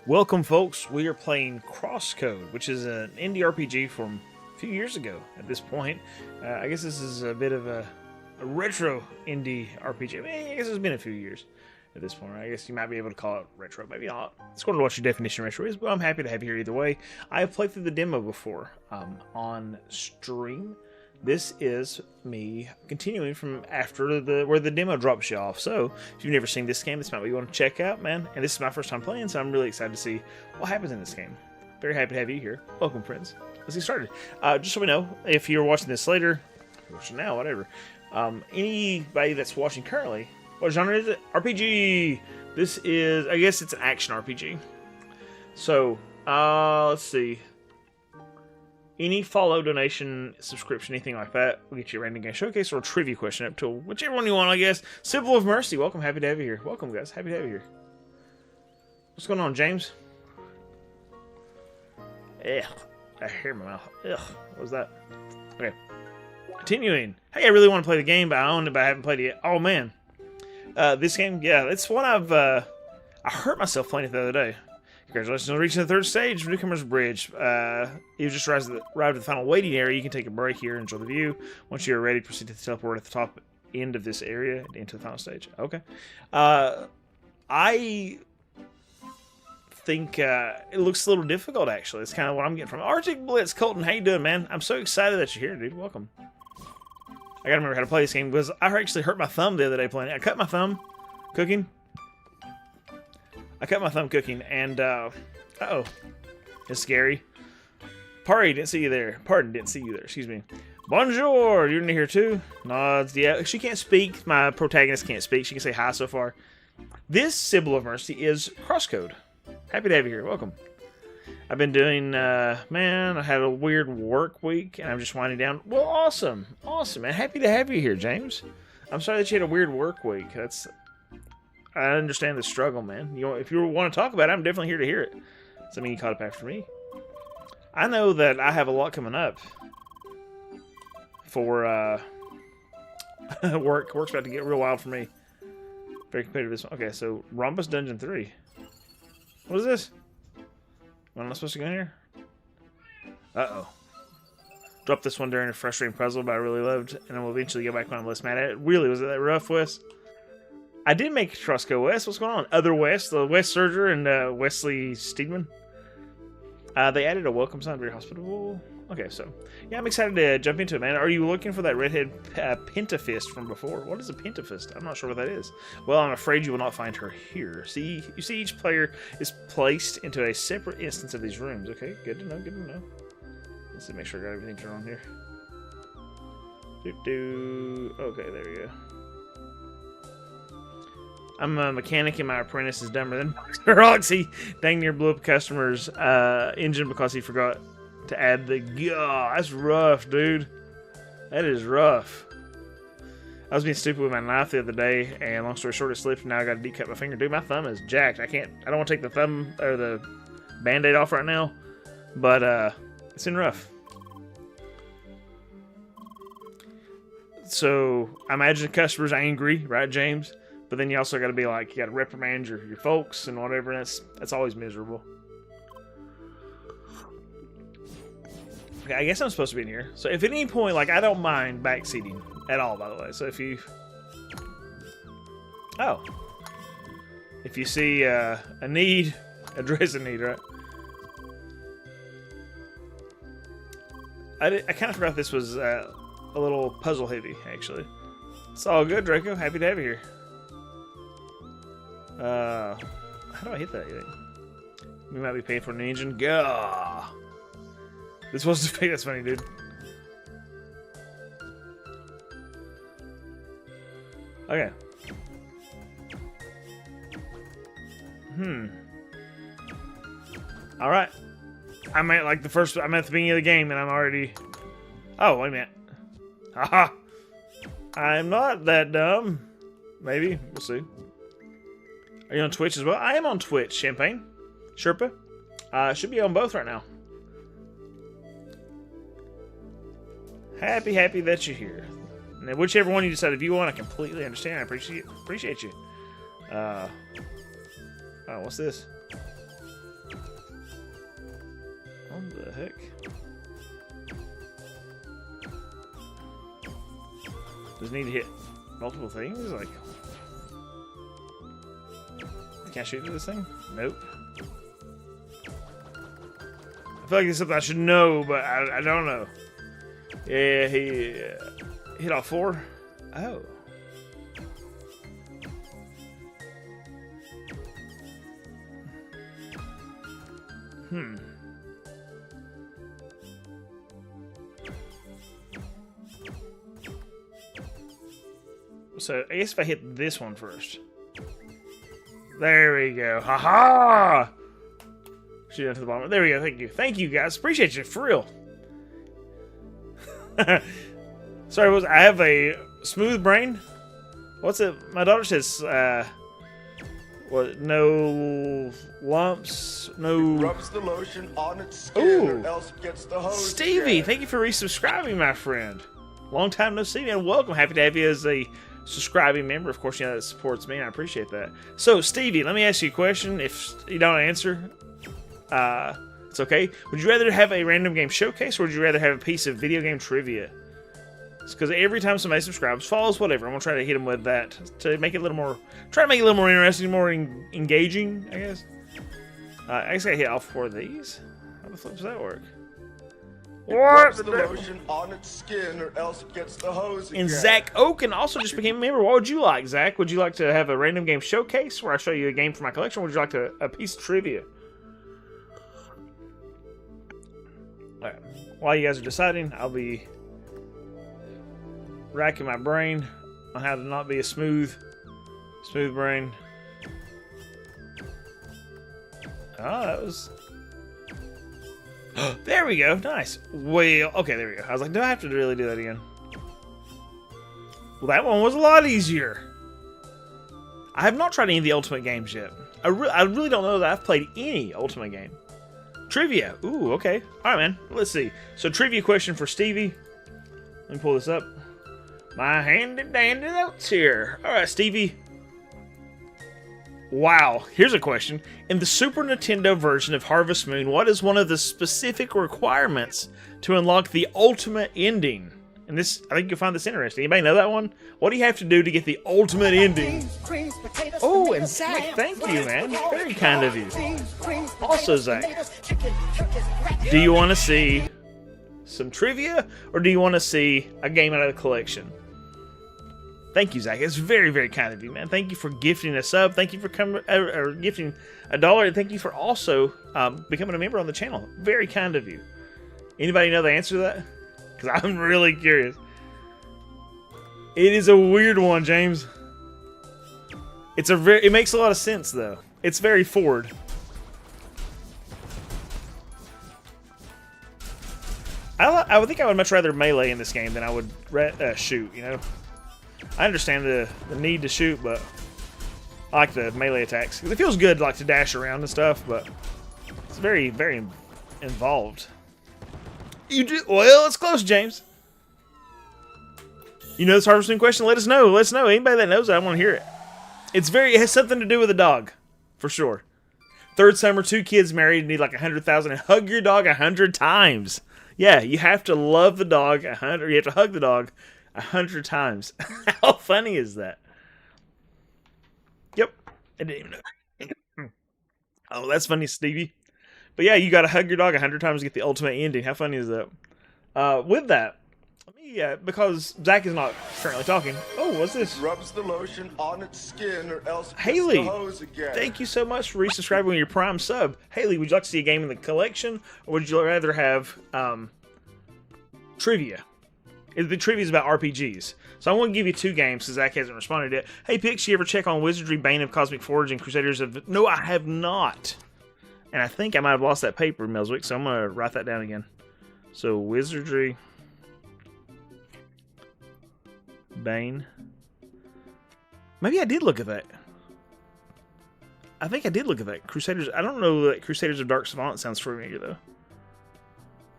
Welcome, folks. We are playing CrossCode, which is an indie RPG from a few years ago at this point. I guess this is a bit of a retro indie RPG. I mean, I guess it's been a few years at this point. I guess you might be able to call it retro, maybe not. It's going to what your definition of retro is, but I'm happy to have you here either way. I have played through the demo before on stream. This is me continuing from after where the demo drops you off. So if you've never seen this game, this might be you want to check out, man. And this is my first time playing, so I'm really excited to see what happens in this game. Very happy to have you here. Welcome, friends. Let's get started. Just so we know, if you're watching this later, watching now, whatever, anybody that's watching currently, what genre is it? RPG. This is, I guess it's an action RPG. So, let's see. Any follow, donation, subscription, anything like that, we'll get you a random game showcase or a trivia question up to whichever one you want, I guess. Symbol of Mercy, welcome, happy to have you here. Welcome, guys, happy to have you here. What's going on, James? Ugh, I hear my mouth. Ugh, what was that? Okay, continuing. Hey, I really want to play the game, but I own it, but I haven't played it yet. Oh, man. This game, yeah, it's one I hurt myself playing it the other day. Congratulations on reaching the third stage of Newcomer's Bridge. You just arrived at the final waiting area. You can take a break here and enjoy the view. Once you're ready, proceed to the teleport at the top end of this area into the final stage. Okay. I think it looks a little difficult, actually. It's kind of what I'm getting from Arctic Blitz. Colton, how you doing, man? I'm so excited that you're here, dude. Welcome. I gotta remember how to play this game because I actually hurt my thumb the other day playing it. I cut my thumb cooking. And, uh-oh. It's scary. Party, didn't see you there. Pardon, didn't see you there. Excuse me. Bonjour! You're in here, too? Nods. Yeah, she can't speak. My protagonist can't speak. She can say hi so far. This Symbol of Mercy is CrossCode. Happy to have you here. Welcome. I've been doing, man, I had a weird work week, and I'm just winding down. Well, awesome. Awesome, man. Happy to have you here, James. I'm sorry that you had a weird work week. I understand the struggle, man. If you want to talk about it, I'm definitely here to hear it. So, I mean, you caught up after me. I know that I have a lot coming up for work. Work's about to get real wild for me. Very competitive this one. Okay, so Rhombus Dungeon 3. What is this? Am I not supposed to go in here? Uh-oh. Dropped this one during a frustrating puzzle, but I really loved, and I will eventually go back when I'm less mad at it. Really, was it that rough, Wes? I did make Trusco West. What's going on? Other West, the West Surger and Wesley Steedman. They added a welcome sign, very hospitable. Okay, so yeah, I'm excited to jump into it, man. Are you looking for that redhead Pentafist from before? What is a Pentafist? I'm not sure what that is. Well, I'm afraid you will not find her here. See, you see, each player is placed into a separate instance of these rooms. Okay, good to know. Good to know. Let's see, make sure I got everything turned on here. Okay, there we go. I'm a mechanic and my apprentice is dumber than Roxy. Dang near blew up a customer's engine because he forgot to add the... God, that's rough, dude. That is rough. I was being stupid with my knife the other day, and long story short, it slipped, and now I got to deep cut my finger. Dude, my thumb is jacked. I don't want to take the thumb or the Band-Aid off right now, but it's been rough. So, I imagine the customer's angry, right, James? But then you also got to be like, you got to reprimand your folks and whatever. And that's always miserable. Okay, I guess I'm supposed to be in here. So if at any point, like, I don't mind backseating at all, by the way. So if you... Oh. If you see a need, address a need, right? I kind of forgot this was a little puzzle heavy, actually. It's all good, Draco. Happy to have you here. How do I hit that thing? We might be paying for an engine. Gah! This was the that's funny, dude. Okay. Alright. I'm at like I'm at the beginning of the game and I'm already... Oh, wait a minute. Haha! I'm not that dumb. Maybe. We'll see. Are you on Twitch as well? I am on Twitch, Champagne. Sherpa. Should be on both right now. Happy that you're here. Now, whichever one you decide to view on, I completely understand. I appreciate you. Oh, what's this? What the heck? Does it need to hit multiple things? Like, can I shoot through this thing? Nope. I feel like it's something I should know, but I don't know. Yeah, he hit all 4. Oh. So, I guess if I hit this one first. There we go. Ha-ha! Shoot down to the bottom. There we go. Thank you. Thank you, guys. Appreciate you, for real. Sorry, I have a smooth brain? What's it? My daughter says, what, no lumps, no... Rubs the lotion on its skin or else it gets the hose. Stevie, again. thank you for resubscribing, my friend. Long time no see, man. Welcome. Happy to have you as a subscribing member. Of course, you know that supports me, and I appreciate that. So, Stevie, let me ask you a question. If you don't answer, it's okay. Would you rather have a random game showcase, or would you rather have a piece of video game trivia? It's because every time somebody subscribes, follows, whatever, I'm gonna try to hit them with that to make it a little more, try to make it a little more interesting, more engaging, I guess. I guess I gotta hit all 4 of these. How the flip does that work? Rubs the lotion on its skin or else it gets the hose again. And Zach Oaken also just became a member. What would you like, Zach? Would you like to have a random game showcase where I show you a game from my collection, or would you like a piece of trivia? Alright. While you guys are deciding, I'll be racking my brain on how to not be a smooth brain. Oh, that was... There we go. Nice. Well, okay, there we go. I was like, do I have to really do that again? Well, that one was a lot easier. I have not tried any of the Ultimate games yet. I really don't know that I've played any Ultimate game. Trivia. Ooh, okay. All right, man. Let's see. So, trivia question for Stevie. Let me pull this up. My handy-dandy notes here. All right, Stevie. Wow, here's a question. In the Super Nintendo version of Harvest Moon, what is one of the specific requirements to unlock the ultimate ending? And this, I think you'll find this interesting. Anybody know that one? What do you have to do to get the ultimate ending? Oh, and Zach, thank you, man. Very kind of you. Also, Zach, do you want to see some trivia, or do you want to see a game out of the collection? Thank you, Zach. It's very, very kind of you, man. Thank you for gifting a sub. Thank you for gifting $1. And thank you for also becoming a member on the channel. Very kind of you. Anybody know the answer to that? Because I'm really curious. It is a weird one, James. It makes a lot of sense, though. It's very Ford. I would think I would much rather melee in this game than I would shoot, you know? I understand the need to shoot, but I like the melee attacks. It feels good like to dash around and stuff, but it's very, very involved. You do well. It's close, James. You know this Harvest Moon question? Let us know. Let us know. Anybody that knows it, I want to hear it. It has something to do with a dog, for sure. Third summer, 2 kids married, need like 100,000, and hug your dog 100 times. Yeah, you have to love the dog 100. You have to hug the dog 100 times. How funny is that? Yep. I didn't even know. Oh, that's funny, Stevie. But yeah, you gotta hug your dog 100 times to get the ultimate ending. How funny is that? With that, let me, because Zach is not currently talking. Oh, what's this? Rubs the lotion on its skin or else it gets Haley, the hose again. Thank you so much for resubscribing with your Prime sub. Haley, would you like to see a game in the collection, or would you rather have trivia? The trivia is about RPGs. So I want to give you 2 games because Zach hasn't responded yet. Hey, Pix, you ever check on Wizardry, Bane of Cosmic Forge, and Crusaders of... No, I have not. And I think I might have lost that paper, Melswick, so I'm going to write that down again. So, Wizardry, Bane. Maybe I did look at that. I think I did look at that. Crusaders... I don't know that Crusaders of Dark Savant sounds familiar, though.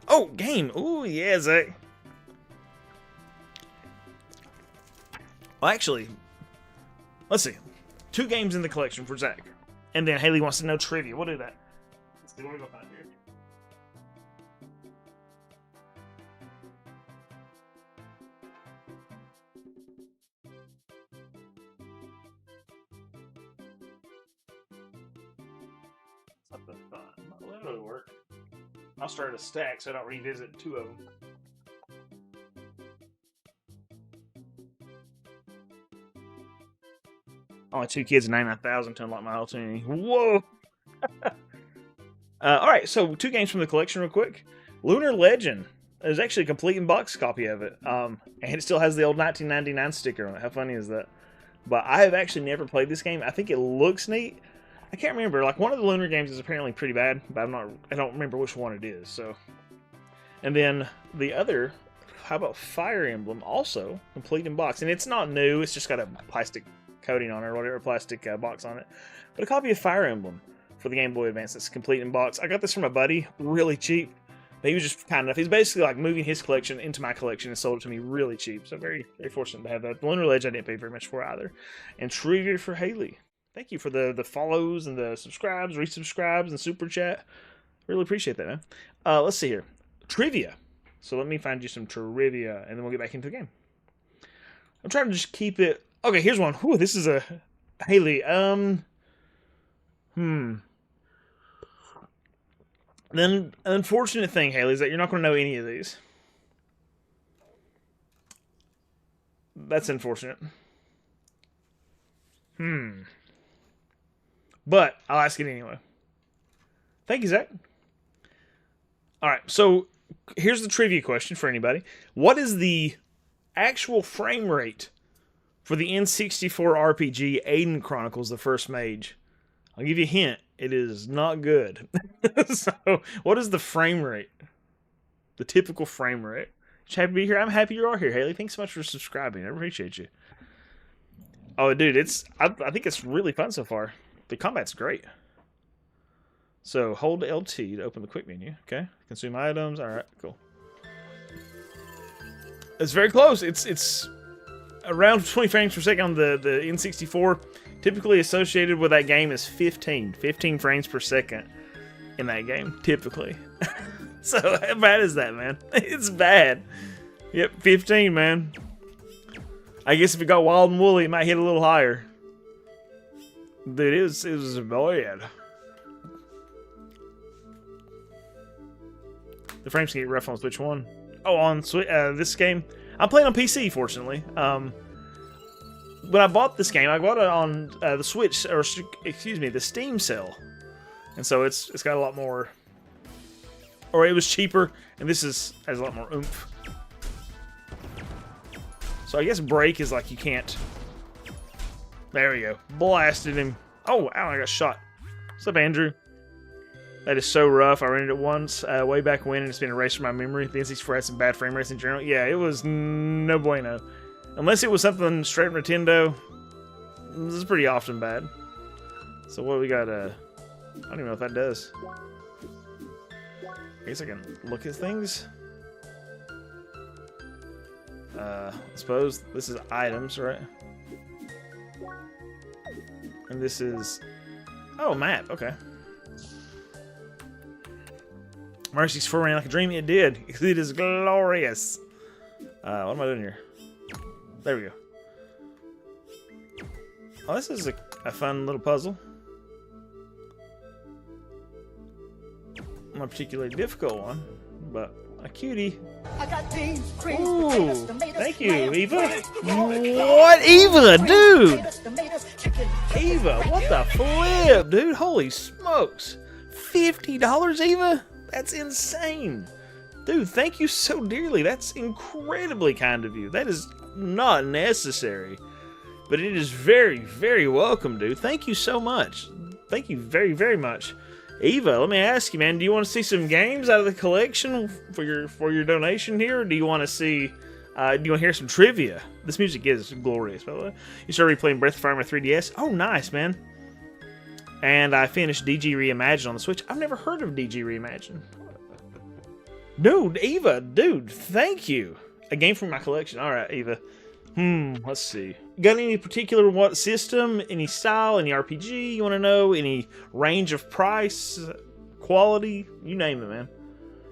Oh, game. Ooh, yeah, Zach. Well, actually, let's see. 2 games in the collection for Zach. And then Haley wants to know trivia. We'll do that. Let's see what we go find here. I'll start a stack so I don't revisit two of them. Only 2 kids and 99,000 to unlock my opportunity. Whoa! Alright, so 2 games from the collection real quick. Lunar Legend. There's actually a complete in-box copy of it. And it still has the old 1999 sticker on it. How funny is that? But I have actually never played this game. I think it looks neat. I can't remember. Like, one of the Lunar games is apparently pretty bad, but I don't remember which one it is. So, and then the other, how about Fire Emblem? Also complete in box, and it's not new. It's just got a plastic coating on it or whatever, plastic box on it. But a copy of Fire Emblem for the Game Boy Advance that's complete in box. I got this from a buddy, really cheap. But he was just kind enough. He's basically like moving his collection into my collection and sold it to me really cheap. So very, very fortunate to have that. The Lunar Ledge I didn't pay very much for either. And trivia for Haley. Thank you for the follows and the subscribes, resubscribes, and super chat. Really appreciate that, man. Let's see here. Trivia. So let me find you some trivia, and then we'll get back into the game. I'm trying to just keep it... Okay, here's one. Whew, this is a... Haley, The unfortunate thing, Haley, is that you're not going to know any of these. That's unfortunate. But I'll ask it anyway. Thank you, Zach. Alright, so here's the trivia question for anybody. What is the actual frame rate for the N64 RPG Aiden Chronicles: The First Mage? I'll give you a hint. It is not good. So, what is the frame rate? The typical frame rate. Just happy to be here. I'm happy you are here, Haley. Thanks so much for subscribing. I appreciate you. Oh, dude, I think it's really fun so far. The combat's great. So, hold LT to open the quick menu. Okay. Consume items. All right, cool. It's very close. It's around 20 frames per second on the N64. Typically associated with that game is 15 frames per second in that game, typically. So how bad is that, man? It's bad. Yep, 15, man. I guess if it got wild and woolly, it might hit a little higher. Dude, it was bad. The frames can get rough on Switch 1. Oh, on this game? I'm playing on PC, fortunately. When I bought this game, I bought it on the Switch, or excuse me, the Steam sale, and so it's got a lot more, or it was cheaper, and this has a lot more oomph. So I guess break is like you can't. There we go, blasted him. Oh, ow! I got shot. What's up, Andrew? That is so rough. I rented it once way back when, and it's been erased from my memory. The N64 had some bad frame rates in general. Yeah, it was no bueno. Unless it was something straight from Nintendo, this is pretty often bad. So what do we got? I don't even know what that does. I guess I can look at things. I suppose this is items, right? And this is... Oh, map. Okay. Mercy's for ran like a dream. It did. It is glorious. What am I doing here? There we go. Oh, this is a fun little puzzle. Not a particularly difficult one, but a cutie. Ooh, thank you, Eva. What, Eva, dude? Eva, what the flip, dude? Holy smokes. $50, Eva? That's insane. Dude, thank you so dearly. That's incredibly kind of you. That is not necessary, but it is very, very welcome, dude. Thank you so much. Thank you very, very much. Eva, let me ask you, man, do you want to see some games out of the collection for your donation here, or do you want to see, do you want to hear some trivia? This music is glorious, by the way. You started replaying Breath of Fire on my 3DS? Oh, nice, man. And I finished DG Reimagine on the Switch. I've never heard of DG Reimagine. Dude, Eva, dude, thank you. A game from my collection. All right, Eva. Let's see. Got any particular what system, any style, any RPG you want to know, any range of price, quality, you name it, man.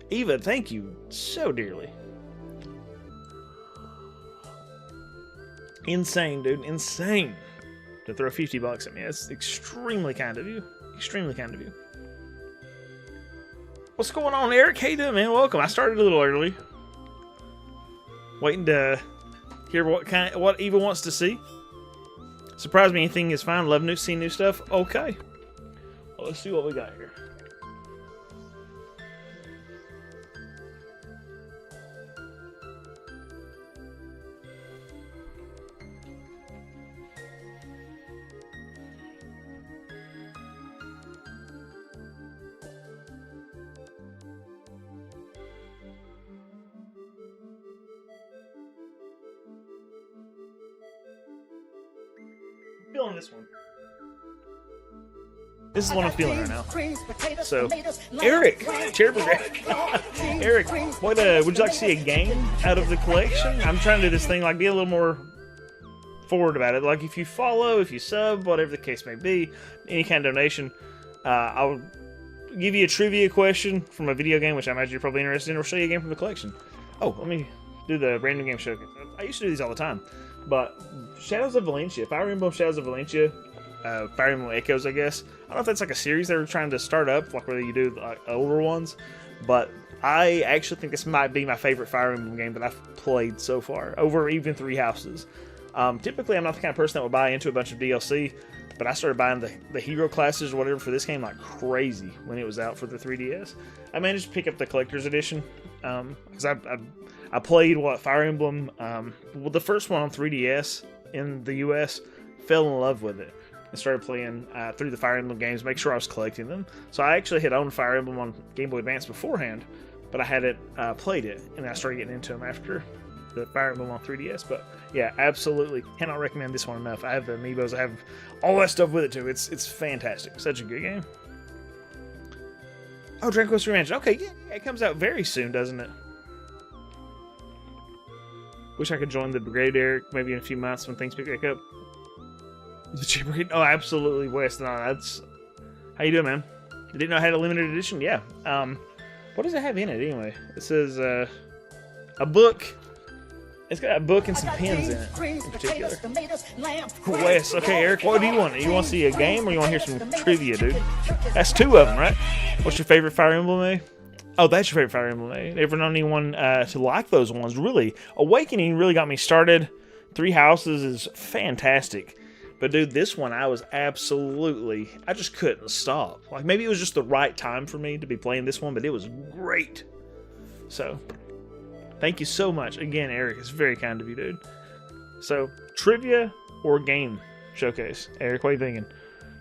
Eva, thank you so dearly. Insane, dude, insane. To throw $50 at me. That's extremely kind of you. Extremely kind of you. What's going on, Eric? How you doing, man? Welcome. I started a little early. Waiting to hear what Eva wants to see. Surprise me, anything is fine. Love seeing new stuff. Okay. Well, let's see what we got here. Feeling this one. This is what I'm feeling right now. So, Eric, Eric, what would you like to see a game out of the collection? I'm trying to do this thing like be a little more forward about it. Like if you follow, if you sub, whatever the case may be, any kind of donation, I'll give you a trivia question from a video game, which I imagine you're probably interested in, or show you a game from the collection. Oh, let me do the random game showcase. I used to do these all the time. But Shadows of Valencia, Fire Emblem Shadows of Valencia, Fire Emblem Echoes, I guess. I don't know if that's like a series they were trying to start up, like where you do like older ones. But I actually think this might be my favorite Fire Emblem game that I've played so far, over even 3 houses. Typically, I'm not the kind of person that would buy into a bunch of DLC, but I started buying the hero classes or whatever for this game like crazy when it was out for the 3DS. I managed to pick up the collector's edition because I played Fire Emblem, well, the first one on 3DS in the US, fell in love with it, and started playing through the Fire Emblem games, make sure I was collecting them. So I actually had owned Fire Emblem on Game Boy Advance beforehand, but I hadn't played it, and I started getting into them after the Fire Emblem on 3DS. But yeah, absolutely cannot recommend this one enough. I have the amiibos, I have all that stuff with it too. It's fantastic, such a good game. Oh, Dragon Quest Reimagined. Okay, yeah, it comes out very soon, doesn't it? Wish I could join the brigade, Eric, maybe in a few months when things pick back up. The Chamber. Oh, absolutely, Wes. No, that's... How you doing, man? You didn't know I had a limited edition? Yeah. What does it have in it, anyway? It says, a book. It's got a book and some pins in it, in particular. Wes, okay, Eric, what do you want? You want to see a game, or you want to hear some trivia, dude? That's 2 of them, right? What's your favorite Fire Emblem, eh? Oh, that's your favorite Fire Emblem, eh? Never known anyone to like those ones, really. Awakening really got me started. 3 Houses is fantastic. But, dude, this one I was absolutely... I just couldn't stop. Like, maybe it was just the right time for me to be playing this one, but it was great. So, thank you so much. Again, Eric, it's very kind of you, dude. So, trivia or game showcase? Eric, what are you thinking?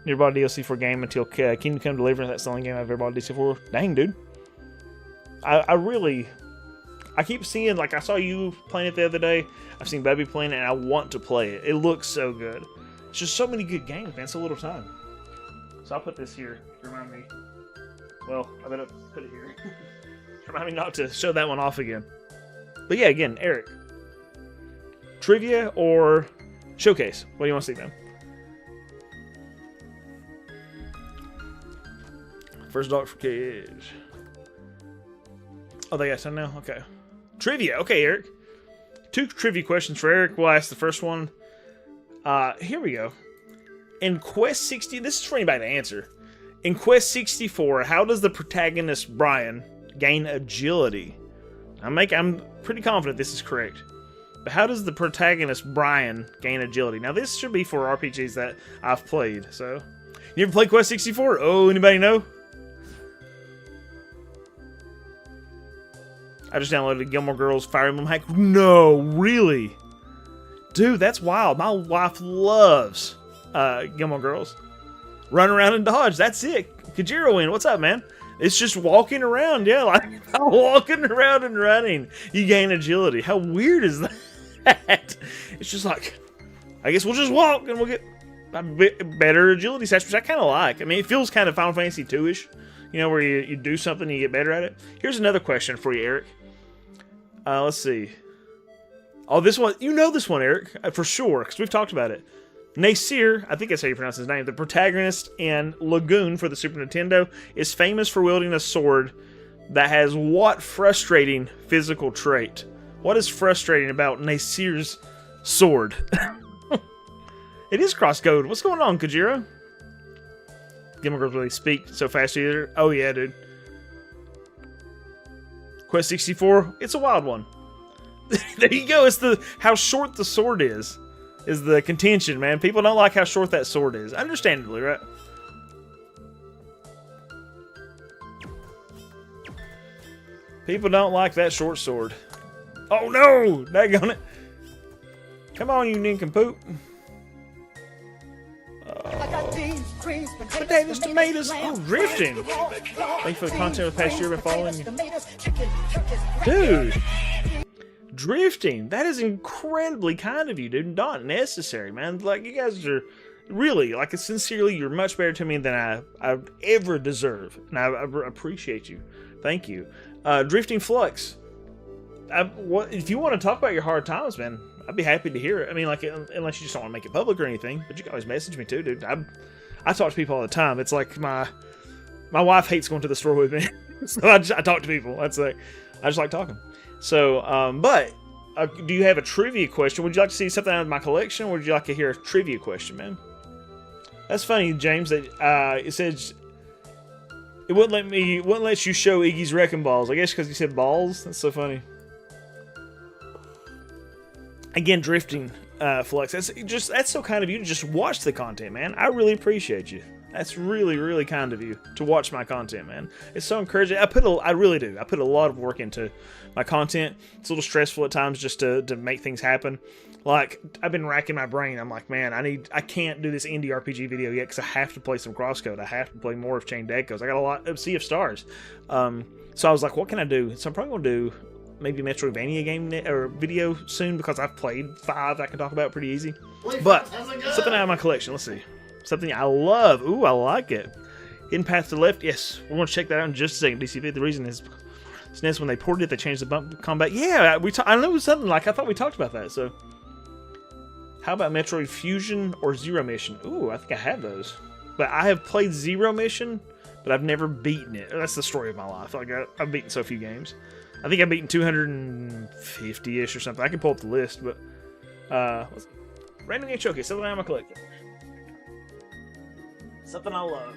Never bought a DLC for a game until Kingdom Come Deliverance. That's the only game I've ever bought a DLC for. Dang, dude. I keep seeing, like, I saw you playing it the other day. I've seen Bubby playing it, and I want to play it. It looks so good. It's just so many good games, man. So little time. So I'll put this here to remind me. Well, I better put it here. To remind me not to show that one off again. But yeah, again, Eric. Trivia or showcase? What do you want to see, man? First dog for Cage. Oh, they got some now? Okay. Trivia. Okay, Eric. 2 trivia questions for Eric. We'll ask the first one. Here we go. In Quest 60... This is for anybody to answer. In Quest 64, how does the protagonist, Brian, gain agility? I'm pretty confident this is correct. But how does the protagonist, Brian, gain agility? Now, this should be for RPGs that I've played, so... You ever played Quest 64? Oh, anybody know? I just downloaded Gilmore Girls Fire Emblem Hack. No, really? Dude, that's wild. My wife loves Gilmore Girls. Run around and dodge. That's it. Kajiro in. What's up, man? It's just walking around. Yeah, like walking around and running. You gain agility. How weird is that? It's just like, I guess we'll just walk and we'll get a bit better agility stats, which I kind of like. I mean, it feels kind of Final Fantasy 2-ish. You know, where you do something and you get better at it. Here's another question for you, Eric. Let's see. Oh, this one. You know this one, Eric, for sure, because we've talked about it. Nasir, I think that's how you pronounce his name, the protagonist in Lagoon for the Super Nintendo, is famous for wielding a sword that has what frustrating physical trait? What is frustrating about Nasir's sword? It is CrossCode. What's going on, Kajiro? Gilmore Girls really speak so fast either. Oh, yeah, dude. Quest 64, it's a wild one. There you go. It's how short the sword is the contention, man. People don't like how short that sword is. Understandably, right? People don't like that short sword. Oh no! Daggone it. Come on, you nincompoop. Potatoes, tomatoes. Oh, drifting. Thank you for the content of the past year. Been following you. Dude. Drifting. That is incredibly kind of you, dude. Not necessary, man. Like, you guys are really, like, sincerely, you're much better to me than I ever deserve. And I appreciate you. Thank you. Drifting Flux. If you want to talk about your hard times, man, I'd be happy to hear it. I mean, like, unless you just don't want to make it public or anything, but you can always message me too, dude. I talk to people all the time. It's like my wife hates going to the store with me, so I talk to people. That's like, I just like talking. So, do you have a trivia question? Would you like to see something out of my collection, or would you like to hear a trivia question, man? That's funny, James. That it says it wouldn't let you show Iggy's wrecking balls. I guess because you said balls. That's so funny. Again, drifting, Flux. That's so kind of you to just watch the content, man. I really appreciate you. That's really, really kind of you to watch my content, man. It's so encouraging. I really do. I put a lot of work into my content. It's a little stressful at times just to make things happen. Like, I've been racking my brain. I'm like, man, I can't do this indie RPG video yet because I have to play some CrossCode. I have to play more of Chained Echoes. I got a lot of Sea of Stars. So I was like, what can I do? So I'm probably going to do maybe a Metroidvania game or video soon because I've played 5 I can talk about pretty easy. But something out of my collection. Let's see. Something I love. Ooh, I like it. Hidden Path to the Left. Yes, we're going to check that out in just a second. DCV. The reason is SNES, when they ported it, they changed the bump combat. Yeah, I know it was something like, I thought we talked about that. So, how about Metroid Fusion or Zero Mission? Ooh, I think I have those. But I have played Zero Mission, but I've never beaten it. That's the story of my life. Like, I've beaten so few games. I think I've beaten 250-ish or something. I can pull up the list, but Random Game Showcase, something out of my collection. Something I love.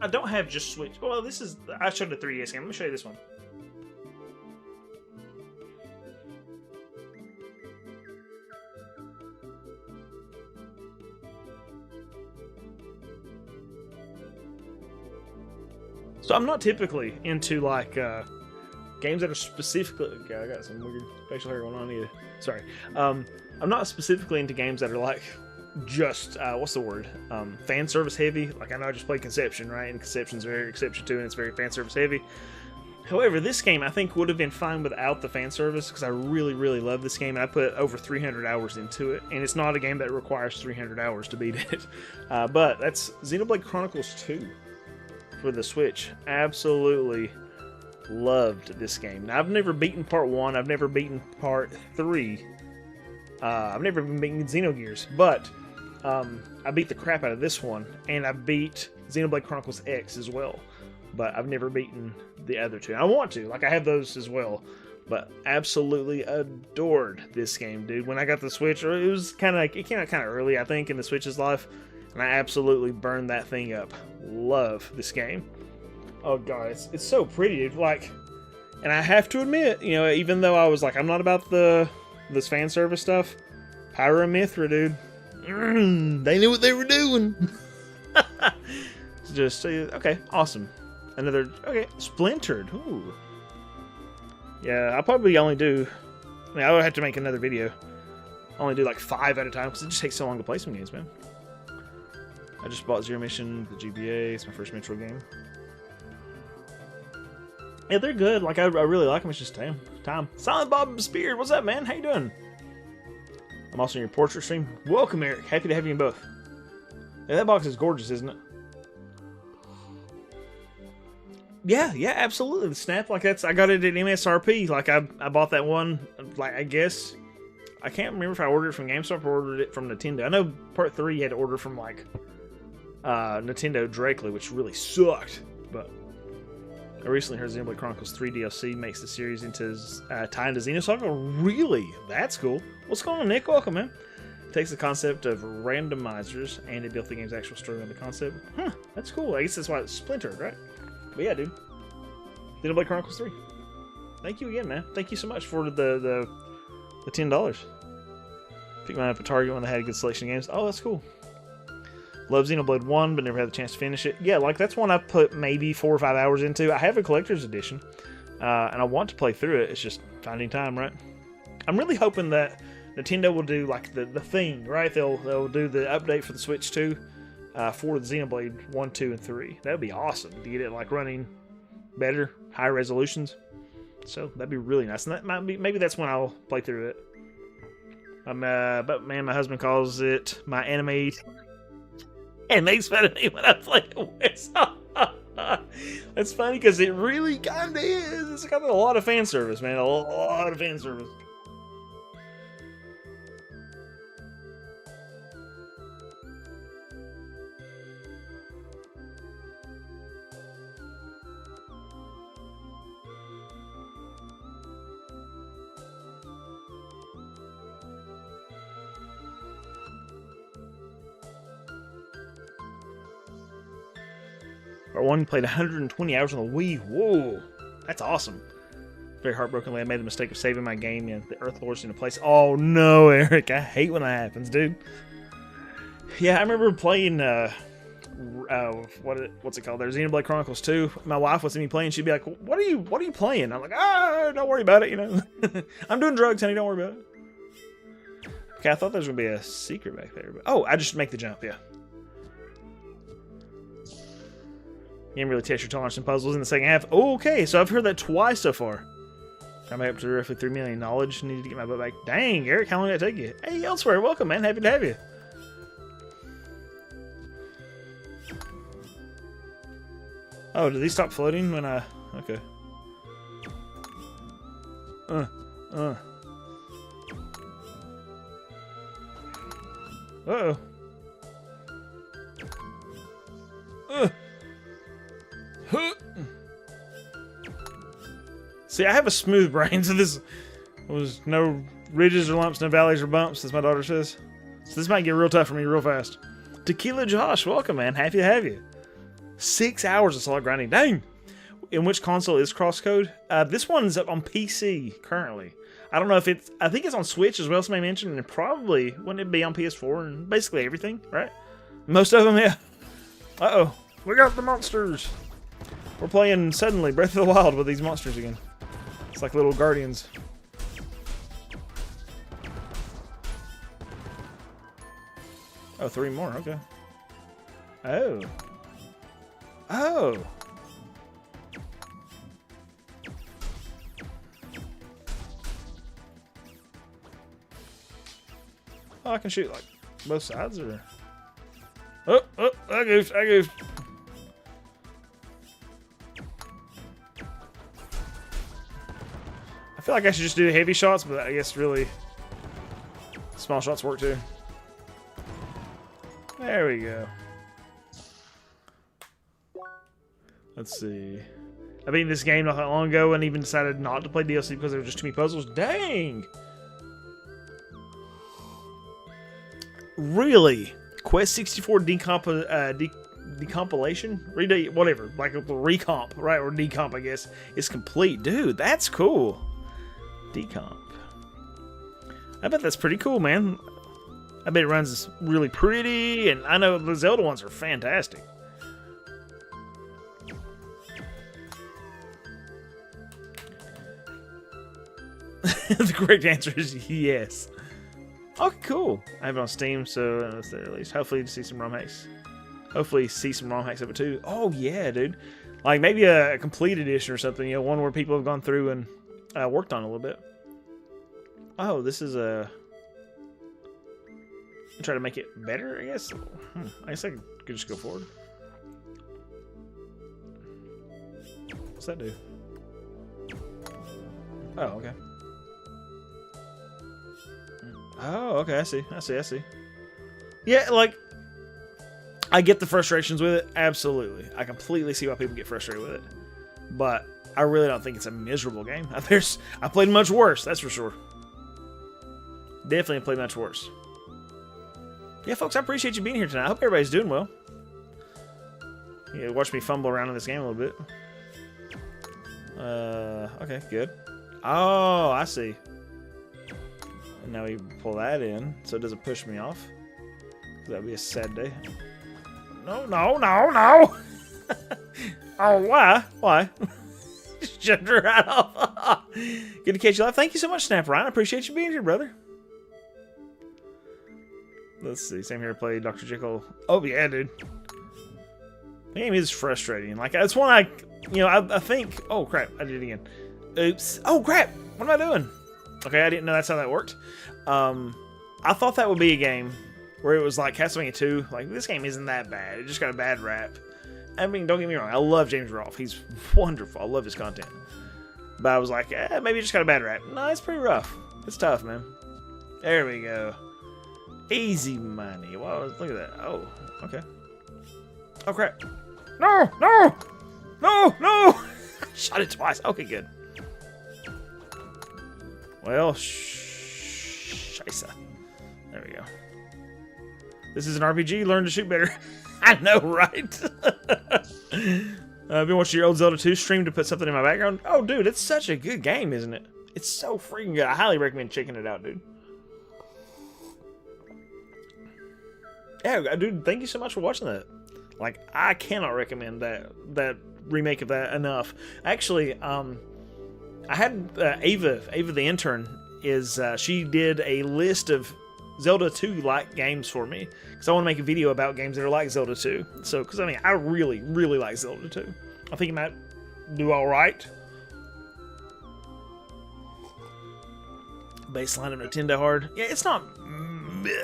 I don't have just Switch. Well, this is... I showed the 3DS game. Let me show you this one. So I'm not typically into, like, games that are specifically... Okay, I got some weird facial hair going on here. Sorry. I'm not specifically into games that are, like, just, what's the word? Fan service heavy. Like, I know I just played Conception, right? And Conception's very Exception 2, and it's very fan service heavy. However, this game, I think, would have been fine without the fan service, because I really, really love this game, and I put over 300 hours into it, and it's not a game that requires 300 hours to beat it. But that's Xenoblade Chronicles 2 for the Switch. Absolutely loved this game. Now, I've never beaten Part 1, I've never beaten Part 3, I've never even beaten Xenogears, but I beat the crap out of this one, and I beat Xenoblade Chronicles X as well, but I've never beaten the other two. I want to, like, I have those as well, but absolutely adored this game, dude. When I got the Switch, it was kind of like, it came out kind of early, I think, in the Switch's life, and I absolutely burned that thing up. Love this game. Oh god, it's so pretty, dude. Like, and I have to admit, you know, even though I was like, I'm not about this fan service stuff, Pyra and Mithra, dude, they knew what they were doing. Just okay, awesome. Another Splintered. Ooh, yeah. I'll probably only do. I mean, I would have to make another video. Only do like 5 at a time because it just takes so long to play some games, man. I just bought Zero Mission, the GBA. It's my first Metro game. Yeah, they're good. Like, I really like them. It's just time. Silent Bob Spear, what's up, man? How you doing? I'm also in your portrait stream. Welcome, Eric. Happy to have you in both. Yeah, that box is gorgeous, isn't it? Yeah, absolutely. The Snap, like, I got it at MSRP. Like, I bought that one, like, I guess, I can't remember if I ordered it from GameStop or ordered it from Nintendo. I know Part 3 you had to order from, like, Nintendo directly, which really sucked, but I recently heard Xenoblade Chronicles 3 DLC makes the series into tie into Xenosaga. Really? That's cool. What's going on, Nick? Welcome, man. takes the concept of randomizers and it built the game's actual story on the concept. Huh, that's cool. I guess that's why it's splintered, right? But yeah, dude. Xenoblade Chronicles 3. Thank you again, man. Thank you so much for the $10. Picked mine up at Target when they had a good selection of games. Oh, that's cool. Love Xenoblade 1, but never had the chance to finish it. Yeah, like that's one I put maybe 4 or 5 hours into. I have a collector's edition, and I want to play through it. It's just finding time, right? I'm really hoping that Nintendo will do like the thing, right? They'll do the update for the Switch 2 for the Xenoblade 1, 2, and 3. That would be awesome to get it like running better, higher resolutions. So that'd be really nice, and that might be maybe that's when I'll play through it. But man, my husband calls it my anime's fun of me when I play it with. That's funny because it really kind of is. It's got a lot of fan service, man. A lot of fan service. Or one played 120 hours on the Wii. Whoa, that's awesome. Very heartbrokenly, I made the mistake of saving my game and the Earth Lord's into place. Oh no, Eric, I hate when that happens, dude. Yeah, I remember playing what's it called? There's Xenoblade Chronicles 2. My wife would see me playing, she'd be like, "What are you playing?" I'm like, don't worry about it, you know. I'm doing drugs, honey, don't worry about it. Okay, I thought there was gonna be a secret back there, but I just make the jump, yeah. You didn't really test your tolerance in puzzles in the second half. Oh, okay, so I've heard that twice so far. I'm up to roughly 3 million knowledge. Need to get my butt back. Dang, Eric, how long did that take you? Hey, Elsewhere, welcome, man. Happy to have you. Oh, did these stop floating when I... Okay. Uh-oh. See, I have a smooth brain, so this was no ridges or lumps, no valleys or bumps, as my daughter says. So this might get real tough for me real fast. Tequila Josh, welcome, man. Happy to have you. 6 hours of solid grinding. Dang! In which console is CrossCode? This one's up on PC currently. I don't know if it's... I think it's on Switch as well, somebody mentioned, and probably wouldn't it be on PS4 and basically everything, right? Most of them, yeah. Uh-oh. We got the monsters. We're playing suddenly Breath of the Wild with these monsters again. It's like little guardians. Oh, 3 more, okay. Oh. Oh. Oh, I can shoot like both sides, or... Oh, I goofed. I feel like I should just do the heavy shots, but I guess really small shots work too. There we go. Let's see. I beat this game not that long ago and even decided not to play DLC because there were just too many puzzles. Dang! Really? Quest 64 decompilation? Whatever. Like a recomp, right? Or decomp, I guess. It's complete. Dude, that's cool. Decomp. I bet that's pretty cool, man. I bet it runs really pretty, and I know the Zelda ones are fantastic. The correct answer is yes. Okay, cool. I have it on Steam, so it's there at least. Hopefully, see some ROM hacks. Hopefully, see some ROM hacks of it too. Oh yeah, dude. Like maybe a complete edition or something. You know, one where people have gone through and worked on a little bit. Oh, this is a... try to make it better, I guess. I guess I could just go forward. What's that do? Oh, okay. Oh, okay, I see. Yeah, like, I get the frustrations with it. Absolutely. I completely see why people get frustrated with it. But I really don't think it's a miserable game. I played much worse, that's for sure. Definitely played much worse. Yeah, folks, I appreciate you being here tonight. I hope everybody's doing well. Yeah, watch me fumble around in this game a little bit. Okay, good. Oh, I see. And now we pull that in, so it doesn't push me off. That'd be a sad day. No, no, no, no! Oh, why? Why? Just jumped right off. Good to catch you live. Thank you so much, Snap Ryan. I appreciate you being here, brother. Let's see. Same here. Play Dr. Jekyll. Oh, yeah, dude. The game is frustrating. Like, it's one I think... Oh, crap. I did it again. Oops. Oh, crap. What am I doing? Okay, I didn't know that's how that worked. I thought that would be a game where it was like Castlevania 2. Like, this game isn't that bad. It just got a bad rap. I mean, don't get me wrong. I love James Rolfe. He's wonderful. I love his content. But I was like, maybe it just got a bad rap. No, it's pretty rough. It's tough, man. There we go. Easy money. Wow, look at that. Oh, okay. Oh, crap. No, no, no, no. Shot it twice. Okay, good. Well, scheisse. There we go. This is an RPG. Learn to shoot better. I know, right? I've been watching your old Zelda 2 stream to put something in my background. Oh, dude, it's such a good game, isn't it? It's so freaking good. I highly recommend checking it out, dude. Yeah, dude, thank you so much for watching that. Like, I cannot recommend that remake of that enough. Actually, I had Ava the intern, she did a list of Zelda 2 like games for me, because I want to make a video about games that are like Zelda 2. So, because I mean, I really, really like Zelda 2. I think it might do all right. Baseline of Nintendo hard. Yeah, it's not.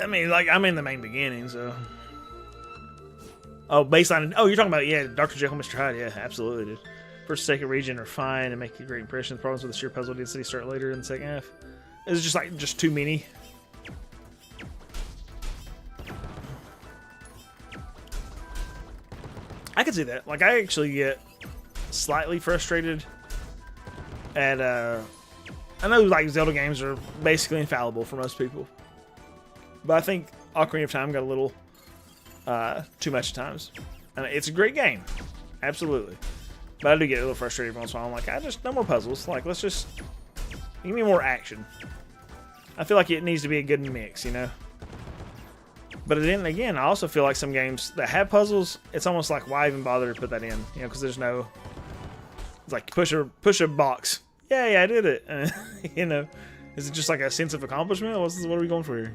I mean, like, I'm in the main beginning, so. Oh, baseline. Oh, you're talking about, yeah, Dr. Jekyll, Mr. Hyde. Yeah, absolutely, dude. First and second region are fine and make a great impression. The problems with the sheer puzzle density start later in the second half. It's just too many. I can see that. Like, I actually get slightly frustrated at, I know, like, Zelda games are basically infallible for most people. But I think Ocarina of Time got a little too much at times. And it's a great game. Absolutely. But I do get a little frustrated once in a while. I'm like, no more puzzles. Like, let's just give me more action. I feel like it needs to be a good mix, you know? But then again, I also feel like some games that have puzzles, it's almost like, why even bother to put that in? You know, because there's no... It's like, push a box. Yay, I did it. You know? Is it just like a sense of accomplishment? What are we going for here?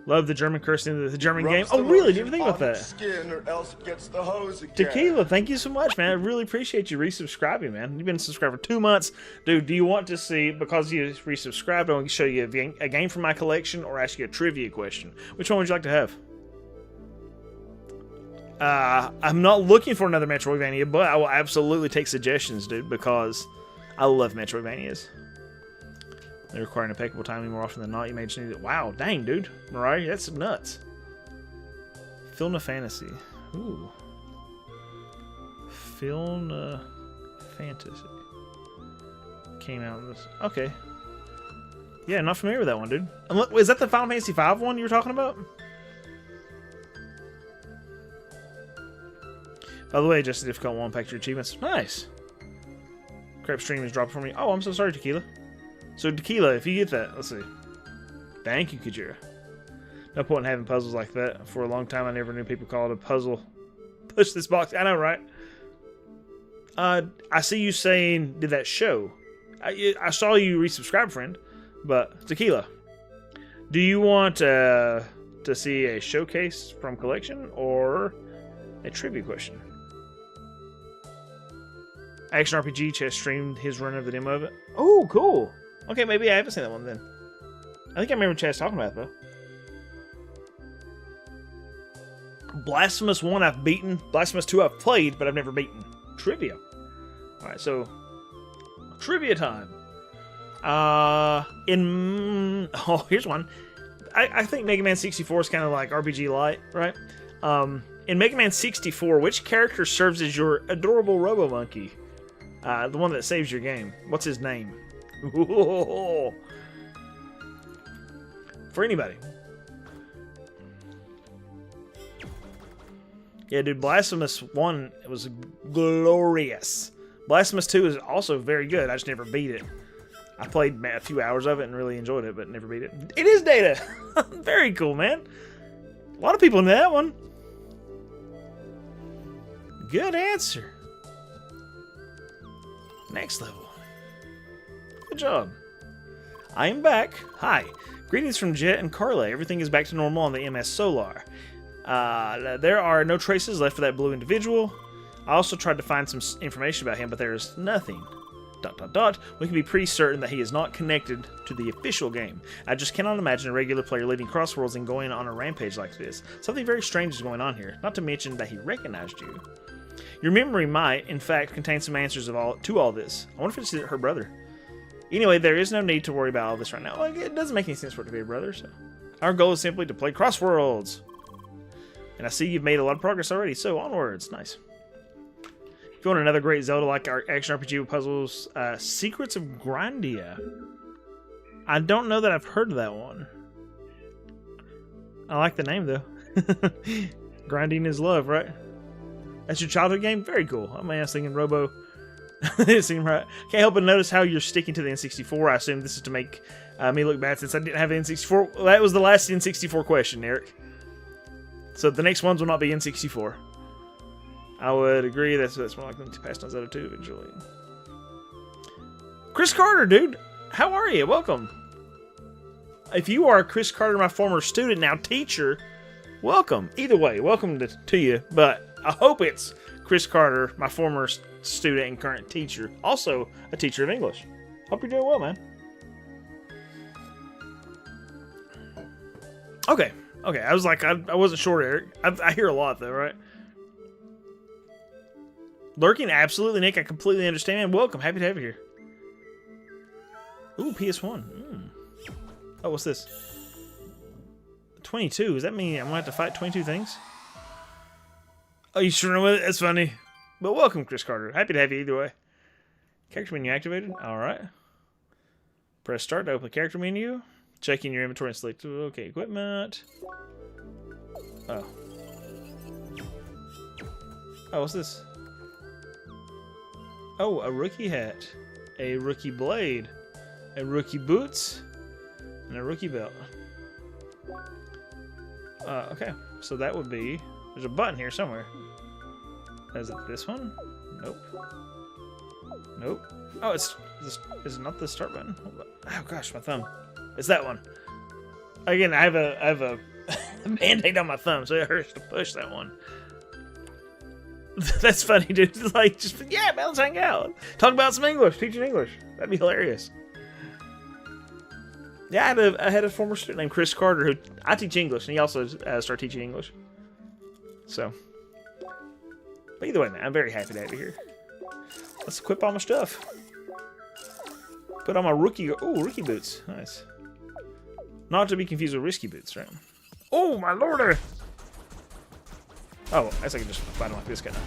Love the German cursing in the German game. Oh, really? Didn't even think about that. Skin or else it gets the hose again. Tequila, thank you so much, man. I really appreciate you resubscribing, man. You've been subscribed for 2 months. Dude, do you want to see, because you resubscribed, I want to show you a game from my collection or ask you a trivia question? Which one would you like to have? I'm not looking for another Metroidvania, but I will absolutely take suggestions, dude, because I love Metroidvanias. They require an impeccable timing more often than not. You may just need it. Wow, dang, dude. Mariah, that's nuts. Filna Fantasy. Ooh. Filna Fantasy. Came out in this. Okay. Yeah, not familiar with that one, dude. Is that the Final Fantasy V one you were talking about? By the way, just a difficult one. Packed your achievements. Nice. Crap stream is dropped for me. Oh, I'm so sorry, Tequila. So, Tequila, if you get that, let's see. Thank you, Kajira. No point in having puzzles like that. For a long time, I never knew people called a puzzle. Push this box. I know, right? I see you saying, did that show? I saw you resubscribe, friend. But, Tequila, do you want to see a showcase from collection or a trivia question? Action RPG Chess streamed his run of the demo of it. Oh, cool. Okay, maybe I haven't seen that one then. I think I remember Chaz talking about it, though. Blasphemous 1 I've beaten. Blasphemous 2 I've played, but I've never beaten. Trivia. Alright, so... Trivia time. Oh, here's one. I think Mega Man 64 is kind of like RPG Light, right? In Mega Man 64, which character serves as your adorable Robo-Monkey? The one that saves your game. What's his name? Ooh. for anybody. Yeah, dude, Blasphemous 1 was glorious. Blasphemous 2 is also very good. I just never beat it. I played a few hours of it and really enjoyed it, but never beat it. It is Data! Very cool, man. A lot of people know that one. Good answer. Next level. Good job. I am back. Hi. Greetings from Jet and Carla. Everything is back to normal on the MS Solar. There are no traces left of that blue individual. I also tried to find some information about him, but there is nothing. ... We can be pretty certain that he is not connected to the official game. I just cannot imagine a regular player leading Crossworlds and going on a rampage like this. Something very strange is going on here, not to mention that he recognized you. Your memory might, in fact, contain some answers to all this. I wonder if it's her brother. Anyway, there is no need to worry about all this right now. Like, it doesn't make any sense for it to be a brother, so... Our goal is simply to play Crossworlds. And I see you've made a lot of progress already, so onwards. Nice. If you want another great Zelda-like action RPG with puzzles, Secrets of Grandia. I don't know that I've heard of that one. I like the name, though. Grinding is love, right? That's your childhood game? Very cool. I mean, I was thinking Robo. It seemed right. Can't help but notice how you're sticking to the N64. I assume this is to make me look bad since I didn't have the N64. Well, that was the last N64 question, Eric. So the next ones will not be N64. I would agree. That's more likely to pass on Zelda 2 eventually. Chris Carter, dude. How are you? Welcome. If you are Chris Carter, my former student, now teacher, welcome. Either way, welcome to you. But I hope it's Chris Carter, my former student and current teacher, also a teacher of English. Hope you're doing well, man. Okay. Okay, I was like, I wasn't sure, Eric. I hear a lot, though, right? Lurking? Absolutely, Nick. I completely understand. Man, welcome. Happy to have you here. Ooh, PS1. Oh, what's this? 22. Does that mean I'm going to have to fight 22 things? Oh, you sure with it? That's funny. But welcome, Chris Carter. Happy to have you either way. Character menu activated. Alright. Press start to open the character menu. Checking your inventory and select. Okay, equipment. Oh. Oh, what's this? Oh, a rookie hat. A rookie blade. A rookie boots. And a rookie belt. Okay. So that would be... There's a button here somewhere. Is it this one? Nope. Nope. Oh, is it not the start button? Oh gosh, my thumb. It's that one. Again, I have a band-aid on my thumb, so it hurts to push that one. That's funny, dude. Like, just yeah, man, let's hang out. Talk about some English, teaching English. That'd be hilarious. Yeah, I had a former student named Chris Carter who I teach English, and he also started teaching English. So, but either way, man, I'm very happy to have you here. Let's equip all my stuff. Put on my rookie boots. Nice. Not to be confused with risky boots, right? Oh, my lordy! Oh, I guess I can just fight him like this guy now.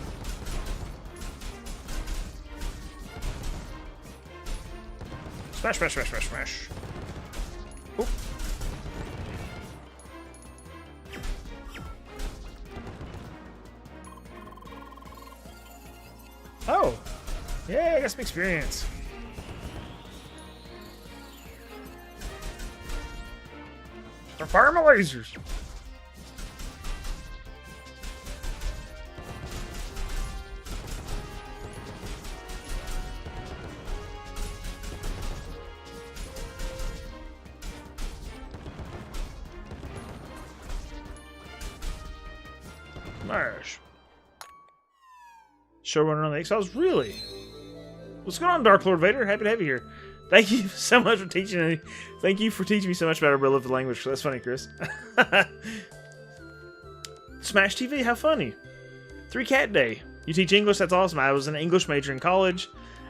Smash, smash, smash, smash, smash. Oop. Oh! Yeah, I got some experience. They're firing my lasers. Smash. Showrunner on the Exiles? Really? What's going on, Dark Lord Vader? Happy to have you here. Thank you so much for teaching me. Thank you for teaching me so much about our beloved language. That's funny, Chris. Smash TV, how funny. 3 Cat Day. You teach English? That's awesome. I was an English major in college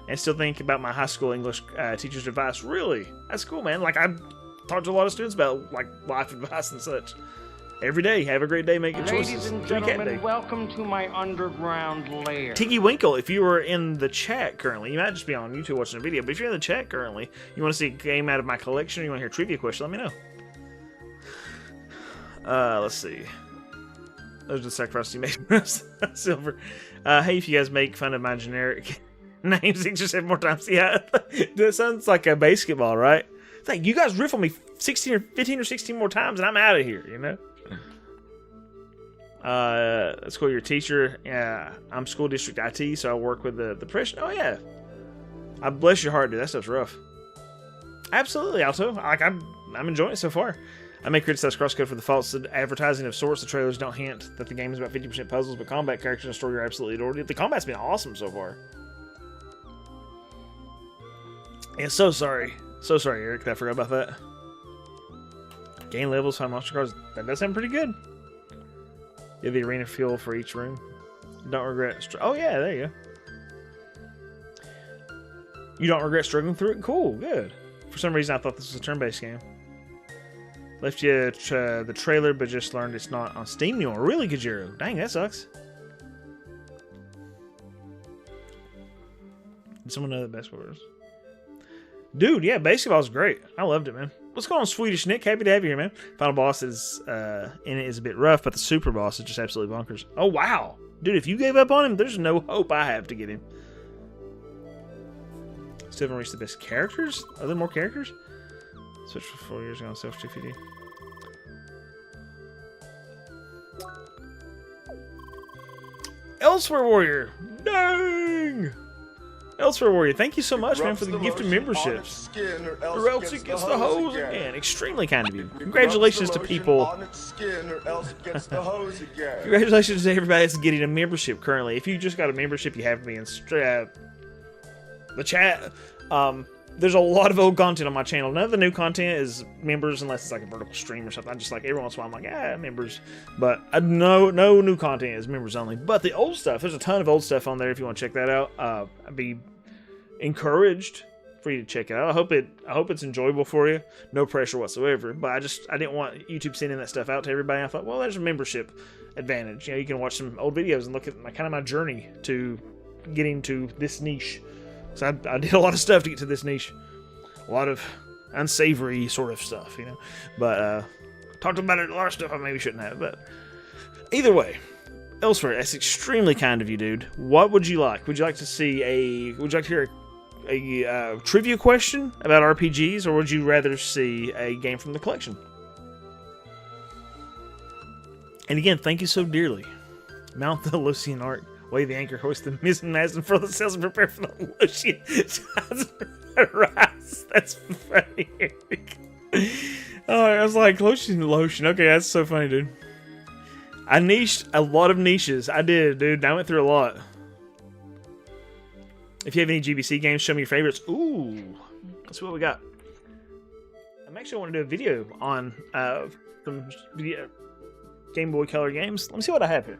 and still think about my high school English teacher's advice. Really? That's cool, man. Like, I talk to a lot of students about, like, life advice and such. Every day, have a great day making choices. Ladies and gentlemen, welcome to my underground lair. Tiggy Winkle, if you are in the chat currently, you might just be on YouTube watching a video, but if you're in the chat currently, you want to see a game out of my collection, or you want to hear a trivia question, let me know. Let's see. Those are the sacrifices you made. Silver. Hey, if you guys make fun of my generic names, you just said more times. Yeah, that sounds like a basketball, right? It's like, you guys riff on me 16 or 15 or 16 more times, and I'm out of here, you know? Let's go. Your teacher. Yeah, I'm school district IT, so I work with the pressure. Oh, yeah. I bless your heart, dude. That stuff's rough. Absolutely, Alto. I'm enjoying it so far. I may criticize CrossCode for the false advertising of sorts. The trailers don't hint that the game is about 50% puzzles, but combat, characters, and story are absolutely adored. The combat's been awesome so far. Yeah, so sorry. So sorry, Eric, that I forgot about that. Gain levels, find monster cards. That does sound pretty good. You have the arena fuel for each room. Don't regret... Oh, yeah, there you go. You don't regret struggling through it? Cool, good. For some reason, I thought this was a turn-based game. Left you the trailer, but just learned it's not on Steam anymore. Really, Kajiro? Dang, that sucks. Did someone know the best words? Dude, yeah, basketball's great. I loved it, man. What's going on, Swedish Nick? Happy to have you here, man. Final boss is in it is a bit rough, but the super boss is just absolutely bonkers. Oh, wow. Dude, if you gave up on him, there's no hope I have to get him. Still haven't reached the best characters? Are there more characters? Switch for 4 years ago on self-GPD. Elsewhere Warrior! Dang! Elsewhere Warrior, thank you so much, man, for the gift of memberships. Or else it gets the hose again. Extremely kind of you. Congratulations to people. Congratulations to everybody that's getting a membership currently. If you just got a membership, you have me in the chat. There's a lot of old content on my channel. None of the new content is members unless it's like a vertical stream or something. I just like every once in a while I'm like, members. But no new content is members only. But the old stuff, there's a ton of old stuff on there if you want to check that out. I'd be encouraged for you to check it out. I hope it's enjoyable for you. No pressure whatsoever. But I didn't want YouTube sending that stuff out to everybody. I thought, well, there's a membership advantage. You know, you can watch some old videos and look at my journey to getting to this niche. So I did a lot of stuff to get to this niche. A lot of unsavory sort of stuff, you know. But talked about it, a lot of stuff I maybe shouldn't have. But either way, Elsewhere, that's extremely kind of you, dude. What would you like? Would you like to see would you like to hear a trivia question about RPGs, or would you rather see a game from the collection? And again, thank you so dearly. Mount the Lucian arc. Wave the anchor, hoist the mizzen mast, and furl the sails and prepare for the Lucian rise. That's funny. Oh, I was like, lotion. Okay, that's so funny, dude. I niched a lot of niches. I did, dude. I went through a lot. If you have any GBC games, show me your favorites. Ooh, let's see what we got. I'm actually want to do a video on some Game Boy Color games. Let me see what I have here.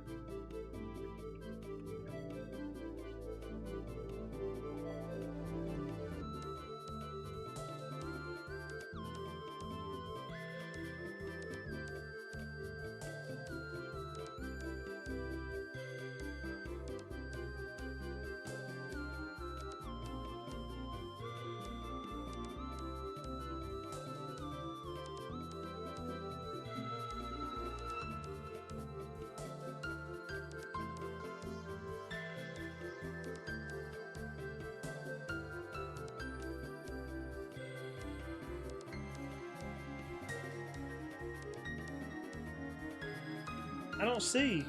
I don't see.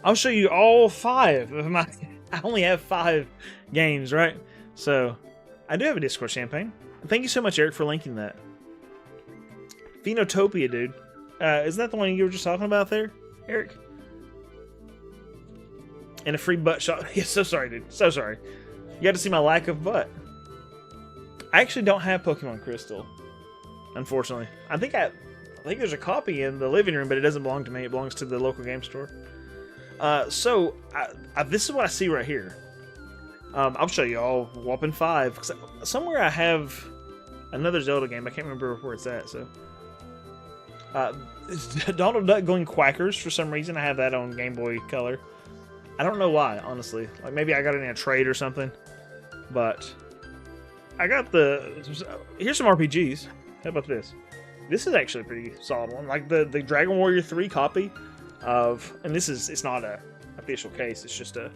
I'll show you all 5 of my... I only have 5 games, right? So, I do have a Discord champagne. Thank you so much, Eric, for linking that. Phenotopia, dude. Isn't that the one you were just talking about there, Eric? And a free butt shot. Yeah, so sorry, dude. So sorry. You got to see my lack of butt. I actually don't have Pokemon Crystal, unfortunately. I think there's a copy in the living room, but it doesn't belong to me. It belongs to the local game store. So this is what I see right here. I'll show you all whopping 5. 'Cause somewhere I have another Zelda game. I can't remember where it's at. So, Donald Duck Going Quackers. For some reason, I have that on Game Boy Color. I don't know why, honestly. Like maybe I got it in a trade or something. But I got the. Here's some RPGs. How about this? This is actually a pretty solid one. Like the Dragon Warrior 3 copy of, and it's not a official case. It's just a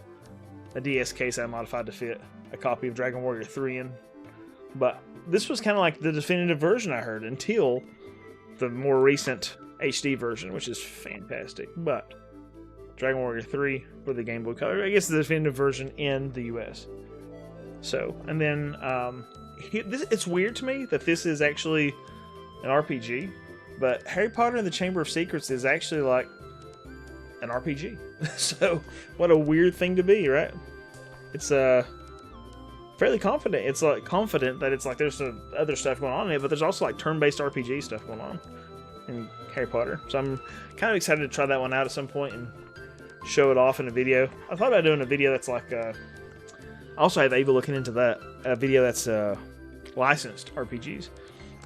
DS case I modified to fit a copy of Dragon Warrior 3 in. But this was kind of like the definitive version I heard until the more recent HD version, which is fantastic. But Dragon Warrior 3 for the Game Boy Color, I guess the definitive version in the US. So, and then it's weird to me that this is actually an RPG, but Harry Potter and the Chamber of Secrets is actually like an RPG. So, what a weird thing to be, right? It's fairly confident. It's like confident that it's like there's some other stuff going on in it, but there's also like turn-based RPG stuff going on in Harry Potter. So I'm kind of excited to try that one out at some point and show it off in a video. I thought about doing a video that's like I also have Ava looking into that, a video that's licensed RPGs.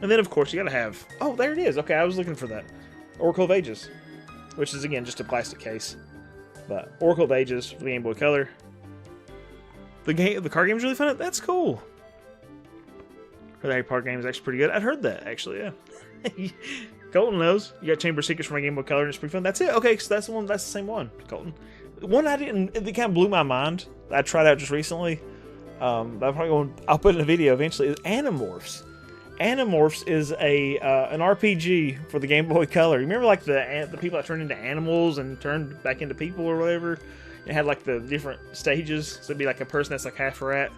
And then of course you gotta have, oh there it is, okay, I was looking for that, Oracle of Ages, which is again just a plastic case, but Oracle of Ages for the Game Boy Color. The card game's really fun. That's cool. The Harry Potter game is actually pretty good. I'd heard that actually, yeah. Colton knows. You got Chamber of Secrets from my Game Boy Color and it's pretty fun. That's it. Okay, so that's the one. That's the same one, Colton. One I didn't. It kind of blew my mind. I tried out just recently. I'm probably going. I'll put it in a video eventually. Is Animorphs. Animorphs is an RPG for the Game Boy Color. You remember like the people that turned into animals and turned back into people or whatever? It had like the different stages. So it'd be like a person that's like half rat,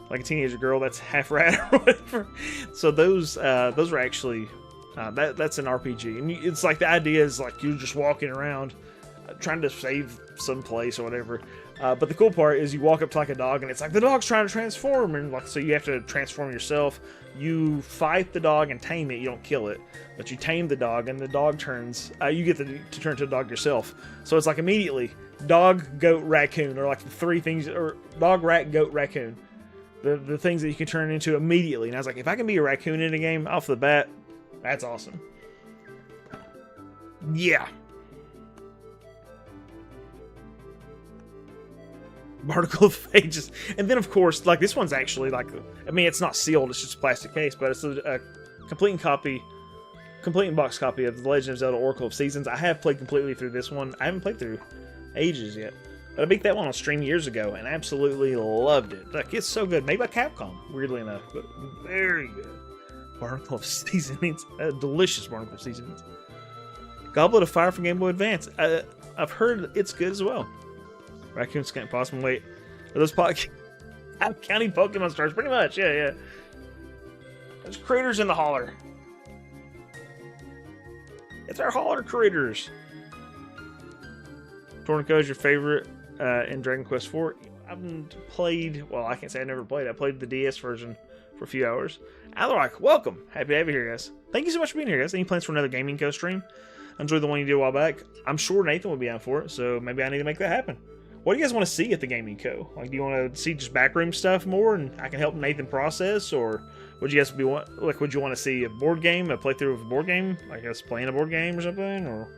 like a teenager girl that's half rat or whatever. So those were actually that's an RPG, and it's like the idea is like you're just walking around trying to save some place or whatever. But the cool part is you walk up to like a dog and it's like the dog's trying to transform, and like so you have to transform yourself. You fight the dog and tame it. You don't kill it, but you tame the dog, and the dog turns. You get to turn to a dog yourself. So it's like immediately dog, goat, raccoon, or like the three things, or dog, rat, goat, raccoon. The things that you can turn into immediately. And I was like, if I can be a raccoon in a game off the bat, that's awesome. Yeah. Article of Ages. And then, of course, like this one's actually like, I mean, it's not sealed, it's just a plastic case, but it's a complete in box copy of The Legend of Zelda Oracle of Seasons. I have played completely through this one. I haven't played through Ages yet, but I beat that one on stream years ago and absolutely loved it. Like, it's so good. Made by Capcom, weirdly enough, but very good. Barnacle of Seasonings. Delicious Barnacle of Seasonings. Goblet of Fire for Game Boy Advance. I've heard it's good as well. Raccoons can't possibly wait. Are those county Pokemon stars? Pretty much, yeah. There's critters in the holler. It's our holler critters. Tornico is your favorite in Dragon Quest IV. I've played, well, I can't say I never played. I played the DS version for a few hours. Alaric, welcome. Happy to have you here, guys. Thank you so much for being here, guys. Any plans for another Gaming Co stream? I enjoyed the one you did a while back. I'm sure Nathan will be on for it, so maybe I need to make that happen. What do you guys want to see at the Gaming Co? Like, do you want to see just backroom stuff more, and I can help Nathan process, or would you guys would you want to see a board game, a playthrough of a board game, like us playing a board game or something, or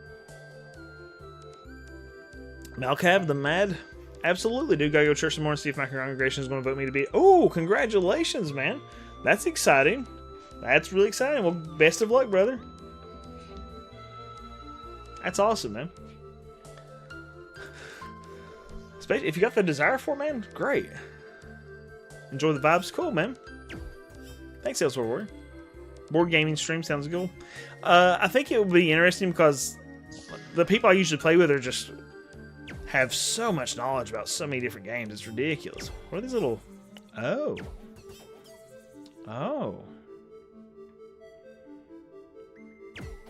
Malcav the Mad? Absolutely, dude. Gotta go to church some more and see if my congregation is going to vote me to be. Oh, congratulations, man! That's exciting. That's really exciting. Well, best of luck, brother. That's awesome, man. Especially if you got the desire for it, man, great. Enjoy the vibes, cool, man. Thanks, Sales Warrior. Board gaming stream sounds cool. I think it would be interesting because the people I usually play with are just have so much knowledge about so many different games. It's ridiculous. What are these little? Oh.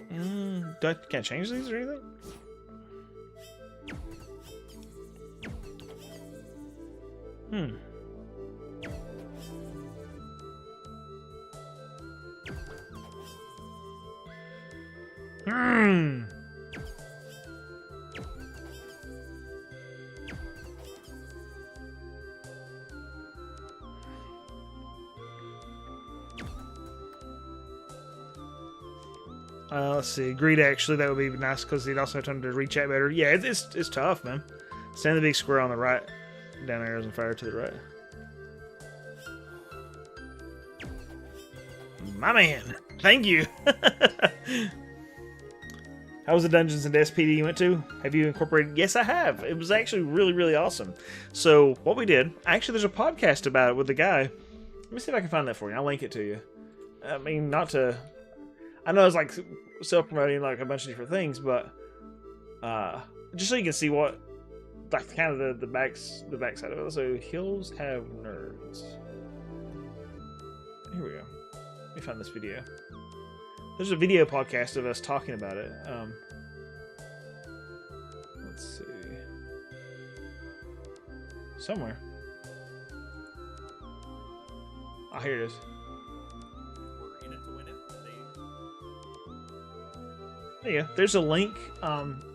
Can I change these or anything? Let's see. Agreed, actually. That would be nice because he'd also have time to reach out better. Yeah, it's tough, man. Stand the big square on the right. Down arrows and fire to the right. My man. Thank you. How was the Dungeons and SPD you went to? Have you incorporated? Yes, I have. It was actually really, really awesome. So what we did, actually, there's a podcast about it with the guy. Let me see if I can find that for you. I'll link it to you. I mean, not to. I know it's like self-promoting like a bunch of different things, but just so you can see what, like, kind of the backside of it. So hills have nerds. Here we go. Let me find this video. There's a video podcast of us talking about it. Let's see. Somewhere. Oh, here it is. We're in it to win it. There you go. There's a link.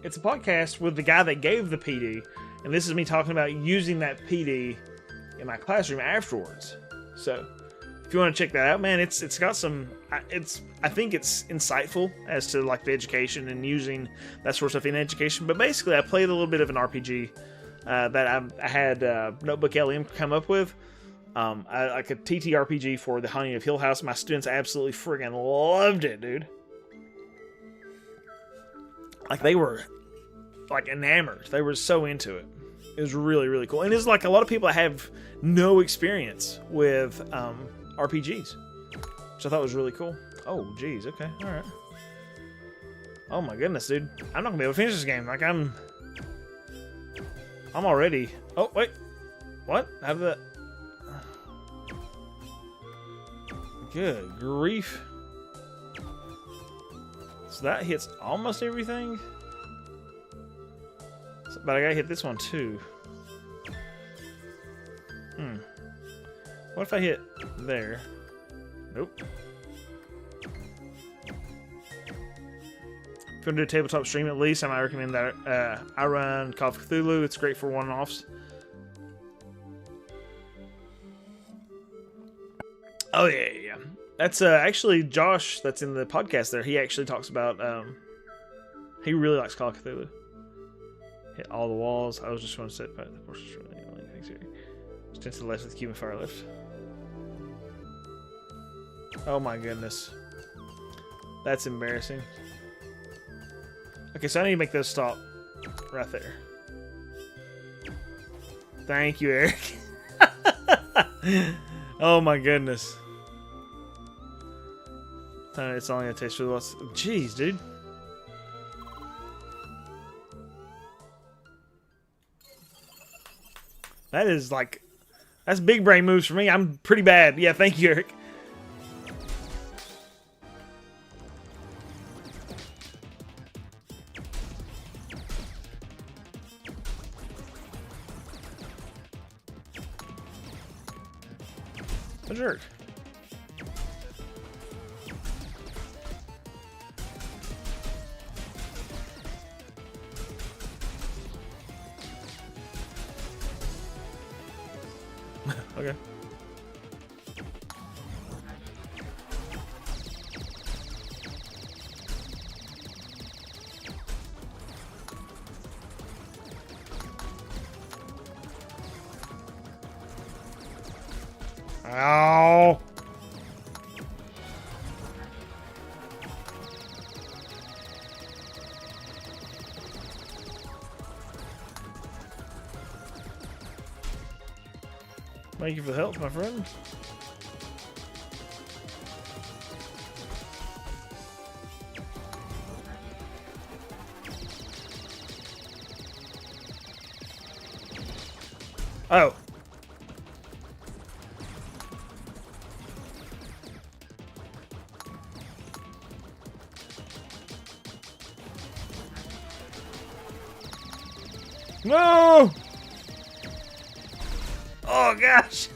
It's a podcast with the guy that gave the PD, and this is me talking about using that PD in my classroom afterwards. So, if you want to check that out, man, it's got some. I think it's insightful as to like the education and using that sort of stuff in education. But basically, I played a little bit of an RPG that I had Notebook LM come up with. Like a TTRPG for the Haunting of Hill House. My students absolutely friggin' loved it, dude. Like, they were like enamored. They were so into it. It was really, really cool. And it's like a lot of people that have no experience with RPGs, which I thought was really cool. Oh, geez. Okay. All right. Oh my goodness, dude. I'm not gonna be able to finish this game. Like, I'm already. Oh wait. What? How did that? Good grief. So that hits almost everything. But I gotta hit this one too. What if I hit there? Nope. If you want to do a tabletop stream at least, I might recommend that. I run Call of Cthulhu. It's great for one-offs. Oh, yeah. That's actually Josh that's in the podcast there. He actually talks about... he really likes Call of Cthulhu. Hit all the walls. I was just going to set back the portions from the link. Thanks, here. Stand to the left with Cuban fire lift. Oh my goodness. That's embarrassing. Okay, so I need to make those stop right there. Thank you, Eric. Oh my goodness. It's only a taste for the loss. Jeez, dude. That is like... That's big brain moves for me. I'm pretty bad. Yeah, thank you, Eric. A jerk. Okay. Ow. Thank you for the help, my friend. Oh. No! Oh gosh!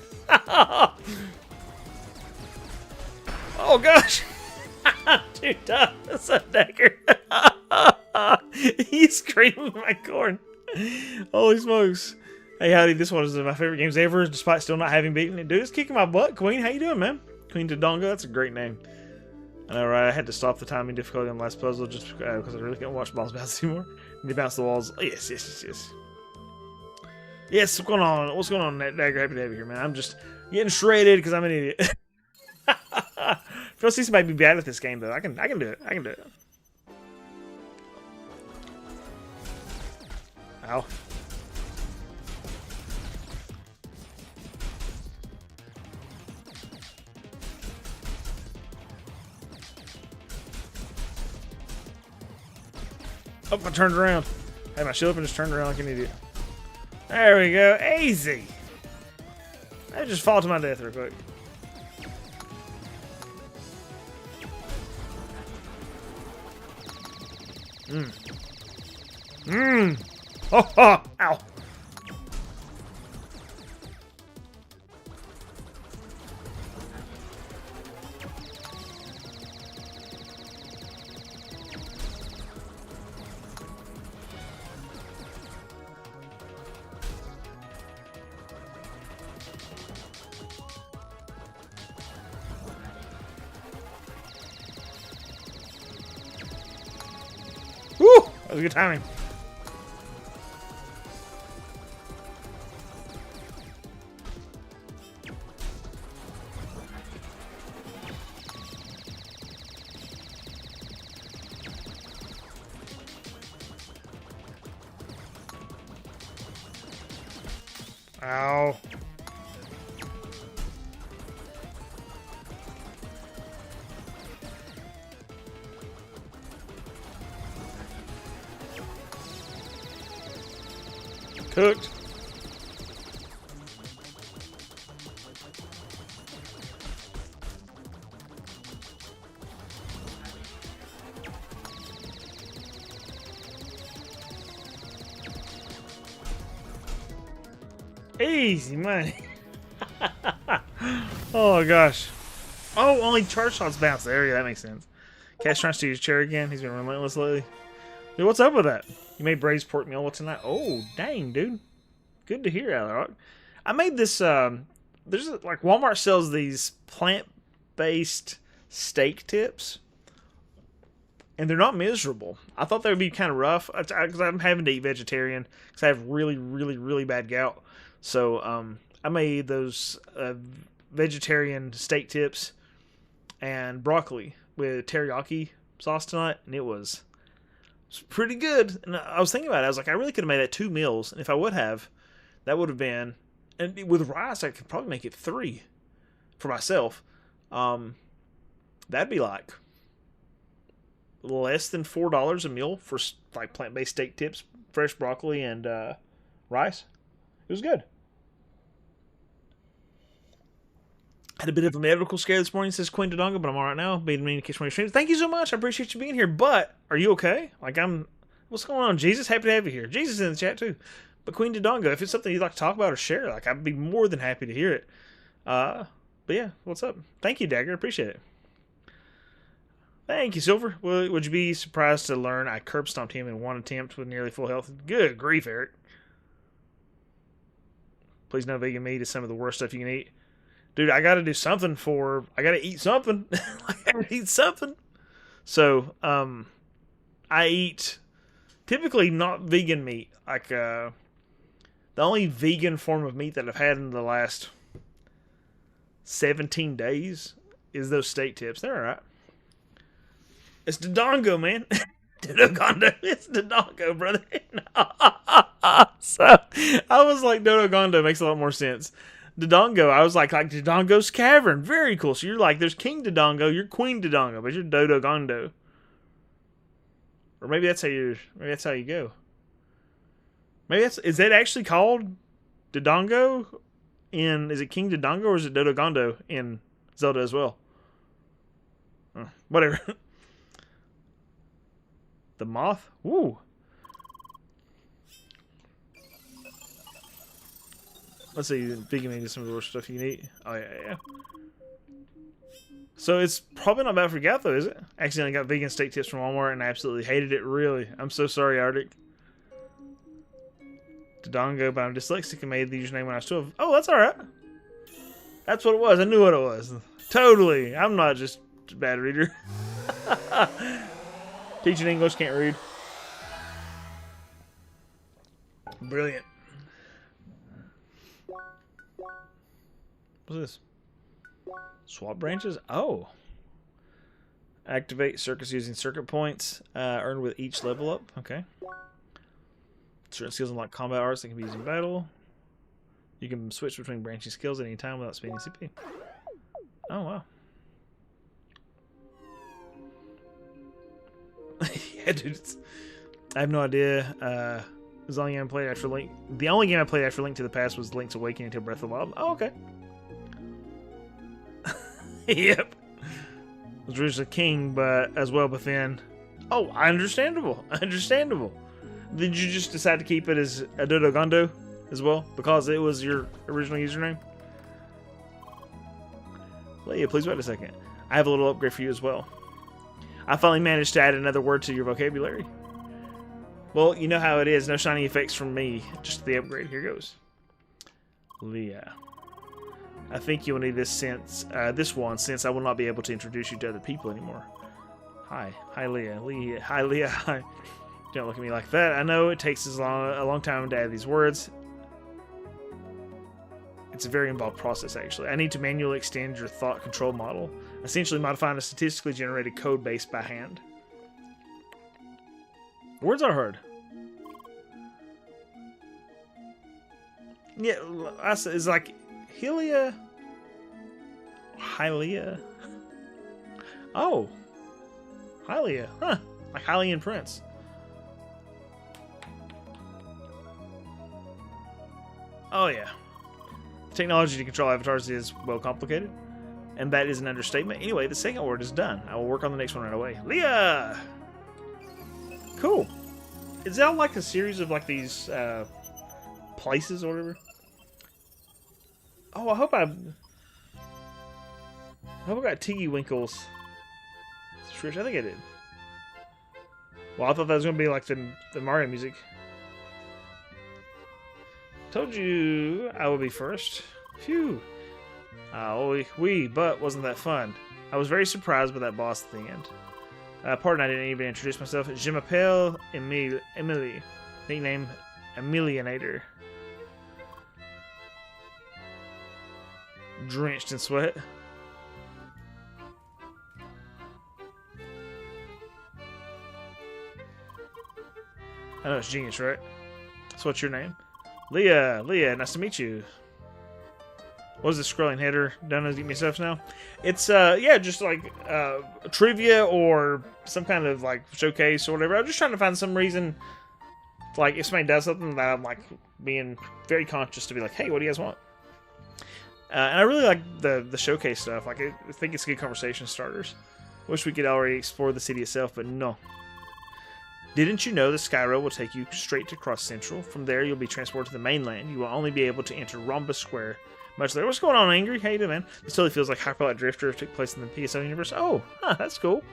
Oh gosh! Too tough. That's a dagger. He's screaming my corn. Holy smokes! Hey, howdy! This one is one of my favorite games ever, despite still not having beaten it. Dude, it's kicking my butt. Queen, how you doing, man? Queen Tadonga, that's a great name. I know, right? I had to stop the timing difficulty on the last puzzle just because I really can't watch balls bounce anymore. They bounce the walls. Yes. Yes, what's going on? What's going on, Dagger? Happy to have you here, man. I'm just getting shredded because I'm an idiot. you see somebody be bad at this game, though, I can do it. I can do it. Ow. Oh, I turned around. I had my shield up and just turned around like an idiot. There we go. Easy. I just fall to my death real quick. Oh, oh, ow. Woo! That was good timing. Ow. Cooked. Easy money. Oh gosh. Oh, only charge shots bounce. There, yeah, that makes sense. Cash trying to steal his chair again. He's been relentless lately. Dude, what's up with that? You made braised pork meal. What's in that? Oh, dang, dude. Good to hear, Alaric. I made this. There's like Walmart sells these plant-based steak tips, and they're not miserable. I thought they would be kind of rough because I'm having to eat vegetarian because I have really, really, really bad gout. So I made those vegetarian steak tips and broccoli with teriyaki sauce tonight, and it was pretty good. And I was thinking about it. I was like, I really could have made that 2 meals, and if I would have, that would have been, and with rice, I could probably make it 3 for myself. That'd be like less than $4 a meal for like plant-based steak tips, fresh broccoli, and rice. It was good. Had a bit of a medical scare this morning, says Queen Dodonga, but I'm all right now. Been meaning to catch one of your streams. Thank you so much. I appreciate you being here. But are you okay? Like what's going on? Jesus, happy to have you here. Jesus in the chat too. But Queen Dodonga, if it's something you'd like to talk about or share, like I'd be more than happy to hear it. But yeah, what's up? Thank you, Dagger. Appreciate it. Thank you, Silver. Would you be surprised to learn I curb stomped him in one attempt with nearly full health? Good grief, Eric. Please no vegan meat is some of the worst stuff you can eat. Dude, I gotta do something I gotta eat something. I gotta eat something. So, I eat typically not vegan meat. Like, the only vegan form of meat that I've had in the last 17 days is those steak tips. They're alright. It's Dodongo, man. Dodogondo. It's Dodongo, brother. So, I was like, Dodogondo makes a lot more sense. Dodongo, I was like Dodongo's Cavern. Very cool. So you're like, there's King Dodongo, you're Queen Dodongo, but you're Dodogondo. Or maybe that's how you go. Maybe is that actually called Dodongo is it King Dodongo or is it Dodogondo in Zelda as well? Whatever. The moth? Woo. Let's see, vegan meat is some of the worst stuff you can eat. Oh, yeah. So it's probably not bad for gout, though, is it? Accidentally got vegan steak tips from Walmart and I absolutely hated it, really. I'm so sorry, Arctic. Dodongo, but I'm dyslexic and made the username when I was 12. Oh, that's alright. That's what it was. I knew what it was. Totally. I'm not just a bad reader. Teaching English, can't read. Brilliant. What's this? Swap branches? Oh. Activate circuits using circuit points earned with each level up. Okay. Certain skills unlock combat arts that can be used in battle. You can switch between branching skills at any time without spending CP. Oh, wow. Yeah, dude. I have no idea. The only game I played after Link. The only game I played after Link to the Past was Link's Awakening to Breath of the Wild. Oh, okay. Yep. It was originally king, but as well, but then. Oh, understandable. Understandable. Did you just decide to keep it as Adodo Gondo as well because it was your original username? Leia, please wait a second. I have a little upgrade for you as well. I finally managed to add another word to your vocabulary. Well, you know how it is. No shiny effects from me. Just the upgrade. Here goes. Leah. I think you will need this one since I will not be able to introduce you to other people anymore. Hi. Hi, Leah. Hi, Leah. Hi. Don't look at me like that. I know it takes a long time to add these words. It's a very involved process, actually. I need to manually extend your thought control model, essentially modifying a statistically generated code base by hand. Words are hard. Yeah, it's like Hylia. Hylia. Oh. Hylia. Huh. Like Hylian Prince. Oh, yeah. Technology to control avatars is, well, complicated. And that is an understatement. Anyway, the second word is done. I will work on the next one right away. Leah! Cool. Is that like a series of like these places or whatever? Oh, I hope I got Tiggy Winkle's subscription. I think I did. Well, I thought that was gonna be like the Mario music. Told you I would be first. Phew. But wasn't that fun? I was very surprised by that boss at the end. Pardon, I didn't even introduce myself. Je m'appelle Emily. Nickname Emilianator. Drenched in sweat. I know it's genius, right? So what's your name? Leah, nice to meet you. What is this scrolling header? Done as myself now? It's yeah, just like trivia or some kind of like showcase or whatever. I'm just trying to find some reason, like if somebody does something that I'm like being very conscious to be like, hey, what do you guys want? And I really like the showcase stuff. Like I think it's good conversation starters. Wish we could already explore the city itself, but no. Didn't you know the Skyrail will take you straight to Cross Central? From there, you'll be transported to the mainland. You will only be able to enter Rhombus Square much later. What's going on, Angry? How you doing, man? This totally feels like Hyperlight Drifter took place in the PSO universe. Oh, huh, that's cool.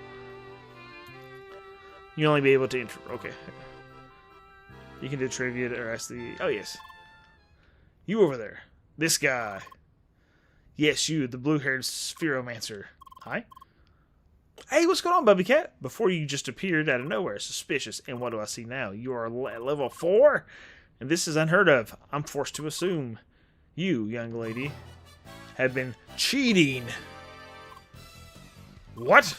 You'll only be able to enter... Okay. You can do trivia or ask the... Oh, yes. You over there. This guy. Yes, you, the blue-haired Spheromancer. Hi. Hey, what's going on, Bubby Cat? Before you just appeared out of nowhere. Suspicious. And what do I see now? You are level 4? And this is unheard of. I'm forced to assume you, young lady, have been cheating. What?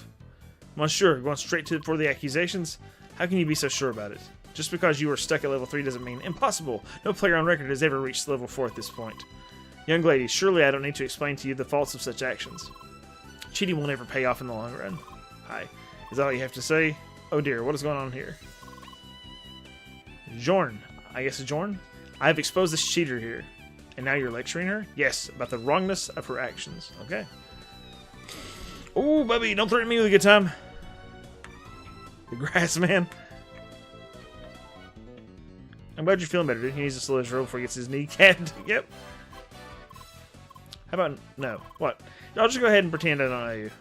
Monsieur, going straight for the accusations? How can you be so sure about it? Just because you are stuck at level 3 doesn't mean impossible. No player on record has ever reached level 4 at this point. Young lady, surely I don't need to explain to you the faults of such actions. Cheating will never pay off in the long run. Hi. Is that all you have to say? Oh dear, what is going on here? Jorn. I guess it's Jorn? I have exposed this cheater here. And now you're lecturing her? Yes, about the wrongness of her actions. Okay. Oh, Bubby, don't threaten me with a good time. The grass man. I'm glad you're feeling better, dude. He needs to slow his roll before he gets his knee capped. Yep. How about... No. What? I'll just go ahead and pretend I don't know you.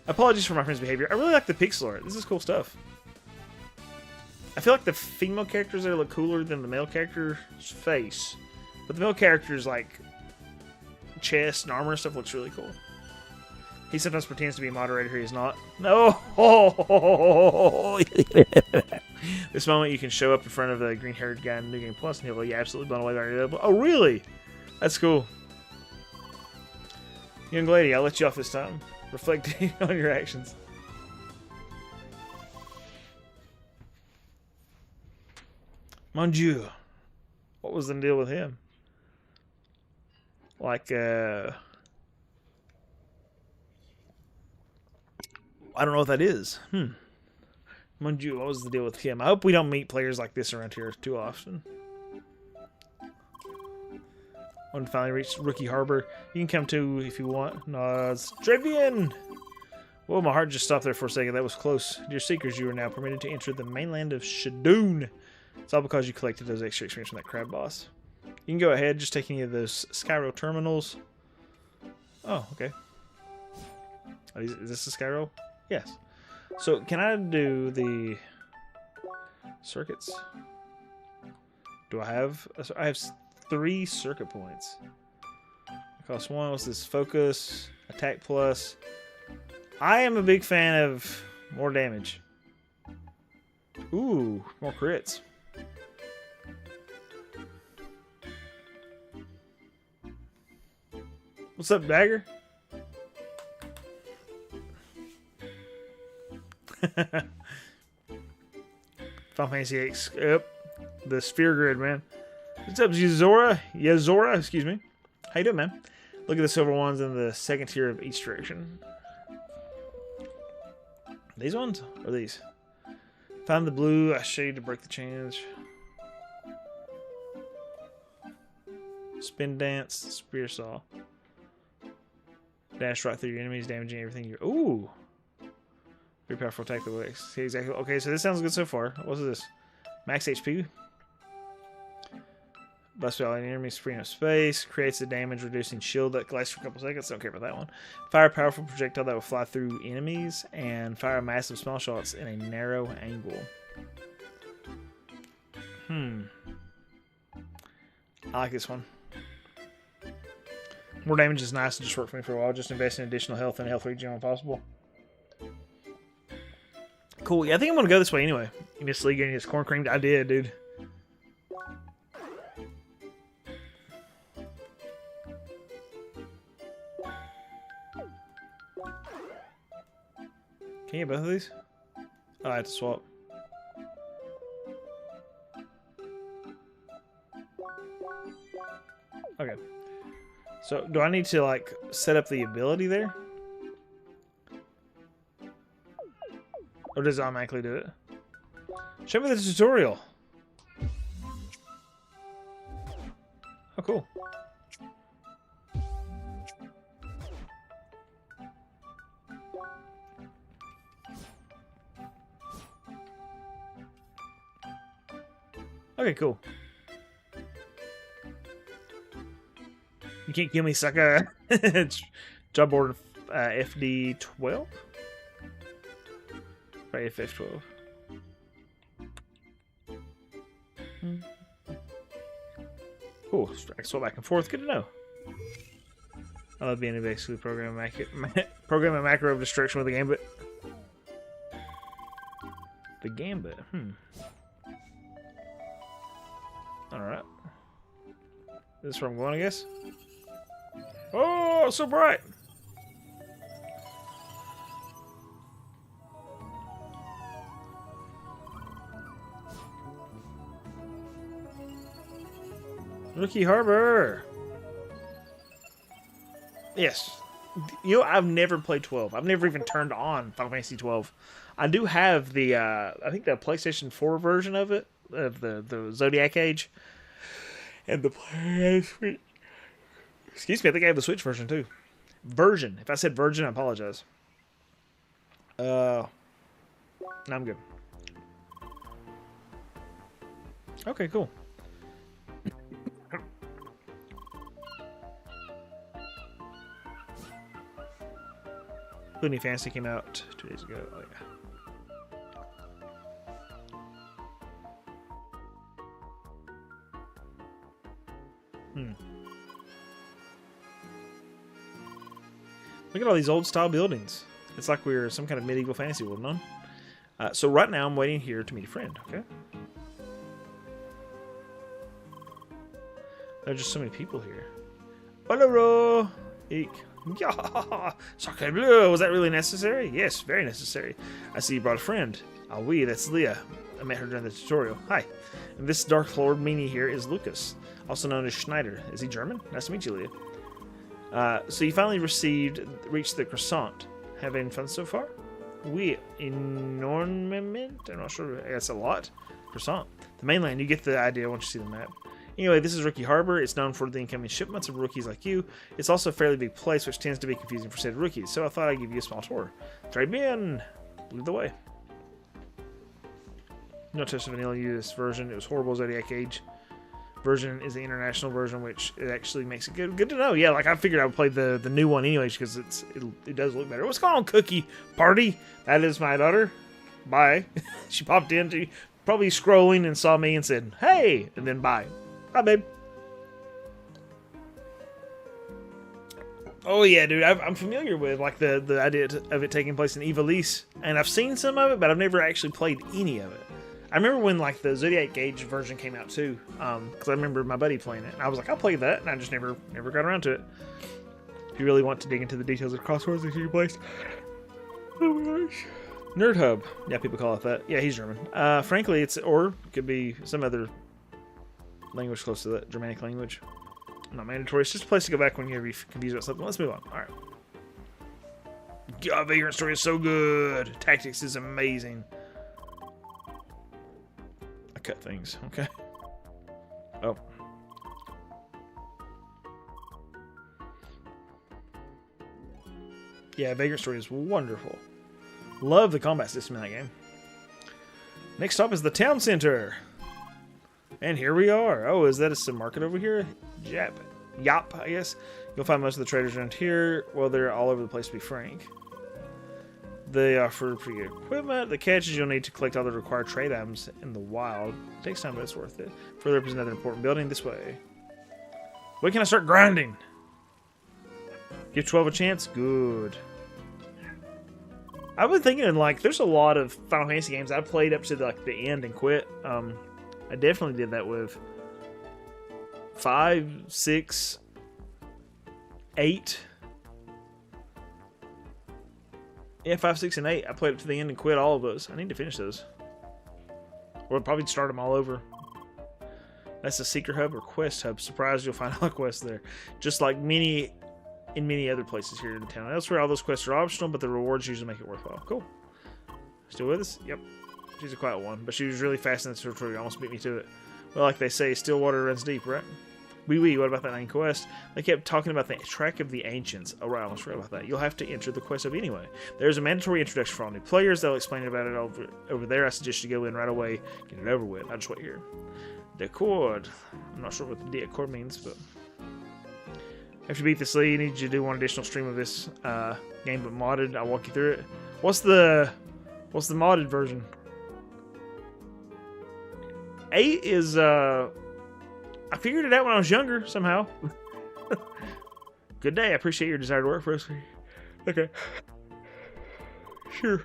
Apologies for my friend's behavior. I really like the pixel art. This is cool stuff. I feel like the female characters there look cooler than the male character's face. But the male character's, like, chest and armor and stuff looks really cool. He sometimes pretends to be a moderator. He is not. No! This moment you can show up in front of the green-haired guy in New Game Plus and he'll be absolutely blown away by your level. Oh, really? That's cool. Young lady, I'll let you off this time. reflecting on your actions. Mon Dieu. What was the deal with him? Like, I don't know what that is. Mon Dieu, what was the deal with him? I hope we don't meet players like this around here too often. When finally reached Rookie Harbor. You can come too if you want. No, it's Trevian! Whoa, my heart just stopped there for a second. That was close. Dear Seekers, you are now permitted to enter the mainland of Shadoon. It's all because you collected those extra experience from that crab boss. You can go ahead, just take any of those Skyro terminals. Oh, okay. Oh, is this a Skyro? Yes. So, can I do the circuits? Do I have... I have 3 circuit points. Cost 1. What's this? Focus, attack plus. I am a big fan of more damage. Ooh, more crits. What's up, Dagger? Final Fantasy 8. Yep. The sphere grid, man. What's up, Yazora, excuse me. How you doing, man? Look at the silver ones in the second tier of each direction. These ones? Or these? Find the blue. I show you to break the change. Spin dance. Spear saw. Dash right through your enemies, damaging everything you're... Ooh! Very powerful attack that works. See exactly. Okay, so this sounds good so far. What's this? Max HP. Bust all enemies, freeing up space. Creates a damage reducing shield that lasts for a couple seconds. Don't care about that one. Fire a powerful projectile that will fly through enemies. And fire massive small shots in a narrow angle. I like this one. More damage is nice to just work for me for a while. Just invest in additional health and health regen when possible. Cool. Yeah, I think I'm going to go this way anyway. You missed Lee getting his corn creamed. I did, dude. Can you get both of these? Oh, I have to swap. Okay. So, do I need to, like, set up the ability there? Or does it automatically do it? Show me the tutorial. Oh, cool. Okay, cool. You can't kill me, sucker. Job board FD12? Right, FF12. Cool. Swap back and forth. Good to know. I love being able to basically program a macro of destruction with the gambit. The gambit. Alright. This is where I'm going, I guess. Oh, so bright! Rookie Harbor! Yes. You know, I've never played 12. I've never even turned on Final Fantasy 12. I do have the, I think the PlayStation 4 version of it, of the Zodiac Age. And the PlayStation... Excuse me, I think I have the Switch version too. Version. If I said virgin, I apologize. No, I'm good. Okay, cool. Looney Fantasy came out 2 days ago. Oh, yeah. Look at all these old style buildings. It's like we're some kind of medieval fantasy world, no? So right now I'm waiting here to meet a friend, okay? There are just so many people here. Hello! Eek. Yeah, sacre bleu. Was that really necessary? Yes, very necessary. I see you brought a friend. Ah oui, that's Leah. I met her during the tutorial. Hi. And this Dark Lord meanie here is Lucas, also known as Schneider. Is he German? Nice to meet you, Leah. So you finally reached the croissant. Having fun so far? Oui, enormement? I'm not sure. That's a lot. Croissant. The mainland, you get the idea once you see the map. Anyway, this is Rookie Harbor. It's known for the incoming shipments of rookies like you. It's also a fairly big place, which tends to be confusing for said rookies, so I thought I'd give you a small tour. Très bien. Lead the way. No Touch of Vanilla used this version. It was horrible. Zodiac Age version is the international version, which it actually makes it good. Good to know. Yeah, like I figured I would play the new one anyways because it does look better. What's going on, Cookie Party? That is my daughter. Bye. She popped in, probably scrolling and saw me and said, "Hey," and then bye. Bye, babe. Oh yeah, dude. I'm familiar with like the idea of it taking place in Ivalice, and I've seen some of it, but I've never actually played any of it. I remember when like the Zodiac Age version came out too, because I remember my buddy playing it, and I was like, I'll play that, and I just never got around to it. If you really want to dig into the details of CrossCode, it's your place. Oh my gosh. Nerd Hub. Yeah, people call it that. Yeah, he's German. Frankly, it could be some other language close to that, Germanic language. Not mandatory. It's just a place to go back when you're confused about something. Let's move on. All right. God, Vagrant Story is so good. Tactics is amazing. I cut things. Okay. Oh. Yeah, Vagrant Story is wonderful. Love the combat system in that game. Next stop is the town center. And here we are. Oh, is that a sim market over here? Yop, I guess. You'll find most of the traders around here. Well, they're all over the place, to be frank. They offer pretty good equipment. The catch is you'll need to collect all the required trade items in the wild. It takes time, but it's worth it. Further up is another important building this way. When can I start grinding? Give 12 a chance? Good. I've been thinking, like, there's a lot of Final Fantasy games I played up to the end and quit. I definitely did that with 5, 6, 8. Yeah, 5, 6, and 8. I played up to the end and quit all of those. I need to finish those. Or probably start them all over. That's a Seeker Hub or Quest Hub. Surprised you'll find all the quests there. Just like many other places here in the town. Elsewhere, all those quests are optional, but the rewards usually make it worthwhile. Cool. Still with us? Yep. She's a quiet one, but she was really fast in the tutorial. Almost beat me to it. Well, like they say, still water runs deep, right? Wee, what about that main quest? They kept talking about the Track of the Ancients. Oh, right, I almost forgot about that. You'll have to enter the quest hub anyway. There's a mandatory introduction for all new players. They'll explain about it over there. I suggest you go in right away, get it over with. I'll just wait here. Decord. I'm not sure what the Decord means, but... After you beat this lead, I need you to do one additional stream of this game, but modded. I'll walk you through it. What's the modded version? 8 is I figured it out when I was younger somehow. Good day. I appreciate your desire to work for us. Okay. Sure.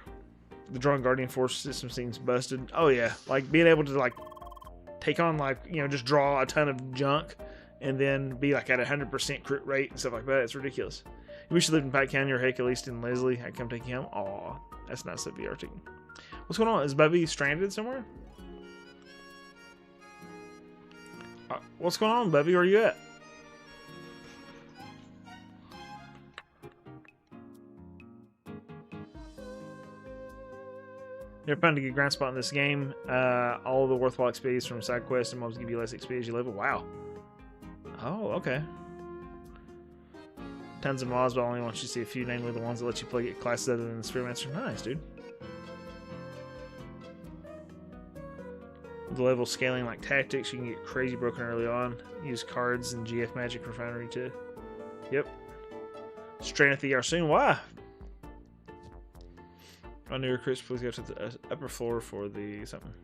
The Drone Guardian Force system seems busted. Oh yeah, like being able to like take on like, you know, just draw a ton of junk and then be like at 100% crit rate and stuff like that. It's ridiculous. You wish you lived in Pike County or heck, at least in Leslie. I'd come take you home. Aw, that's nice of VR team. What's going on? Is Bubby stranded somewhere? What's going on, Bubby? Where are you at? Never found a good grind spot in this game. All of the worthwhile XP from side quests and mobs give you less XP as you level. Wow. Oh, okay. Tons of mods, but only once you see a few, namely the ones that let you play get classes other than the Spearmaster. Nice, dude. The level scaling like tactics, you can get crazy broken early on. Use cards and GF Magic Refinery too. Yep. Strain at the ER soon. Why? On new recruits, please go to the upper floor for the something.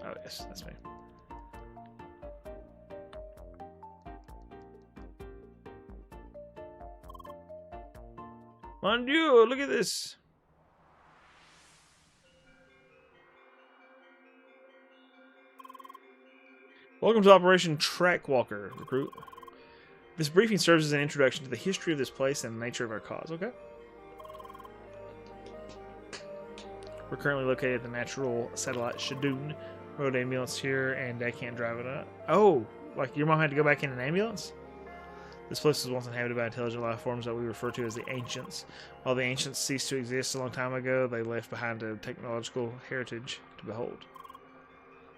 Oh yes, that's me. Mon Dieu, look at this. Welcome to Operation Trackwalker, recruit. This briefing serves as an introduction to the history of this place and the nature of our cause. Okay. We're currently located at the natural satellite Shadoon. Road ambulance here, and I can't drive it up. Oh, like your mom had to go back in an ambulance? This place was once inhabited by intelligent life forms that we refer to as the Ancients. While the Ancients ceased to exist a long time ago, they left behind a technological heritage to behold.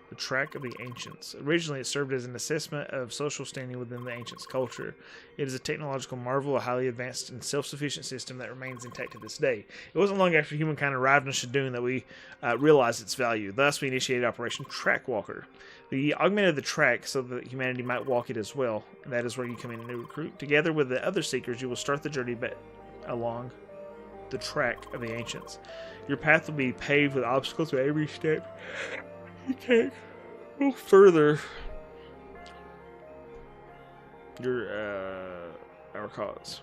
The Track of the Ancients. Originally, it served as an assessment of social standing within the Ancients' culture. It is a technological marvel, a highly advanced and self-sufficient system that remains intact to this day. It wasn't long after humankind arrived in Shadoon that we realized its value. Thus, we initiated Operation Trackwalker. We augmented the track so that humanity might walk it as well. And that is where you come in and recruit. Together with the other seekers, you will start the journey along the Track of the Ancients. Your path will be paved with obstacles at every step. You can't go further. Our cause.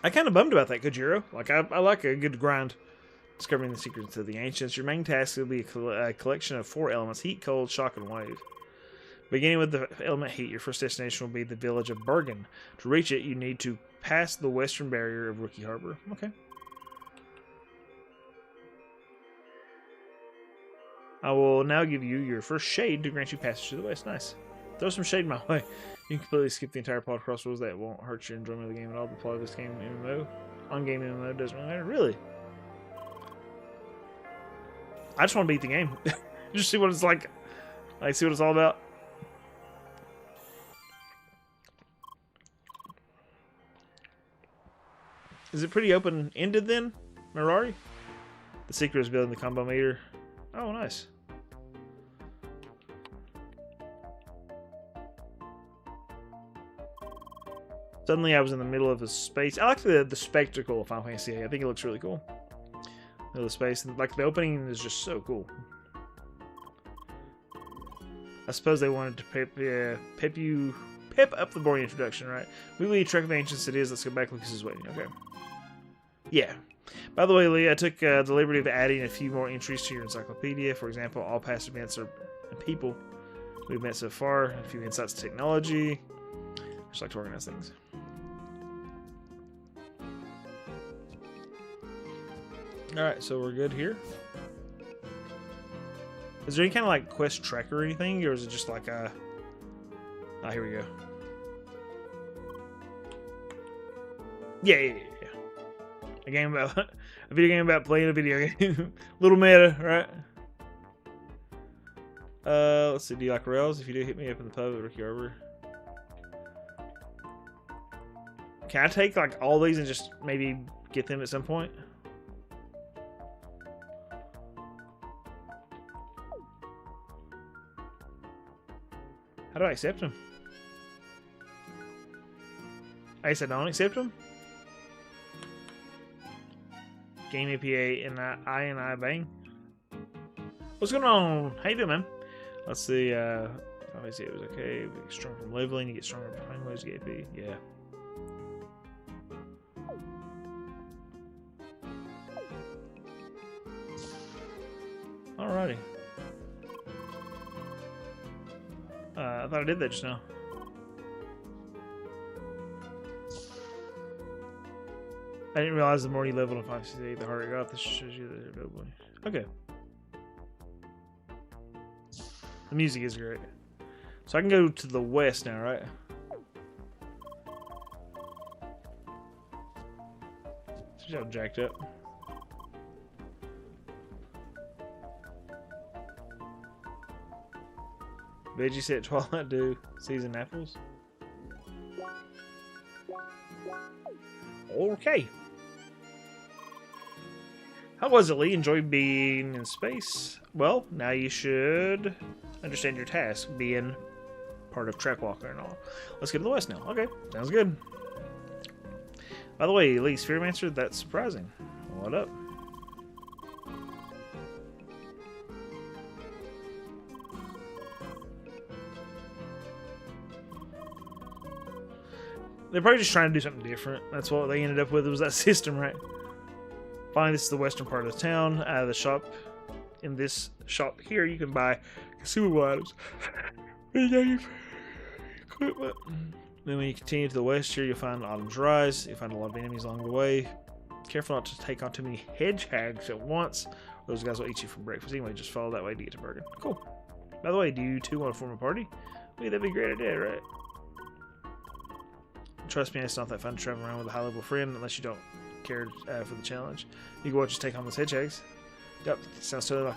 I kind of bummed about that, Kojiro. Like, I like a good grind. Discovering the secrets of the Ancients. Your main task will be a collection of 4 elements: heat, cold, shock, and wave. Beginning with the element heat, your first destination will be the village of Bergen. To reach it, you need to pass the western barrier of Rookie Harbor. Okay. I will now give you your first shade to grant you passage to the west. Nice. Throw some shade my way. You can completely skip the entire plot across rules. That won't hurt your enjoyment of the game at all. The plot of this game MMO, on-game MMO, doesn't really matter. Really? I just want to beat the game. Just see what it's like. Like, see what it's all about. Is it pretty open-ended then, Mirari? The secret is building the combo meter. Oh, nice. Suddenly I was in the middle of a space. I like the spectacle of Final Fantasy VIII. I think it looks really cool. Middle of space. And, like, the opening is just so cool. I suppose they wanted to pep up the boring introduction, right? We lead Track of the Ancients it is. Let's go back. Lucas is waiting. Okay. Yeah. By the way, Lee, I took the liberty of adding a few more entries to your encyclopedia. For example, all past events and people we've met so far, a few insights to technology. I just like to organize things. Alright, so we're good here. Is there any kind of like quest tracker or anything, or is it just like a... Oh, here we go. Yeah. A game about... a video game about playing a video game. Little meta, right? Let's see, do you like rails? If you do, hit me up in the pub at Rookie Harbor. Can I take like all these and just maybe get them at some point? How do I accept them? I guess I don't accept them? Game APA and I bang. What's going on? How you doing, man? Let's see. Obviously it was okay. We get strong from leveling. You get stronger from playing moves. Get AP. Yeah. Alrighty. I thought I did that just now. I didn't realize the more you level in 568, the harder it got. This shows you that they're available. Okay. The music is great. So I can go to the west now, right? See how jacked up. Veggie set Twilight Dew season apples. Okay. How was it, Lee? Enjoyed being in space? Well, now you should understand your task, being part of Trackwalker and all. Let's get to the west now. Okay, sounds good. By the way, Lee, Spheromancer, that's surprising. What up? They're probably just trying to do something different. That's what they ended up with. It was that system, right? Finally, this is the western part of the town. The shop, in this shop here, you can buy consumable items. Equipment. Then when you continue to the west here, you'll find Autumn's Rise. You'll find a lot of enemies along the way. Careful not to take on too many hedgehogs at once. Those guys will eat you for breakfast. Anyway, just follow that way to get to Bergen. Cool. By the way, do you two want to form a party? Wait, that'd be a great idea, right? Trust me, it's not that fun to travel around with a high-level friend unless you don't care for the challenge. You can watch us take on those hedgehogs. Yep, sounds totally like...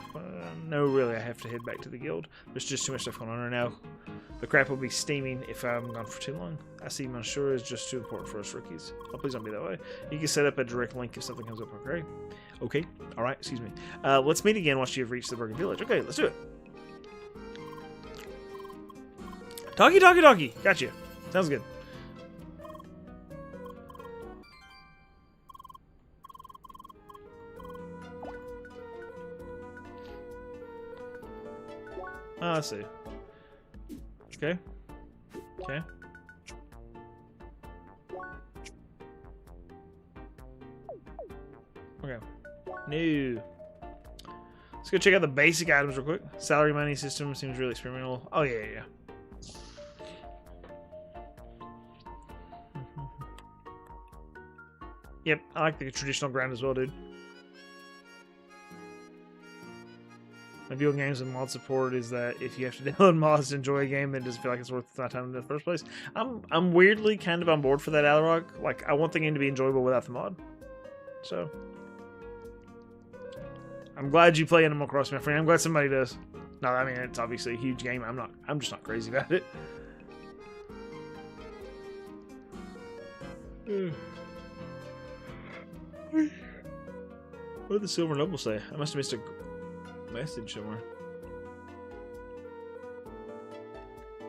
no, really, I have to head back to the guild. There's just too much stuff going on right now. The crap will be steaming if I'm gone for too long. I see Monsieur is just too important for us rookies. Oh, please don't be that way. You can set up a direct link if something comes up, okay? Okay, alright, excuse me. Let's meet again once you've reached the Bergen Village. Okay, let's do it. Talkie, talkie, talkie. Gotcha. Sounds good. Oh, let's see. Okay. Okay. Okay. No. Let's go check out the basic items real quick. Salary money system seems really experimental. Oh, yeah, yeah. Yep, I like the traditional grind as well, dude. My view on games and mod support is that if you have to download mods to enjoy a game, then it doesn't feel like it's worth my time in the first place. I'm weirdly kind of on board for that, Alrock. Like, I want the game to be enjoyable without the mod. So, I'm glad you play Animal Crossing, my friend. I'm glad somebody does. No, I mean, it's obviously a huge game. I'm just not crazy about it. What did the Silver Noble say? I must have missed a message somewhere.